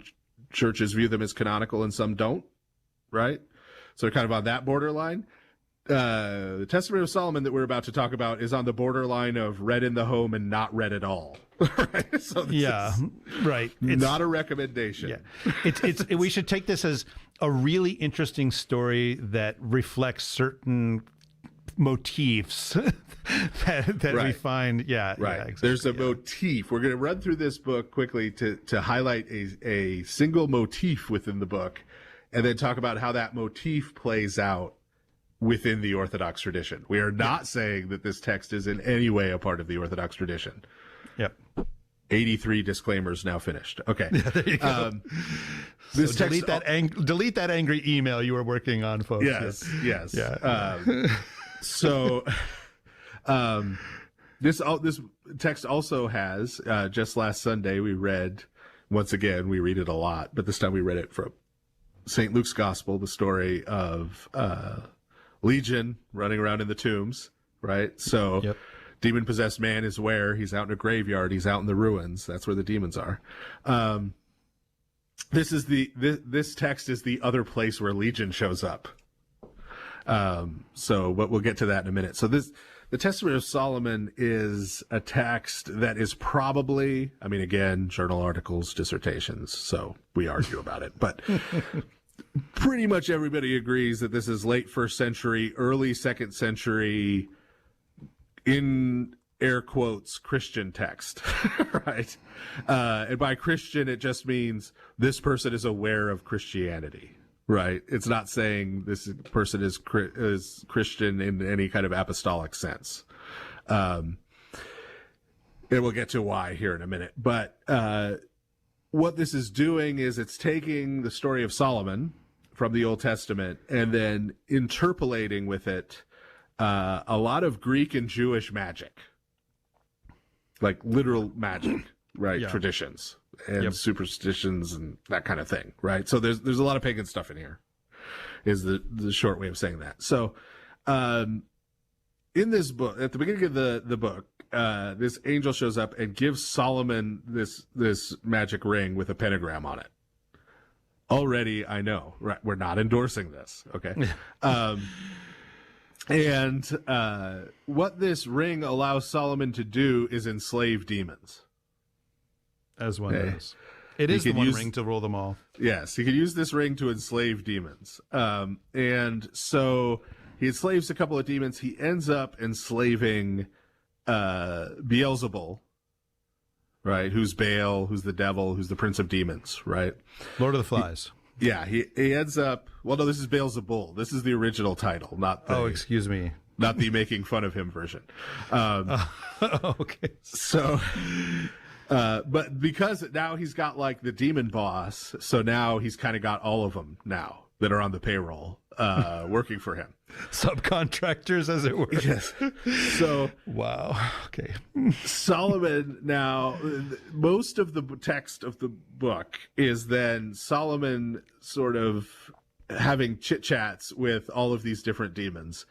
G: churches view them as canonical and some don't, right? So they're kind of on that borderline. The Testament of Solomon that we're about to talk about is on the borderline of read in the home and not read at all. Right? So this is
F: right.
G: It's not a recommendation.
F: Yeah. We should take this as a really interesting story that reflects certain motifs that we find. Yeah.
G: Right.
F: Yeah, exactly,
G: There's a motif. We're going to run through this book quickly to highlight a single motif within the book, and then talk about how that motif plays out within the Orthodox tradition. We are not saying that this text is in any way a part of the Orthodox tradition.
F: Yep.
G: 83 disclaimers now finished. Okay.
F: Yeah, there you go.
G: This
F: so
G: text,
F: delete that angry email you were working on, folks.
G: Yes. Yes.
F: Yeah.
G: This text also has, just last Sunday we read, once again, we read it a lot, but this time we read it from St. Luke's Gospel, the story of Legion running around in the tombs, right? So demon-possessed man is where? He's out in a graveyard. He's out in the ruins. That's where the demons are. This text is the other place where Legion shows up. But we'll get to that in a minute. So the Testament of Solomon is a text that is probably, I mean, again, journal articles, dissertations, so we argue about it, but pretty much everybody agrees that this is late 1st century, early 2nd century, in air quotes, Christian text, right? And by Christian, it just means this person is aware of Christianity, right? It's not saying this person is Christian in any kind of apostolic sense. And we'll get to why here in a minute. But what this is doing is it's taking the story of Solomon from the Old Testament and then interpolating with it a lot of Greek and Jewish magic, like literal magic, right?
F: Yeah.
G: Traditions and
F: Yep.
G: superstitions and that kind of thing, right? So there's a lot of pagan stuff in here, is the short way of saying that. So in this book, at the beginning of the book, this angel shows up and gives Solomon this magic ring with a pentagram on it. Already, I know, right? We're not endorsing this, okay? And what this ring allows Solomon to do is enslave demons.
F: As one does. It is the one ring to rule them all.
G: Yes, he could use this ring to enslave demons. And so he enslaves a couple of demons. He ends up enslaving Beelzebul, right? Who's Baal, who's the devil, who's the prince of demons, right?
F: Lord of the Flies.
G: He ends up, well, no, this is Beelzebul. This is the original title, not the...
F: Oh, excuse me.
G: Not the making fun of him version.
F: Okay.
G: So... but because now he's got like the demon boss, so now he's kind of got all of them now that are on the payroll, working for him.
F: Subcontractors, as it were.
G: Yes. So
F: wow. Okay.
G: Solomon now, most of the text of the book is then Solomon sort of having chit chats with all of these different demons.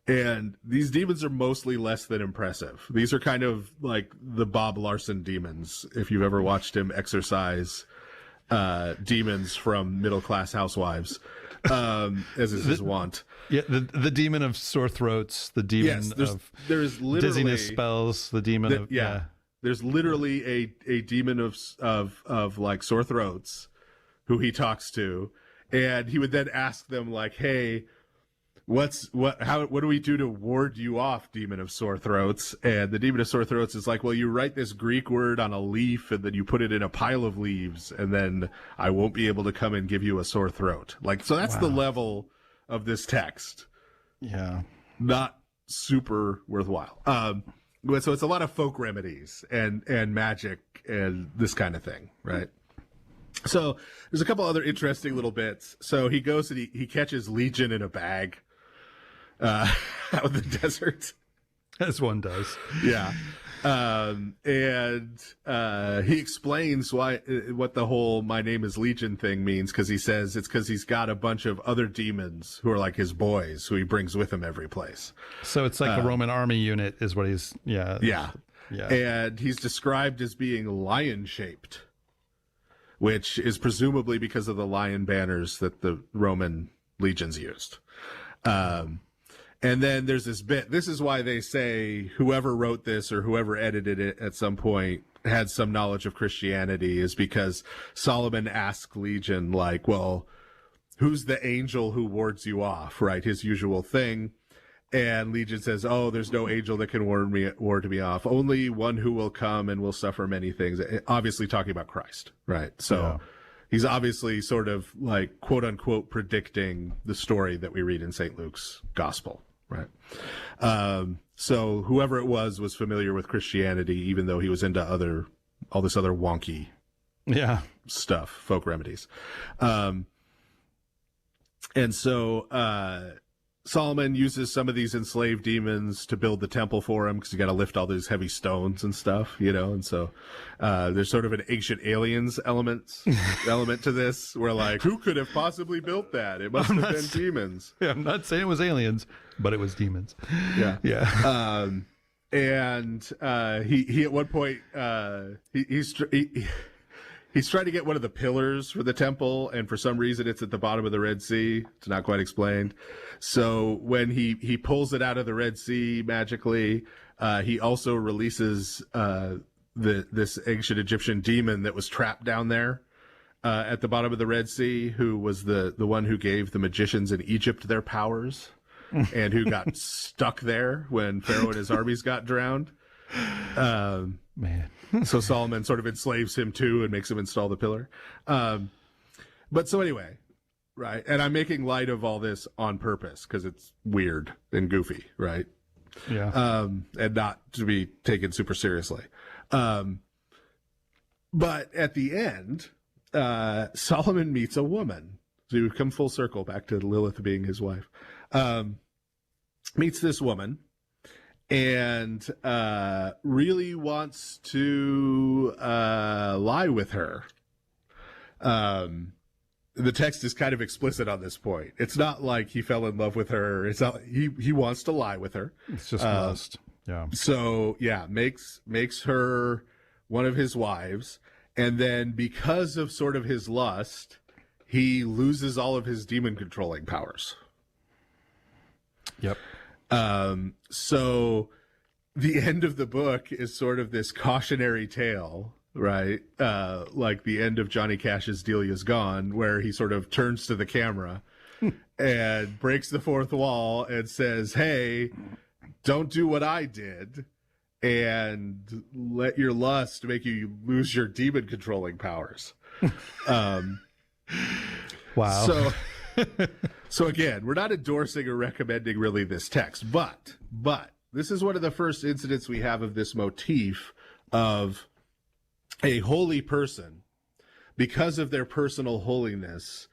G: And these demons are mostly less than impressive. These are kind of like the Bob Larson demons, if you've ever watched him exorcise demons from middle-class housewives, as is his wont.
F: Yeah, the demon of sore throats, the demon of
G: there's literally,
F: dizziness spells, the demon of...
G: Yeah. There's literally a demon of like sore throats who he talks to, and he would then ask them like, hey... What do we do to ward you off, demon of sore throats? And the demon of sore throats is like, well, you write this Greek word on a leaf and then you put it in a pile of leaves, and then I won't be able to come and give you a sore throat. Like, so that's the level of this text.
F: Yeah.
G: Not super worthwhile. So it's a lot of folk remedies and magic and this kind of thing, right? So there's a couple other interesting little bits. So he goes and he catches Legion in a bag out of the desert.
F: As one does.
G: Yeah. And he explains what the whole "my name is Legion" thing means, because he says it's because he's got a bunch of other demons who are like his boys, who he brings with him every place.
F: So it's like a Roman army unit is what he's... Yeah.
G: And he's described as being lion-shaped, which is presumably because of the lion banners that the Roman legions used. And then there's this bit. This is why they say whoever wrote this or whoever edited it at some point had some knowledge of Christianity, is because Solomon asked Legion, like, well, who's the angel who wards you off, right? His usual thing. And Legion says, oh, there's no angel that can ward me off. Only one who will come and will suffer many things. Obviously talking about Christ, right? So he's obviously sort of like, quote unquote, predicting the story that we read in St. Luke's gospel, right? So whoever it was familiar with Christianity, even though he was into all this other wonky stuff, folk remedies. And so, Solomon uses some of these enslaved demons to build the temple for him, because you got to lift all these heavy stones and stuff, and so there's sort of an ancient aliens element to this, where like, who could have possibly built that? It must have been demons.
F: Yeah, I'm not saying it was aliens, but it was demons.
G: Yeah. And he at one point he's trying to get one of the pillars for the temple, and for some reason it's at the bottom of the Red Sea. It's not quite explained. So when he pulls it out of the Red Sea magically, he also releases this ancient Egyptian demon that was trapped down there at the bottom of the Red Sea, who was the one who gave the magicians in Egypt their powers, and who got stuck there when Pharaoh and his armies got drowned.
F: Man.
G: So Solomon sort of enslaves him too and makes him install the pillar. But so anyway, right. And I'm making light of all this on purpose because it's weird and goofy, right?
F: Yeah.
G: And not to be taken super seriously. But at the end, Solomon meets a woman. So we come full circle back to Lilith being his wife. Meets this woman. and really wants to lie with her. The text is kind of explicit on this point. It's not like he fell in love with her. It's not, he wants to lie with her.
F: It's just lust. Yeah.
G: So yeah, makes her one of his wives. And then because of sort of his lust, he loses all of his demon controlling powers.
F: Yep.
G: So the end of the book is sort of this cautionary tale, right? Like the end of Johnny Cash's Delia's Gone, where he sort of turns to the camera and breaks the fourth wall and says, hey, don't do what I did and let your lust make you lose your demon controlling powers.
F: Wow.
G: So again, we're not endorsing or recommending really this text, but this is one of the first incidents we have of this motif of a holy person, because of their personal holiness,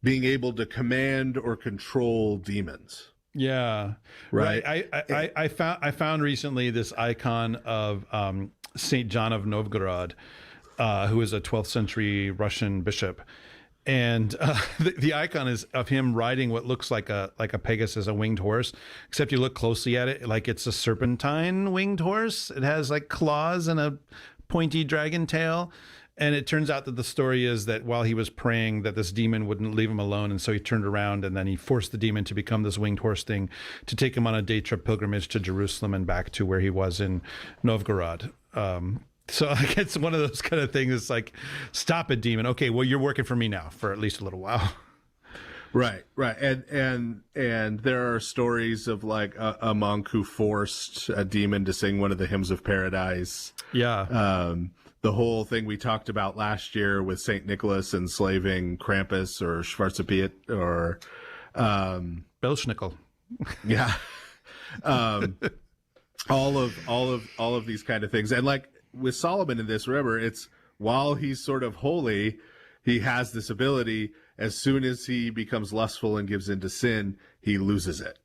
G: being able to command or control demons.
F: Yeah.
G: Right.
F: I found recently this icon of Saint John of Novgorod, who is a 12th century Russian bishop. And the icon is of him riding what looks like a Pegasus, a winged horse, except you look closely at it, like it's a serpentine winged horse. It has like claws and a pointy dragon tail. And it turns out that the story is that while he was praying, that this demon wouldn't leave him alone. And so he turned around and then he forced the demon to become this winged horse thing to take him on a day trip pilgrimage to Jerusalem and back to where he was in Novgorod. So like, it's one of those kind of things. It's like, stop it, demon. Okay, well, you're working for me now for at least a little while.
G: Right. And there are stories of like a monk who forced a demon to sing one of the hymns of paradise.
F: Yeah.
G: The whole thing we talked about last year with St. Nicholas enslaving Krampus or Schwarzepiet or
F: Belschnickel.
G: Yeah. All of these kind of things. And like with Solomon in this, remember, it's while he's sort of holy, he has this ability. As soon as he becomes lustful and gives into sin, he loses it.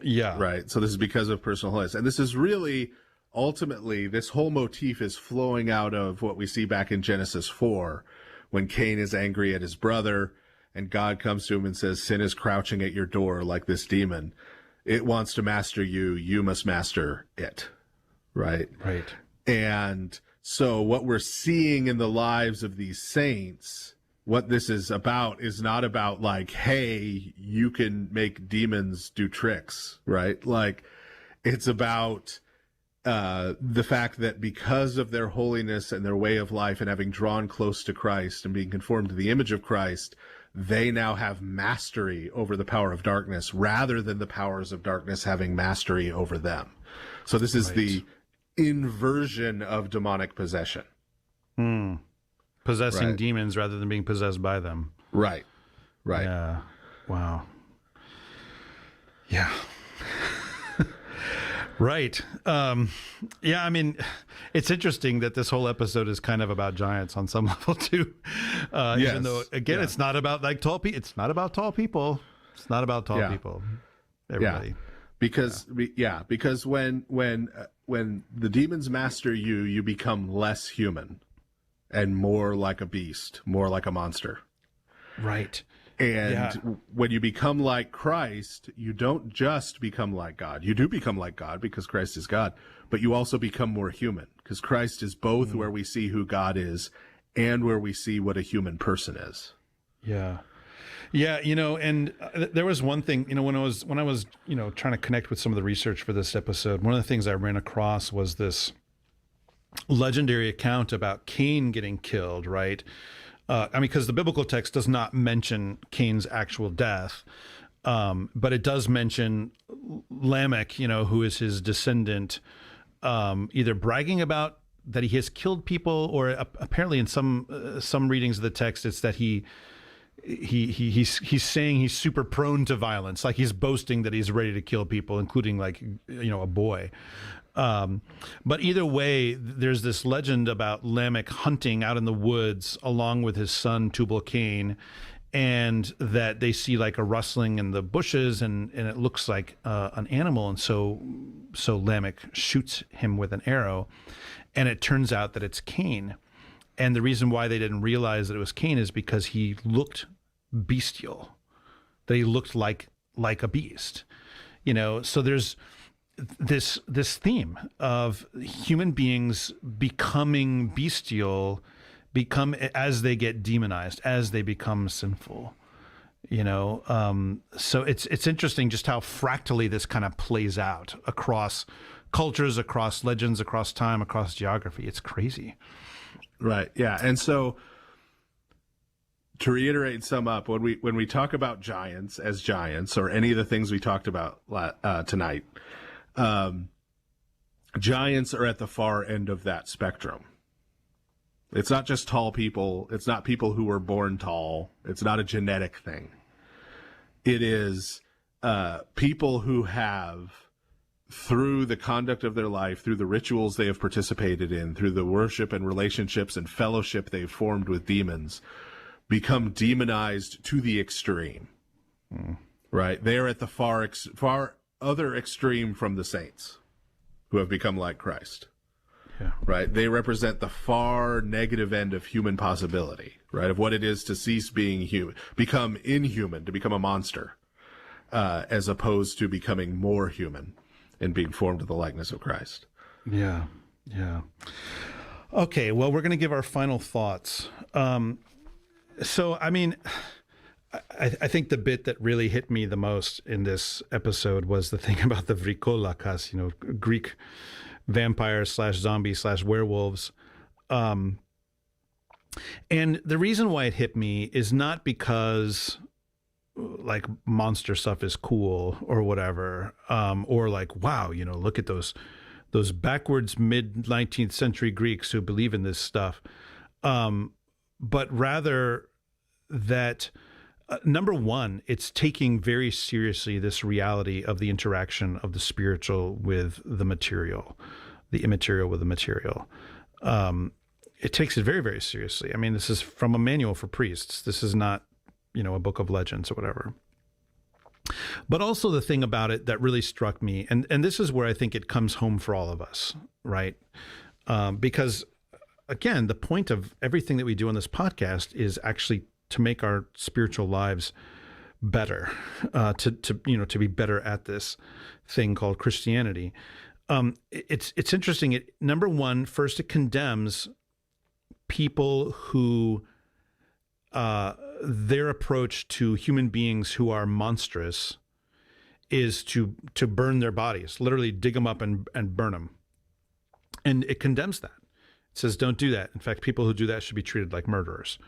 F: Yeah.
G: Right. So this is because of personal holiness. And this is really, ultimately, this whole motif is flowing out of what we see back in Genesis 4, when Cain is angry at his brother and God comes to him and says, sin is crouching at your door like this demon. It wants to master you. You must master it. Right.
F: Right.
G: And so what we're seeing in the lives of these saints, what this is about is not about like, hey, you can make demons do tricks, right? Like, it's about the fact that because of their holiness and their way of life and having drawn close to Christ and being conformed to the image of Christ, they now have mastery over the power of darkness rather than the powers of darkness having mastery over them. So this is the inversion of demonic possession.
F: Possessing demons rather than being possessed by them.
G: Right.
F: Yeah. Wow. Yeah. Right. Yeah, I mean, it's interesting that this whole episode is kind of about giants on some level too. Even though, again, it's not about like tall people. It's not about tall people. It's not about tall people. Everybody.
G: Because when the demons master you, you become less human and more like a beast, more like a monster.
F: Right.
G: And when you become like Christ, you don't just become like God. You do become like God because Christ is God, but you also become more human because Christ is both where we see who God is and where we see what a human person is.
F: Yeah. Yeah, you know, and there was one thing, you know, when I was, you know, trying to connect with some of the research for this episode, one of the things I ran across was this legendary account about Cain getting killed, right? I mean, because the biblical text does not mention Cain's actual death, but it does mention Lamech, you know, who is his descendant, either bragging about that he has killed people, or apparently in some readings of the text, it's that he's saying he's super prone to violence, like he's boasting that he's ready to kill people, including like, you know, a boy. But either way, there's this legend about Lamech hunting out in the woods along with his son Tubal-Cain, and that they see like a rustling in the bushes, and it looks like an animal. And so Lamech shoots him with an arrow, and it turns out that it's Cain. And the reason why they didn't realize that it was Cain is because he looked bestial, that he looked like a beast, so there's this theme of human beings becoming bestial, as they get demonized, as they become sinful, so it's interesting just how fractally this kind of plays out across cultures, across legends, across time, across geography. It's crazy.
G: Right. Yeah. And so, to reiterate and sum up, when we talk about giants as giants, or any of the things we talked about tonight, giants are at the far end of that spectrum. It's not just tall people. It's not people who were born tall. It's not a genetic thing. It is people who have, through the conduct of their life, through the rituals they have participated in, through the worship and relationships and fellowship they've formed with demons, become demonized to the extreme. Right? They are at the far other extreme from the saints who have become like Christ.
F: Yeah.
G: Right? They represent the far negative end of human possibility, right? Of what it is to cease being human, become inhuman, to become a monster, as opposed to becoming more human and being formed to the likeness of Christ.
F: Yeah. Yeah. Okay. Well, we're going to give our final thoughts. So, I mean, I think the bit that really hit me the most in this episode was the thing about the Ricolacus, Greek vampires / zombies / werewolves. And the reason why it hit me is not because like monster stuff is cool or whatever, or like, wow, look at those backwards mid-19th century Greeks who believe in this stuff. But rather that, number one, it's taking very seriously this reality of the interaction of the spiritual with the material, the immaterial with the material. It takes it very, very seriously. I mean, this is from a manual for priests. This is not, a book of legends or whatever. But also the thing about it that really struck me, and this is where I think it comes home for all of us, right? Because again, the point of everything that we do on this podcast is actually to make our spiritual lives better, to be better at this thing called Christianity. It's interesting. Number one, first, it condemns people who their approach to human beings who are monstrous is to burn their bodies, literally dig them up and burn them. And it condemns that. It says, don't do that. In fact, people who do that should be treated like murderers,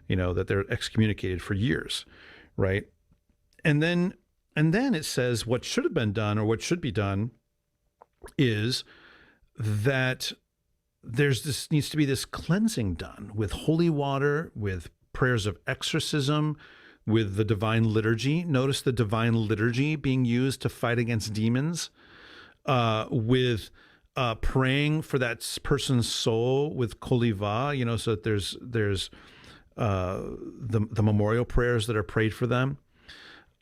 F: that they're excommunicated for years, right? And then it says what should have been done, or what should be done, is that needs to be this cleansing done with holy water, with prayers of exorcism, with the divine liturgy. Notice the divine liturgy being used to fight against demons, with praying for that person's soul with koliva, so that there's the memorial prayers that are prayed for them.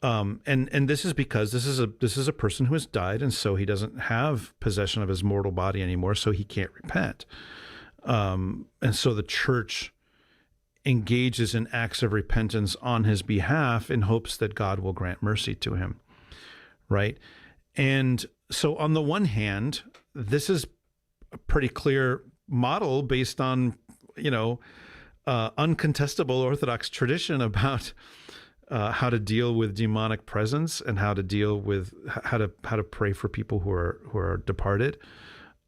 F: And this is because this is a person who has died, and so he doesn't have possession of his mortal body anymore, so he can't repent. And so the church engages in acts of repentance on his behalf in hopes that God will grant mercy to him, right? And so on the one hand, this is a pretty clear model based on, uncontestable Orthodox tradition about how to deal with demonic presence, and how to deal with how to pray for people who are departed,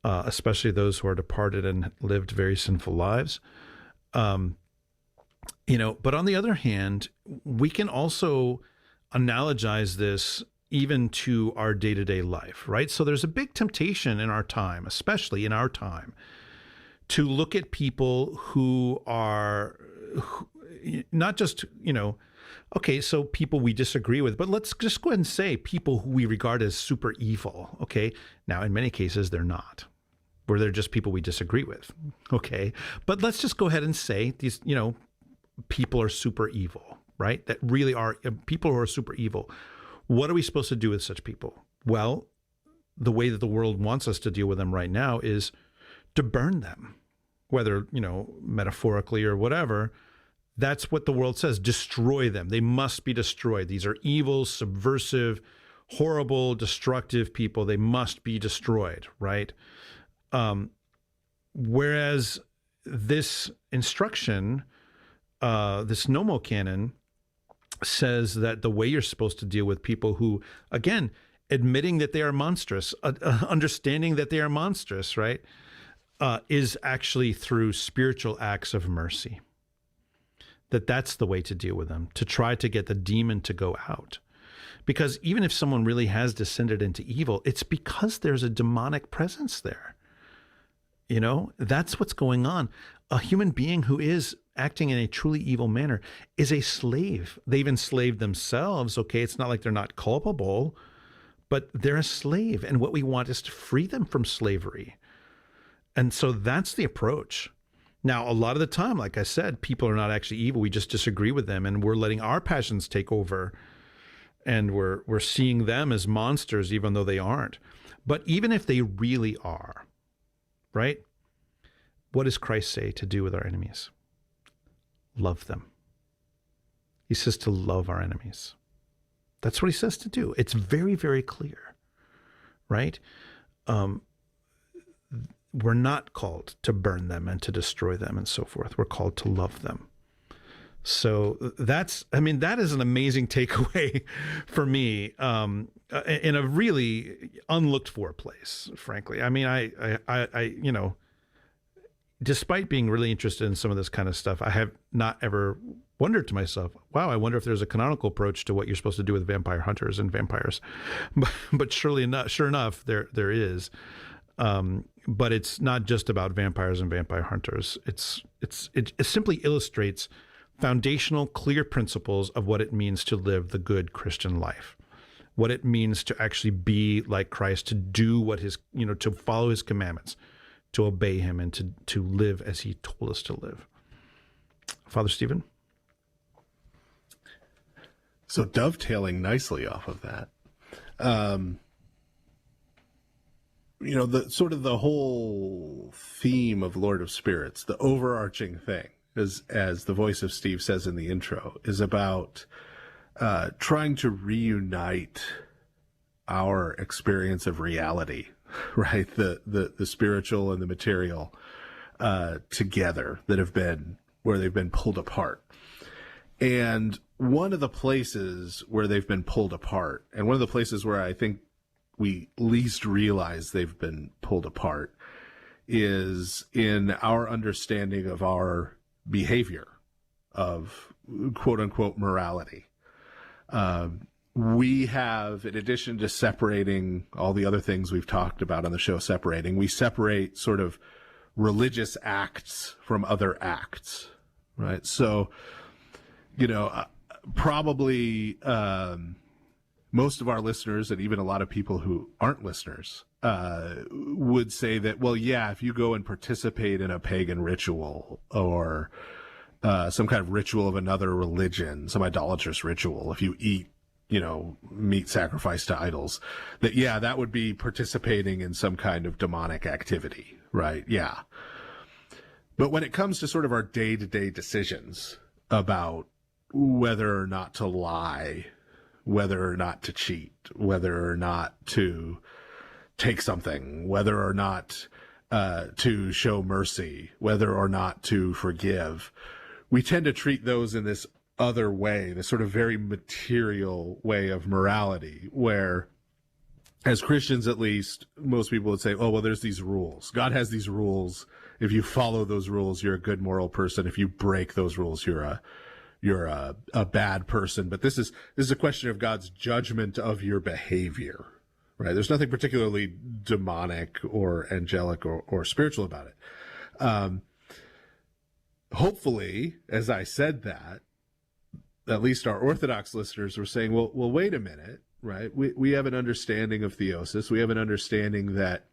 F: especially those who are departed and lived very sinful lives. But on the other hand, we can also analogize this even to our day-to-day life, right? So there's a big temptation in our time, especially in our time, to look at people who are not just, okay, so people we disagree with, but let's just go ahead and say people who we regard as super evil, okay? Now, in many cases, they're not, where they're just people we disagree with, okay? But let's just go ahead and say these, people are super evil, right? That really are people who are super evil. What are we supposed to do with such people? Well, the way that the world wants us to deal with them right now is to burn them, whether, metaphorically or whatever. That's what the world says. Destroy them. They must be destroyed. These are evil, subversive, horrible, destructive people. They must be destroyed, right? Whereas this instruction, this Nomo Canon, says that the way you're supposed to deal with people who, again, admitting that they are monstrous, understanding that they are monstrous, right, is actually through spiritual acts of mercy. That's the way to deal with them, to try to get the demon to go out. Because even if someone really has descended into evil, it's because there's a demonic presence there. That's what's going on. A human being who is acting in a truly evil manner is a slave. They've enslaved themselves. Okay, it's not like they're not culpable, but they're a slave. And what we want is to free them from slavery. And so that's the approach. Now, a lot of the time, like I said, people are not actually evil. We just disagree with them, and we're letting our passions take over. And we're seeing them as monsters, even though they aren't. But even if they really are, right? What does Christ say to do with our enemies? Love them. He says to love our enemies. That's what he says to do. It's very, very clear, right? We're not called to burn them and to destroy them and so forth. We're called to love them. So that is an amazing takeaway for me, in a really unlooked for place, frankly. I despite being really interested in some of this kind of stuff, I have not ever wondered to myself, wow, I wonder if there's a canonical approach to what you're supposed to do with vampire hunters and vampires. But sure enough, there is. But it's not just about vampires and vampire hunters. It simply illustrates foundational, clear principles of what it means to live the good Christian life, what it means to actually be like Christ, to do what to follow his commandments, to obey him, and to live as he told us to live. Father Stephen?
G: So dovetailing nicely off of that, the whole theme of Lord of Spirits, the overarching thing, as the voice of Steve says in the intro, is about trying to reunite our experience of reality, right? The spiritual and the material together where they've been pulled apart. And one of the places where they've been pulled apart, and one of the places where I think we least realize they've been pulled apart, is in our understanding of our behavior, of quote unquote morality. We have, in addition to separating all the other things we've talked about on the show, we separate sort of religious acts from other acts, right? So, probably most of our listeners, and even a lot of people who aren't listeners, would say that, well, yeah, if you go and participate in a pagan ritual or some kind of ritual of another religion, some idolatrous ritual, if you eat, meat sacrificed to idols, that would be participating in some kind of demonic activity, right? Yeah. But when it comes to sort of our day-to-day decisions about whether or not to lie, whether or not to cheat, whether or not to take something, whether or not to show mercy, whether or not to forgive, we tend to treat those in this other way, this sort of very material way of morality, where, as Christians at least, most people would say, oh, well, there's these rules. God has these rules. If you follow those rules, you're a good moral person. If you break those rules, you're a bad person. But this is a question of God's judgment of your behavior, right? There's nothing particularly demonic or angelic or spiritual about it. Hopefully, as I said that, at least our Orthodox listeners were saying, well, wait a minute, right? We have an understanding of theosis. We have an understanding that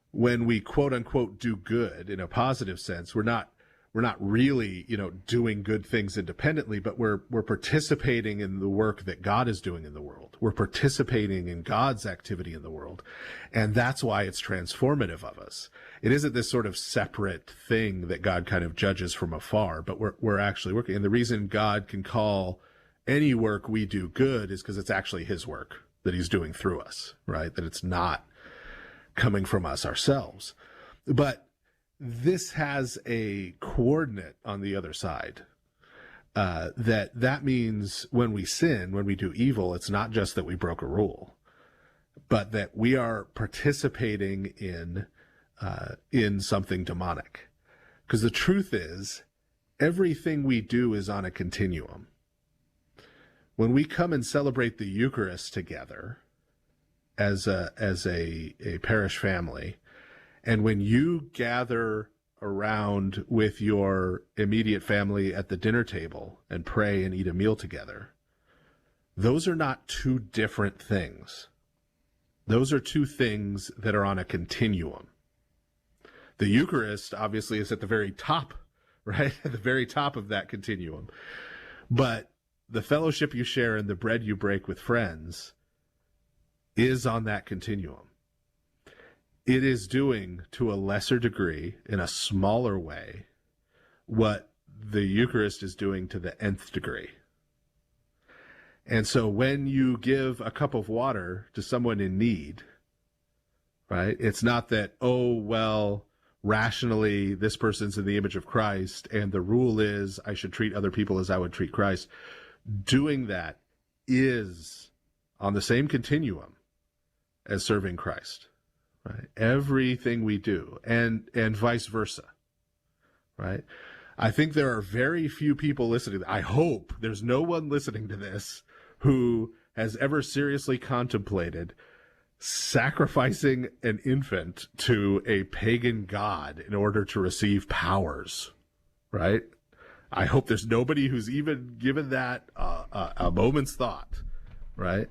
G: when we quote unquote do good in a positive sense, we're not really, doing good things independently, but we're participating in the work that God is doing in the world. We're participating in God's activity in the world. And that's why it's transformative of us. It isn't this sort of separate thing that God kind of judges from afar, but we're actually working. And the reason God can call any work we do good is because it's actually his work that he's doing through us, right? That it's not coming from us ourselves. But this has a coordinate on the other side. That means when we sin, when we do evil, it's not just that we broke a rule, but that we are participating in something demonic. Because the truth is, everything we do is on a continuum. When we come and celebrate the Eucharist together as a parish family, and when you gather around with your immediate family at the dinner table and pray and eat a meal together, those are not two different things. Those are two things that are on a continuum. The Eucharist obviously is at the very top, right? At the very top of that continuum. But the fellowship you share and the bread you break with friends is on that continuum. It is doing, to a lesser degree, in a smaller way, what the Eucharist is doing to the nth degree. And so when you give a cup of water to someone in need, right, it's not that, oh, well, rationally, this person's in the image of Christ, and the rule is I should treat other people as I would treat Christ. Doing that is on the same continuum as serving Christ. Right? Everything we do, and vice versa, right? I think there are very few people listening. I hope there's no one listening to this who has ever seriously contemplated sacrificing an infant to a pagan god in order to receive powers, right? I hope there's nobody who's even given that a moment's thought, right?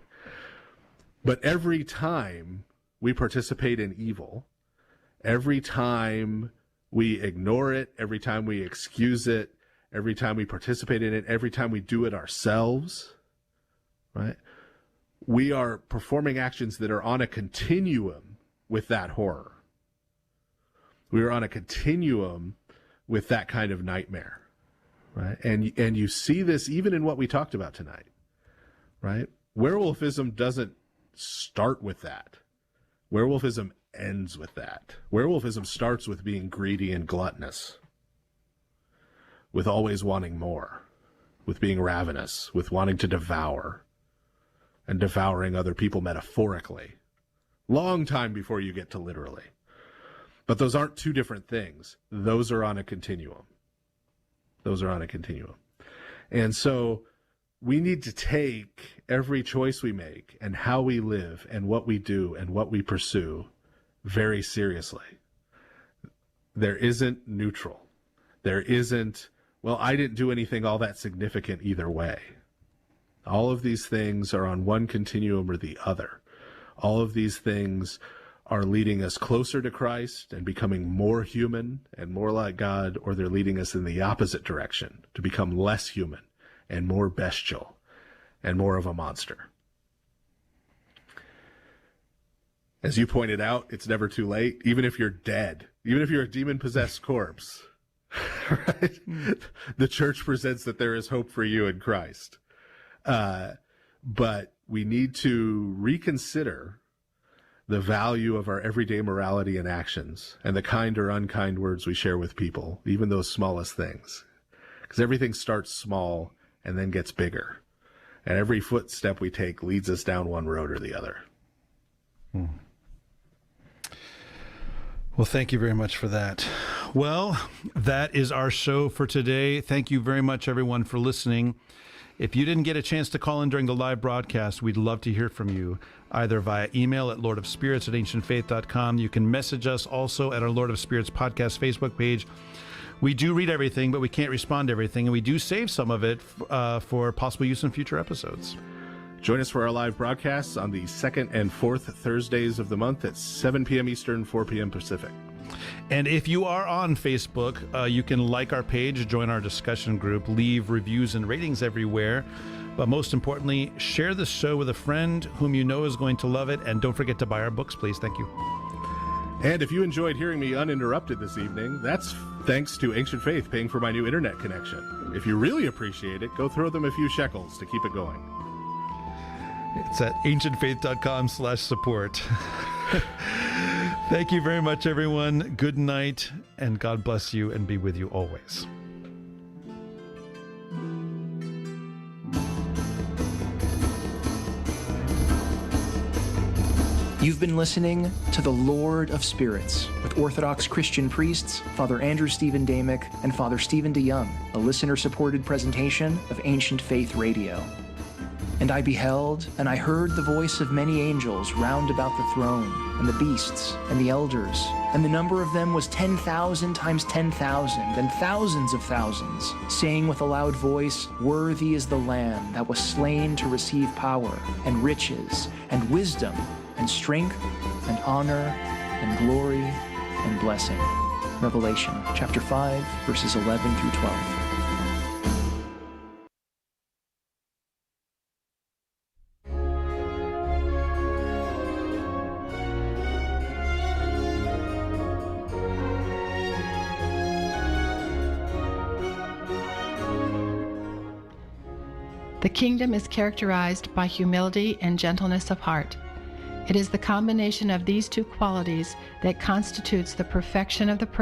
G: But every time we participate in evil, every time we ignore it, every time we excuse it, every time we participate in it, every time we do it ourselves, right? We are performing actions that are on a continuum with that horror. We are on a continuum with that kind of nightmare, right? And you see this even in what we talked about tonight, right? Werewolfism doesn't start with that. Werewolfism ends with that. Werewolfism starts with being greedy and gluttonous, with always wanting more, with being ravenous, with wanting to devour, and devouring other people metaphorically. Long time before you get to literally. But those aren't two different things. Those are on a continuum. Those are on a continuum. And so we need to take every choice we make and how we live and what we do and what we pursue very seriously. There isn't neutral. There isn't, well, I didn't do anything all that significant either way. All of these things are on one continuum or the other. All of these things are leading us closer to Christ and becoming more human and more like God, or they're leading us in the opposite direction to become less human and more bestial, and more of a monster. As you pointed out, it's never too late, even if you're dead, even if you're a demon-possessed corpse, right? The church presents that there is hope for you in Christ. But we need to reconsider the value of our everyday morality and actions, and the kind or unkind words we share with people, even those smallest things. Because everything starts small and then gets bigger. And every footstep we take leads us down one road or the other.
F: Well, thank you very much for that. Well, that is our show for today. Thank you very much, everyone, for listening. If you didn't get a chance to call in during the live broadcast, we'd love to hear from you, either via email at lordofspirits@ancientfaith.com. You can message us also at our Lord of Spirits podcast Facebook page. We do read everything, but we can't respond to everything, and we do save some of it for possible use in future episodes.
G: Join us for our live broadcasts on the second and fourth Thursdays of the month at 7 p.m. Eastern, 4 p.m. Pacific.
F: And if you are on Facebook, you can like our page, join our discussion group, leave reviews and ratings everywhere. But most importantly, share the show with a friend whom you know is going to love it. And don't forget to buy our books, please. Thank you.
G: And if you enjoyed hearing me uninterrupted this evening, that's thanks to Ancient Faith paying for my new internet connection. If you really appreciate it, go throw them a few shekels to keep it going.
F: It's at ancientfaith.com/support. Thank you very much, everyone. Good night, and God bless you and be with you always.
E: You've been listening to The Lord of Spirits with Orthodox Christian priests, Father Andrew Stephen Damick and Father Stephen DeYoung, a listener-supported presentation of Ancient Faith Radio. And I beheld, and I heard the voice of many angels round about the throne, and the beasts, and the elders, and the number of them was 10,000 times 10,000, and thousands of thousands, saying with a loud voice, Worthy is the Lamb that was slain to receive power, and riches, and wisdom, and strength, and honor, and glory, and blessing. Revelation chapter 5, verses 11 through 12.
P: The kingdom is characterized by humility and gentleness of heart. It is the combination of these two qualities that constitutes the perfection of the person